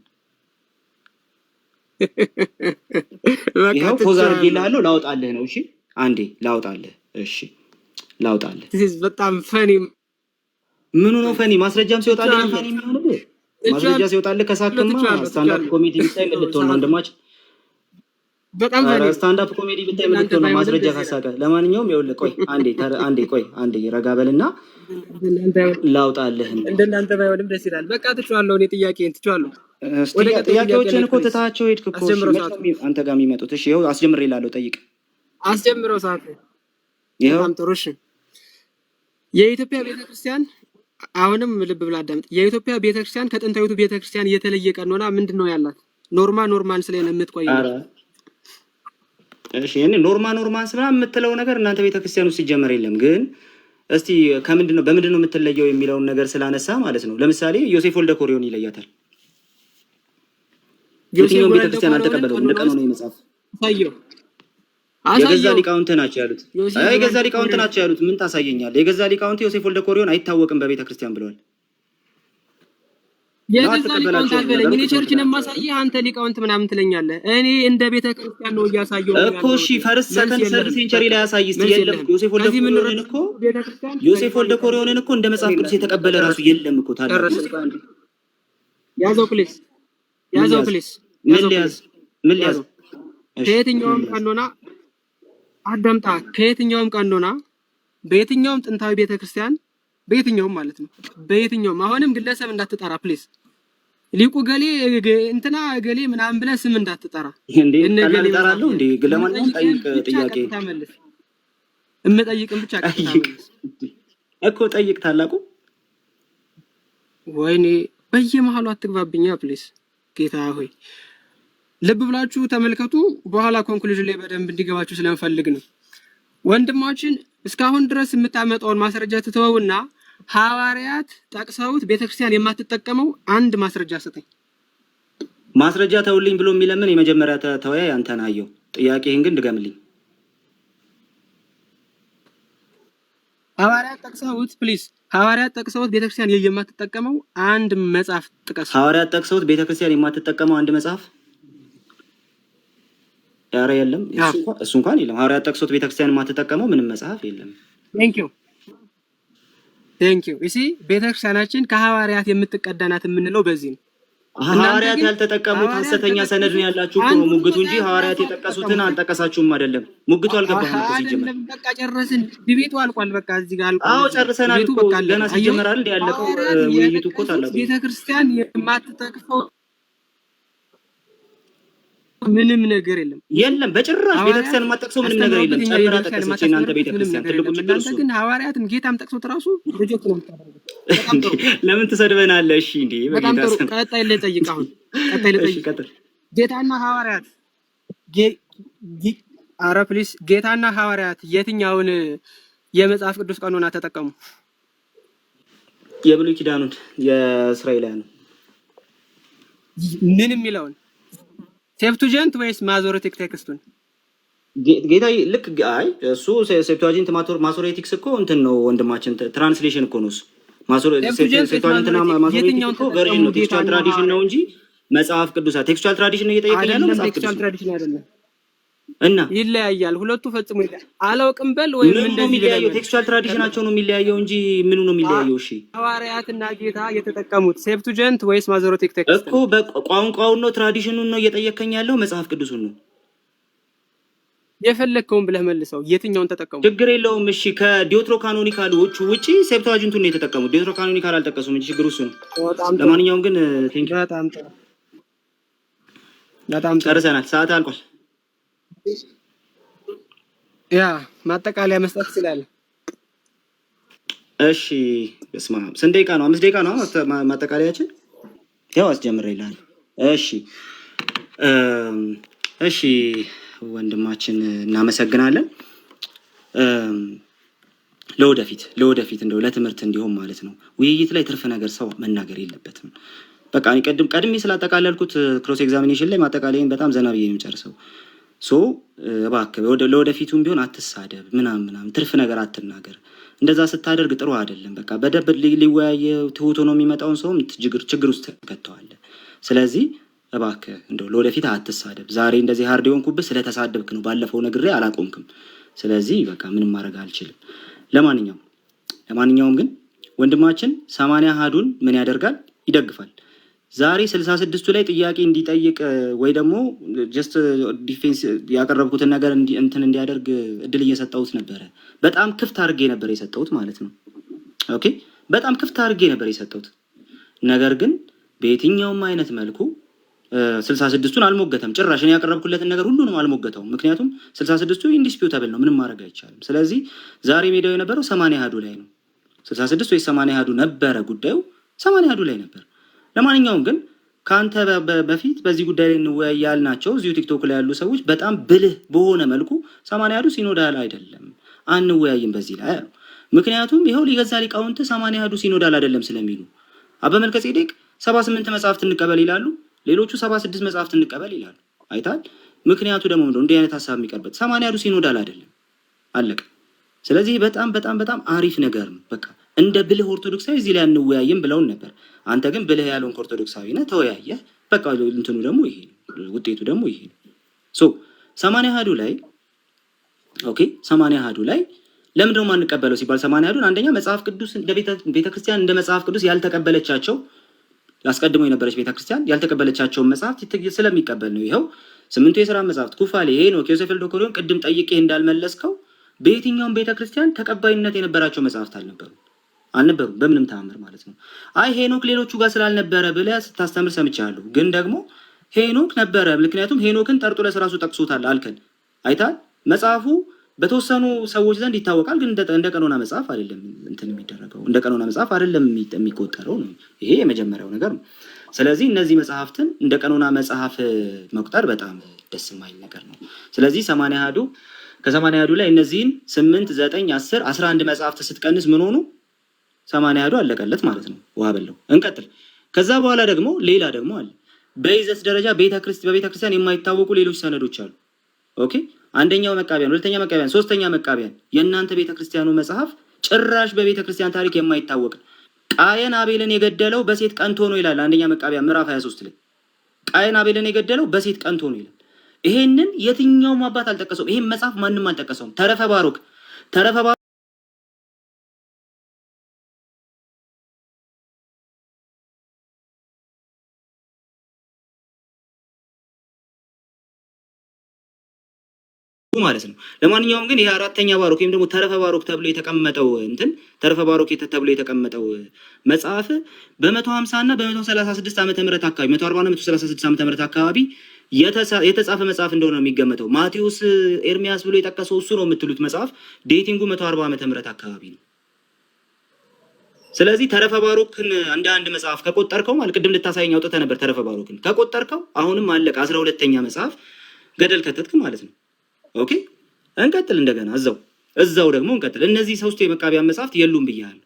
ይሄው ፖዝ አድርጌልሃለሁ። ላውጣልህ ነው። እሺ አንዴ ላውጣልህ። እሺ ላውጣልህ። በጣም ፈኒ። ምኑ ነው ፈኒ? ማስረጃም ሲወጣልህ ፈኒ የሚሆንብህ። ማስረጃ ሲወጣልህ ከሳክማ ስታንዳፕ ኮሜዲ ብታይ ምን ልትሆን ነው? ወንድማችን በጣም ፈኒ ስታንዳፕ ኮሜዲ ብታይ ምን ልትሆን ነው? ማስረጃ ካሳቀ። ለማንኛውም ይኸውልህ ቆይ አንዴ ረጋ በልና ላውጣልህ። እንደናንተ ባይሆንም ደስ ይላል። በቃ ትቼዋለሁ። እኔ ጥያቄን ትቼዋለሁ። ጥያቄዎችን እኮ ትታቸው ሄድክ እኮ። አንተ ጋር የሚመጡት እሺ ይኸው አስጀምሬልሃለሁ። ጠይቅ። አስጀምረው ሰዓት ይኸው። በጣም ጥሩ። እሺ የኢትዮጵያ ቤተክርስቲያን አሁንም ልብ ብለህ አዳምጥ። የኢትዮጵያ ቤተክርስቲያን ከጥንታዊቱ ቤተክርስቲያን የተለየ ቀኖና ምንድን ነው ያላት? ኖርማን ስለሆነ የምትቆይ እሺ እኔ ኖርማን ስለ የምትለው ነገር እናንተ ቤተክርስቲያን ውስጥ ሲጀመር የለም። ግን እስቲ በምንድን ነው የምትለየው የሚለውን ነገር ስላነሳ ማለት ነው። ለምሳሌ ዮሴፍ ወልደ ኮሪዮን ይለያታል። የትኛውም ቤተክርስቲያን አልተቀበለውም። እንደ ቀኖና መጽሐፍ የገዛ ሊቃውንት ናቸው ያሉት። የገዛ ሊቃውንት ናቸው ያሉት። ምን ታሳየኛል? የገዛ ሊቃውንት ዮሴፍ ወልደ ኮሪዮን አይታወቅም በቤተክርስቲያን ብለዋል። የገዛ ሊቃውንት አልበለኝ። እኔ ቸርችን የማሳየህ አንተ ሊቃውንት ምናምን ትለኛለህ። እኔ እንደ ቤተክርስቲያን ነው እያሳየሁ እኮ። እሺ ፈርስት ሰከንድ ሰርድ ሴንቸሪ ላይ ያሳይ እስቲ። የለም ዮሴፍ ወልደ ኮሪዮንን እኮ እንደ መጽሐፍ ቅዱስ የተቀበለ ራሱ የለም እኮ። ታዲያ ያዘው ፕሊስ። ምን ሊያዝ ከየትኛውም ቀኖና አዳምጣ። ከየትኛውም ቀኖና በየትኛውም ጥንታዊ ቤተክርስቲያን በየትኛውም ማለት ነው በየትኛውም አሁንም ግለሰብ እንዳትጠራ ፕሊዝ። ሊቁ ገሌ እንትና ገሌ ምናምን ብለህ ስም እንዳትጠራ። እንዴ ቀላል እጠራለሁ እንዴ? ለማንኛውም ጠይቅ ጥያቄ እምጠይቅም ብቻ እኮ ጠይቅ ታላቁ። ወይኔ በየመሃሉ አትግባብኛ ፕሊዝ። ጌታ ሆይ ልብ ብላችሁ ተመልከቱ። በኋላ ኮንክሉዥን ላይ በደንብ እንዲገባችሁ ስለምፈልግ ነው። ወንድማችን እስካሁን ድረስ የምታመጣውን ማስረጃ ትተወውና ሐዋርያት ጠቅሰውት ቤተክርስቲያን የማትጠቀመው አንድ ማስረጃ ሰጠኝ። ማስረጃ ተውልኝ ብሎ የሚለምን የመጀመሪያ ተወያይ አንተ ነህ። አየሁ። ጥያቄህን ግን ድገምልኝ። ሐዋርያት ጠቅሰውት ፕሊዝ፣ ሐዋርያት ጠቅሰውት ቤተክርስቲያን የማትጠቀመው አንድ መጽሐፍ ጥቀስ። ሐዋርያት ጠቅሰውት ቤተክርስቲያን የማትጠቀመው አንድ መጽሐፍ? ኧረ የለም፣ እሱ እንኳን የለም። ሐዋርያት ጠቅሰውት ቤተክርስቲያን የማትጠቀመው ምንም መጽሐፍ የለም። ቴንክ ዩ እሺ፣ ቤተክርስቲያናችን ከሐዋርያት የምትቀዳናት የምንለው በዚህ ነው። ሐዋርያት ያልተጠቀሙት ሐሰተኛ ሰነድ ነው ያላችሁ እኮ ሙግቱ እንጂ ሐዋርያት የጠቀሱትን አልጠቀሳችሁም አይደለም። ሙግቱ አልገባህም እኮ ሲጀመር። በቃ ጨረስን፣ ዲቤቱ አልቋል። በቃ እዚህ ጋር አልቋል። አዎ ጨርሰናል እኮ ገና ሲጀመር አይደል ያለቀው ውይይቱ እኮ ታላቁ። ቤተክርስቲያን የማትጠቅፈው ምንም ነገር የለም በጭራሽ። ቤተክርስቲያን የማትጠቅሰው ምንም ነገር የለም። ጨምራ ጠቀሰች እናንተ ቤተክርስቲያን ትልቁ ችግር እሱ። ግን ሐዋርያትን ጌታም ጠቅሶት ራሱ ሪጀክት ነው የምታደርገው። ለምን ትሰድበናለህ? እሺ እንዴ በጣም ጥሩ። ቀጣይ ልጠይቅ። አሁን ቀጣይ ልጠይቅ። ጌታና ሐዋርያት ኧረ ፕሊስ፣ ጌታና ሐዋርያት የትኛውን የመጽሐፍ ቅዱስ ቀኖና ተጠቀሙ? የብሉይ ኪዳኑን የእስራኤላውያን ምን የሚለውን ሴፕቱጀንት ወይስ ማዞሬቲክ ቴክስቱን? ጌታ ልክ አይ እሱ ሴፕቱጀንት ማሶሬቲክስ እኮ እንትን ነው ወንድማችን፣ ትራንስሌሽን እኮ ነው እሱ። ሴፕቱጀንትና ማሶሬቲክ እኮ ቨርዥን ነው፣ ቴክስቹዋል ትራዲሽን ነው እንጂ መጽሐፍ ቅዱስ ቴክስቹዋል ትራዲሽን ነው እየጠየቀኝ ያለው መጽሐፍ ቅዱስ ትራዲሽን አይደለም። እና ይለያያል፣ ሁለቱ ፈጽሞ ይለያል። አላውቅም በል ወይም እንደዚህ የሚለያየው ቴክስቹዋል ትራዲሽናቸው ነው የሚለያየው እንጂ ምኑ ነው የሚለያየው? እሺ ሐዋርያትና ጌታ የተጠቀሙት ሴፕቱጀንት ወይስ ማዞሬቲክ ቴክስት እኮ በቋንቋውን ነው ትራዲሽኑን ነው እየጠየቀኝ ያለው መጽሐፍ ቅዱሱን ነው። የፈለግከውን ብለህ መልሰው። የትኛውን ተጠቀሙ? ችግር የለውም። እሺ ከዲዮትሮ ካኖኒካሎቹ ውጪ ሴፕቱጀንቱን ነው የተጠቀሙት። ዲዮትሮ ካኖኒካል አልጠቀሱም እንጂ ችግሩ እሱ ነው። ለማንኛውም ግን ቴንክ ዩ። በጣም ጨርሰናል። ሰዓት አልቋል። ያ ማጠቃለያ መስጠት ይችላል። እሺ እስማ ስንት ደቂቃ ነው? 5 ደቂቃ ነው ማጠቃለያችን። ያው አስጀምሬልሃል። እሺ ወንድማችን እናመሰግናለን። ለወደፊት እንደው ለትምህርት እንዲሆን ማለት ነው ውይይት ላይ ትርፍ ነገር ሰው መናገር የለበትም። በቃ እኔ ቀድሜ ስላጠቃለልኩት ክሮስ ኤግዛሚኔሽን ላይ ማጠቃለይን በጣም ዘና ብዬ ነው የምጨርሰው። እባክህ ለወደፊቱም ቢሆን አትሳደብ ምናምን ትርፍ ነገር አትናገር። እንደዛ ስታደርግ ጥሩ አይደለም። በቃ በደብ ሊወያየ ትሁት ሆኖ የሚመጣውን ሰውም ችግር ውስጥ ከተዋለ። ስለዚህ እባክህ እንደው ለወደፊት አትሳደብ። ዛሬ እንደዚህ ሃርድ የሆንኩብህ ስለተሳደብክ ነው። ባለፈው ነግሬ አላቆምክም። ስለዚህ በቃ ምንም ማድረግ አልችልም። ለማንኛውም ግን ወንድማችን 80 አሃዱን ምን ያደርጋል? ይደግፋል። ዛሬ 66ቱ ላይ ጥያቄ እንዲጠይቅ ወይ ደግሞ ጀስት ዲፌንስ ያቀረብኩትን ነገር እንትን እንዲያደርግ እድል እየሰጠሁት ነበረ። በጣም ክፍት አድርጌ ነበር የሰጠሁት ማለት ነው። ኦኬ በጣም ክፍት አድርጌ ነበር የሰጠሁት። ነገር ግን በየትኛውም አይነት መልኩ 66ቱን አልሞገተም። ጭራሽ እኔ ያቀረብኩለትን ነገር ሁሉንም አልሞገተውም። ምክንያቱም 66ቱ ኢንዲስፒዩታብል ነው፣ ምንም ማድረግ አይቻልም። ስለዚህ ዛሬ ሜዳው የነበረው 80 አሃዱ ላይ ነው። 66 ወይ 80 አሃዱ ነበረ ጉዳዩ፣ 80 አሃዱ ላይ ነበር። ለማንኛውም ግን ከአንተ በፊት በዚህ ጉዳይ ላይ እንወያይ ያልናቸው እዚሁ ቲክቶክ ላይ ያሉ ሰዎች በጣም ብልህ በሆነ መልኩ 80 አሃዱ ሲኖዳል አይደለም አንወያይም በዚህ ላይ አሉ። ምክንያቱም ይኸው ሊገዛ ሊቃውንት 80 አሃዱ ሲኖዳል አይደለም ስለሚሉ አበ መልከ ጼዴቅ 78 መጽሐፍት እንቀበል ይላሉ፣ ሌሎቹ 76 መጽሐፍት እንቀበል ይላሉ። አይታል። ምክንያቱ ደግሞ ምንድነው? እንዲህ አይነት ሐሳብ የሚቀርበት 80 አሃዱ ሲኖዳል አይደለም አለቀ። ስለዚህ በጣም አሪፍ ነገር ነው። በቃ እንደ ብልህ ኦርቶዶክሳዊ እዚህ ላይ አንወያይም ብለውን ነበር። አንተ ግን ብልህ ያለውን ኦርቶዶክሳዊ ነህ፣ ተወያየህ። በቃ እንትኑ ደግሞ ይሄ ውጤቱ ደግሞ ይሄ ነው። 80 አሃዱ ላይ ኦኬ 80 አሃዱ ላይ ለምንድነው የማንቀበለው ሲባል 80 አሃዱን አንደኛ መጽሐፍ ቅዱስ እንደ ቤተክርስቲያን እንደ መጽሐፍ ቅዱስ ያልተቀበለቻቸው አስቀድሞ የነበረች ቤተክርስቲያን ያልተቀበለቻቸውን መጽሐፍት ስለሚቀበል ነው። ይኸው ስምንቱ የሥራ መጽሐፍት ኩፋሌ፣ ሄኖክ፣ ዮሴፍ ወልደ ቅድም ጠይቄ እንዳልመለስከው በየትኛውም ቤተክርስቲያን ተቀባይነት የነበራቸው መጽሐፍት አልነበሩም በምንም ተአምር ማለት ነው። አይ ሄኖክ ሌሎቹ ጋር ስላልነበረ ብለህ ስታስተምር ሰምቻለሁ። ግን ደግሞ ሄኖክ ነበረ፣ ምክንያቱም ሄኖክን ጠርጡለስ ራሱ ጠቅሶታል አልከን። አይታል መጽሐፉ በተወሰኑ ሰዎች ዘንድ ይታወቃል፣ ግን እንደ ቀኖና መጽሐፍ አይደለም እንትን የሚደረገው፣ እንደ ቀኖና መጽሐፍ አይደለም የሚቆጠረው ነው። ይሄ የመጀመሪያው ነገር ነው። ስለዚህ እነዚህ መጽሐፍትን እንደ ቀኖና መጽሐፍ መቁጠር በጣም ደስ የማይል ነገር ነው። ስለዚህ 80 አሐዱ ከ80 አሐዱ ላይ እነዚህን 8 9 10 11 መጽሐፍት ስትቀንስ ምን ሆኑ? 80 አሐዱ አለቀለት ማለት ነው። ውሃ በለው። እንቀጥል። ከዛ በኋላ ደግሞ ሌላ ደግሞ አለ። በይዘት ደረጃ በቤተክርስቲያን የማይታወቁ ሌሎች ሰነዶች አሉ። ኦኬ፣ አንደኛው መቃቢያን፣ ሁለተኛ መቃቢያን፣ ሶስተኛ መቃቢያን። የእናንተ ቤተክርስቲያኑ መጽሐፍ ጭራሽ በቤተክርስቲያን ታሪክ የማይታወቅ ቃየን አቤልን የገደለው በሴት ቀንቶ ነው ይላል። አንደኛ መቃቢያን ምዕራፍ 23 ላይ ቃየን አቤልን የገደለው በሴት ቀንቶ ነው ይላል። ይሄንን የትኛውም አባት አልጠቀሰውም። ይሄን መጽሐፍ ማንም አልጠቀሰውም። ተረፈ ባሮክ ማለት ነው። ለማንኛውም ግን ይሄ አራተኛ ባሮክ ወይም ደግሞ ተረፈ ባሮክ ተብሎ የተቀመጠው ተረፈ ባሮክ ተብሎ የተቀመጠው መጽሐፍ በ150 እና በ136 ዓመተ ምህረት አካባቢ 140 እና 136 ዓመተ ምህረት አካባቢ የተጻፈ መጽሐፍ እንደሆነ ነው የሚገመተው። ማቴዎስ ኤርሚያስ ብሎ የጠቀሰው እሱ ነው የምትሉት መጽሐፍ ዴቲንጉ 140 ዓመተ ምህረት አካባቢ ነው። ስለዚህ ተረፈ ባሮክን እንደ አንድ መጽሐፍ ከቆጠርከው ማለት ቅድም ልታሳየኝ አውጥተህ ነበር። ተረፈ ባሮክን ከቆጠርከው አሁንም አለቀ 12ኛ መጽሐፍ ገደል ከተትክ ማለት ነው። ኦኬ፣ እንቀጥል። እንደገና እዛው ደግሞ እንቀጥል። እነዚህ ሶስቱ የመቃቢያን መጽሐፍት የሉም ብያለሁ።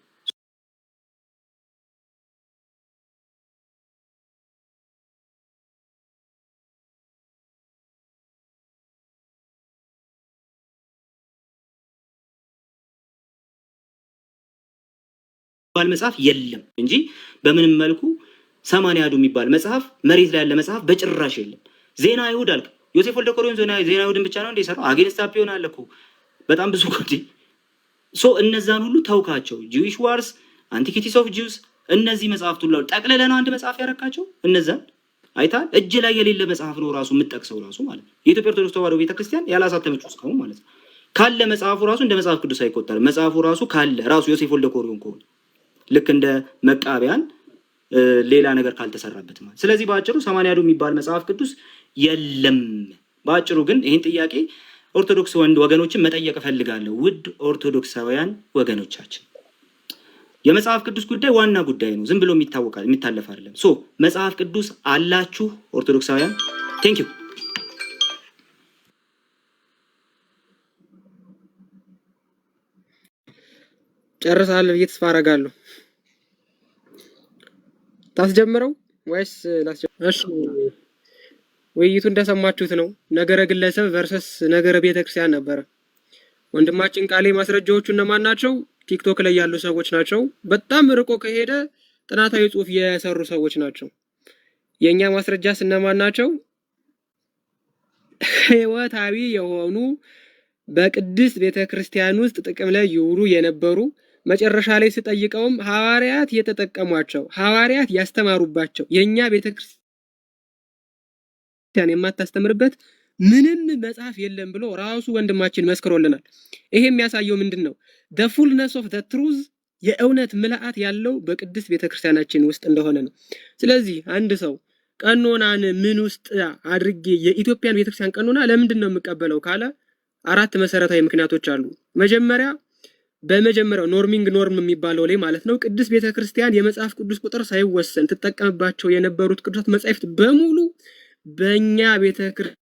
ባል መጽሐፍ የለም እንጂ በምንም መልኩ 80 አሐዱ የሚባል መጽሐፍ መሬት ላይ ያለ መጽሐፍ በጭራሽ የለም። ዜና አይሁድ አልክ። ዮሴፍ ወልደ ቆሬዎን ዜና አይሁድን ብቻ ነው እንደ ሰራው አጌንስት አፒዮን አለ እኮ በጣም ብዙ ኮዲ እነዛን ሁሉ ተውካቸው። ጂዊሽ ዋርስ፣ አንቲኪቲስ ኦፍ ጂውስ፣ እነዚህ መጽሐፍት ሁሉ ጠቅልለህ ነው አንድ መጽሐፍ ያረካቸው። እነዛን አይታል። እጅ ላይ የሌለ መጽሐፍ ነው ራሱ የምትጠቅሰው ራሱ ማለት ነው። የኢትዮጵያ ኦርቶዶክስ ተዋሕዶ ቤተክርስቲያን ያላሳተመችው እስካሁን ማለት ነው። ካለ መጽሐፉ ራሱ እንደ መጽሐፍ ቅዱስ አይቆጠርም። መጽሐፉ ራሱ ካለ ራሱ ዮሴፍ ወልደ ቆሬዎን ከሆነ ልክ እንደ መቃቢያን ሌላ ነገር ካልተሰራበት ማለት። ስለዚህ በአጭሩ 80 አሐዱ የሚባል መጽሐፍ ቅዱስ የለም። በአጭሩ ግን ይህን ጥያቄ ኦርቶዶክስ ወገኖችን መጠየቅ እፈልጋለሁ። ውድ ኦርቶዶክሳውያን ወገኖቻችን፣ የመጽሐፍ ቅዱስ ጉዳይ ዋና ጉዳይ ነው። ዝም ብሎ የሚታለፍ አይደለም። መጽሐፍ ቅዱስ አላችሁ ኦርቶዶክሳውያን? ቴንክ ዩ። ጨርሰሃል ብዬ ተስፋ አደርጋለሁ። ታስጀምረው ወይስ ላስጀምረው? እሺ፣ ውይይቱ እንደሰማችሁት ነው። ነገረ ግለሰብ ቨርሰስ ነገረ ቤተክርስቲያን ነበረ። ወንድማችን ቃሌ ማስረጃዎቹ እነማን ናቸው? ቲክቶክ ላይ ያሉ ሰዎች ናቸው። በጣም ርቆ ከሄደ ጥናታዊ ጽሑፍ የሰሩ ሰዎች ናቸው። የኛ ማስረጃስ እነማን ናቸው? ህይወታዊ የሆኑ በቅድስት ቤተክርስቲያን ውስጥ ጥቅም ላይ ይውሉ የነበሩ መጨረሻ ላይ ስጠይቀውም ሐዋርያት የተጠቀሟቸው ሐዋርያት ያስተማሩባቸው የኛ ቤተክርስቲያን የማታስተምርበት ምንም መጽሐፍ የለም ብሎ ራሱ ወንድማችን መስክሮልናል። ይሄ የሚያሳየው ምንድነው? the fullness of the truth የእውነት ምልአት ያለው በቅድስት ቤተክርስቲያናችን ውስጥ እንደሆነ ነው። ስለዚህ አንድ ሰው ቀኖናን ምን ውስጥ አድርጌ የኢትዮጵያን ቤተክርስቲያን ቀኖና ለምንድን ነው የምቀበለው ካለ 4 መሰረታዊ ምክንያቶች አሉ። በመጀመሪያው ኖርም የሚባለው ላይ ማለት ነው ቅድስት ቤተክርስቲያን የመጽሐፍ ቅዱስ ቁጥር ሳይወሰን ትጠቀምባቸው የነበሩት ቅዱሳት መጻሕፍት በሙሉ በእኛ ቤተክርስቲያን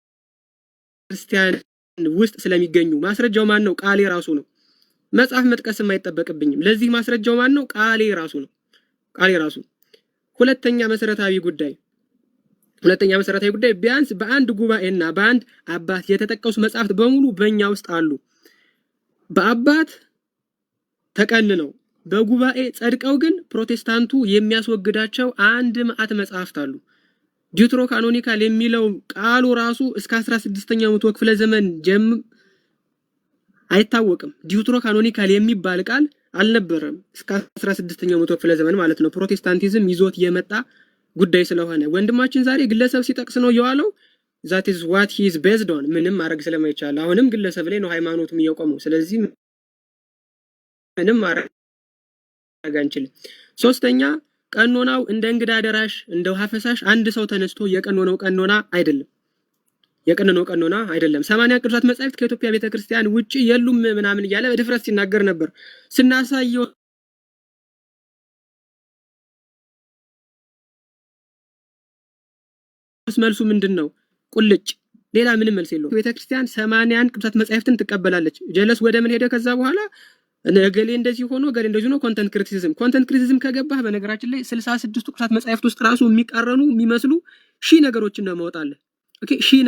ውስጥ ስለሚገኙ ማስረጃው ማን ነው? ቃሌ ራሱ ነው። መጽሐፍ መጥቀስም አይጠበቅብኝም። ለዚህ ማስረጃው ማን ነው? ቃሌ ራሱ ነው። ቃሌ ራሱ። ሁለተኛ መሰረታዊ ጉዳይ ቢያንስ በአንድ ጉባኤና በአንድ አባት የተጠቀሱ መጽሐፍት በሙሉ በእኛ ውስጥ አሉ። በአባት ተቀንነው በጉባኤ ጸድቀው ግን ፕሮቴስታንቱ የሚያስወግዳቸው አንድ መዓት መጽሐፍት አሉ። ዲዩትሮ ካኖኒካል የሚለው ቃሉ ራሱ እስከ 16ኛው መቶ ክፍለ ዘመን አይታወቅም። ዲዩትሮ ካኖኒካል የሚባል ቃል አልነበረም እስከ 16ኛው መቶ ክፍለ ዘመን ማለት ነው። ፕሮቴስታንቲዝም ይዞት የመጣ ጉዳይ ስለሆነ ወንድማችን ዛሬ ግለሰብ ሲጠቅስ ነው የዋለው። that is what he is based on ምንም ማድረግ ስለማይቻል አሁንም ግለሰብ ላይ ነው ሃይማኖቱም እየቆመው ስለዚህ ምንም ማድረግ አንችልም። ሶስተኛ ቀኖናው እንደ እንግዳ ደራሽ እንደ ውሃ ፈሳሽ አንድ ሰው ተነስቶ የቀኖናው ቀኖና አይደለም። 80 ቅዱሳት መጻሕፍት ከኢትዮጵያ ቤተክርስቲያን ውጪ የሉም ምናምን እያለ በድፍረት ሲናገር ነበር። ስናሳየው መልሱ ምንድነው? ቁልጭ ሌላ ምንም መልስ የለውም። ቤተክርስቲያን 81 ቅዱሳት መጻሕፍትን ትቀበላለች። ጀለስ ወደ ምን ሄደ? ከዛ በኋላ ገሌ እንደዚህ ሆኖ ገሌ እንደዚህ ነው። ኮንተንት ክሪቲሲዝም ከገባህ በነገራችን ላይ 66 ቅዱሳት መጻሕፍት ውስጥ ራሱ የሚቃረኑ የሚመስሉ ሺህ ነገሮችን ነው ማውጣለ። ኦኬ ሺህ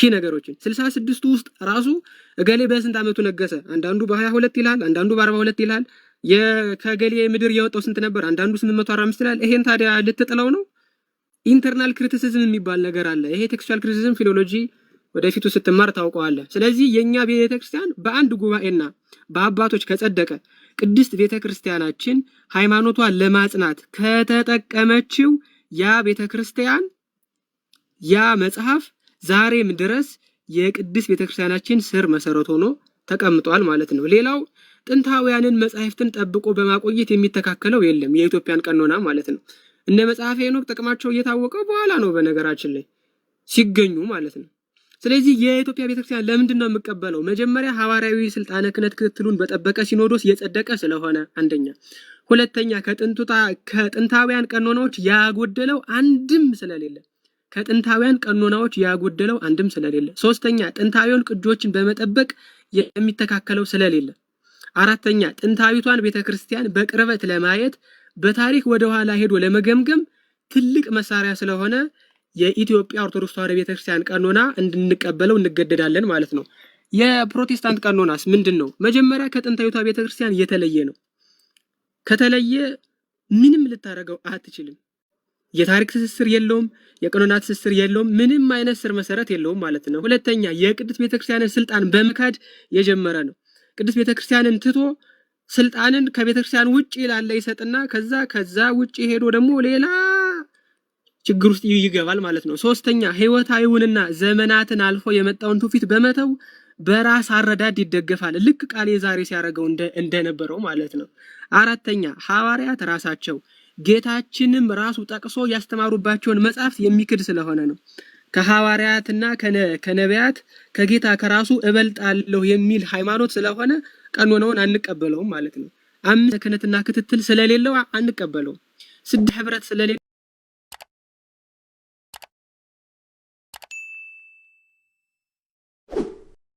ነገሮችን 66 ውስጥ ራሱ ገሌ በስንት አመቱ ነገሰ? አንዳንዱ በ22 ይላል፣ አንዳንዱ በ42 ይላል። ከገሌ ምድር የወጣው ስንት ነበር? አንዳንዱ 845 ይላል። ይሄን ታዲያ ልትጥለው ነው? ኢንተርናል ክሪቲሲዝም የሚባል ነገር አለ። ይሄ ቴክስቹዋል ክሪቲሲዝም ፊሎሎጂ ወደፊቱ ስትማር ታውቀዋለህ። ስለዚህ የኛ ቤተክርስቲያን በአንድ ጉባኤና በአባቶች ከጸደቀ ቅድስት ቤተክርስቲያናችን ሃይማኖቷን ለማጽናት ከተጠቀመችው ያ ቤተክርስቲያን ያ መጽሐፍ ዛሬም ድረስ የቅድስት ቤተክርስቲያናችን ስር መሰረት ሆኖ ተቀምጧል ማለት ነው። ሌላው ጥንታውያንን መጻሕፍትን ጠብቆ በማቆየት የሚተካከለው የለም፣ የኢትዮጵያን ቀኖና ማለት ነው። እነ መጽሐፈ ሄኖክ ጥቅማቸው እየታወቀው በኋላ ነው በነገራችን ላይ ሲገኙ ማለት ነው። ስለዚህ የኢትዮጵያ ቤተክርስቲያን ለምንድን ነው የምቀበለው? መጀመሪያ ሐዋርያዊ ስልጣነ ክህነት ክትትሉን በጠበቀ ሲኖዶስ የጸደቀ ስለሆነ አንደኛ፣ ሁለተኛ ከጥንታውያን ቀኖናዎች ያጎደለው አንድም ስለሌለ፣ ሶስተኛ ጥንታዊውን ቅጆችን በመጠበቅ የሚተካከለው ስለሌለ፣ አራተኛ ጥንታዊቷን ቤተክርስቲያን በቅርበት ለማየት በታሪክ ወደ ኋላ ሄዶ ለመገምገም ትልቅ መሳሪያ ስለሆነ የኢትዮጵያ ኦርቶዶክስ ተዋሕዶ ቤተክርስቲያን ቀኖና እንድንቀበለው እንገደዳለን ማለት ነው። የፕሮቴስታንት ቀኖናስ ምንድነው? መጀመሪያ ከጥንታዊቷ ቤተክርስቲያን የተለየ ነው። ከተለየ ምንም ልታረገው አትችልም። የታሪክ ትስስር የለውም፣ የቀኖና ትስስር የለውም፣ ምንም አይነት ስር መሰረት የለውም ማለት ነው። ሁለተኛ የቅድስት ቤተክርስቲያንን ስልጣን በመካድ የጀመረ ነው። ቅድስት ቤተክርስቲያንን ትቶ ስልጣንን ከቤተክርስቲያን ውጪ ላለ ይሰጥና ከዛ ውጪ ሄዶ ደግሞ ሌላ ችግር ውስጥ ይገባል ማለት ነው። ሶስተኛ ህይወታዊውንና ዘመናትን አልፎ የመጣውን ትውፊት በመተው በራስ አረዳድ ይደገፋል፣ ልክ ቃል የዛሬ ሲያደርገው እንደነበረው ማለት ነው። አራተኛ ሐዋርያት ራሳቸው ጌታችንም ራሱ ጠቅሶ ያስተማሩባቸውን መጻሕፍት የሚክድ ስለሆነ ነው። ከሐዋርያትና ከነቢያት ከጌታ ከራሱ እበልጣለሁ የሚል ሃይማኖት ስለሆነ ቀኖናውን አንቀበለውም ማለት ነው። 5 ክህነትና ክትትል ስለሌለው አንቀበለውም። 6 ህብረት ስለሌለው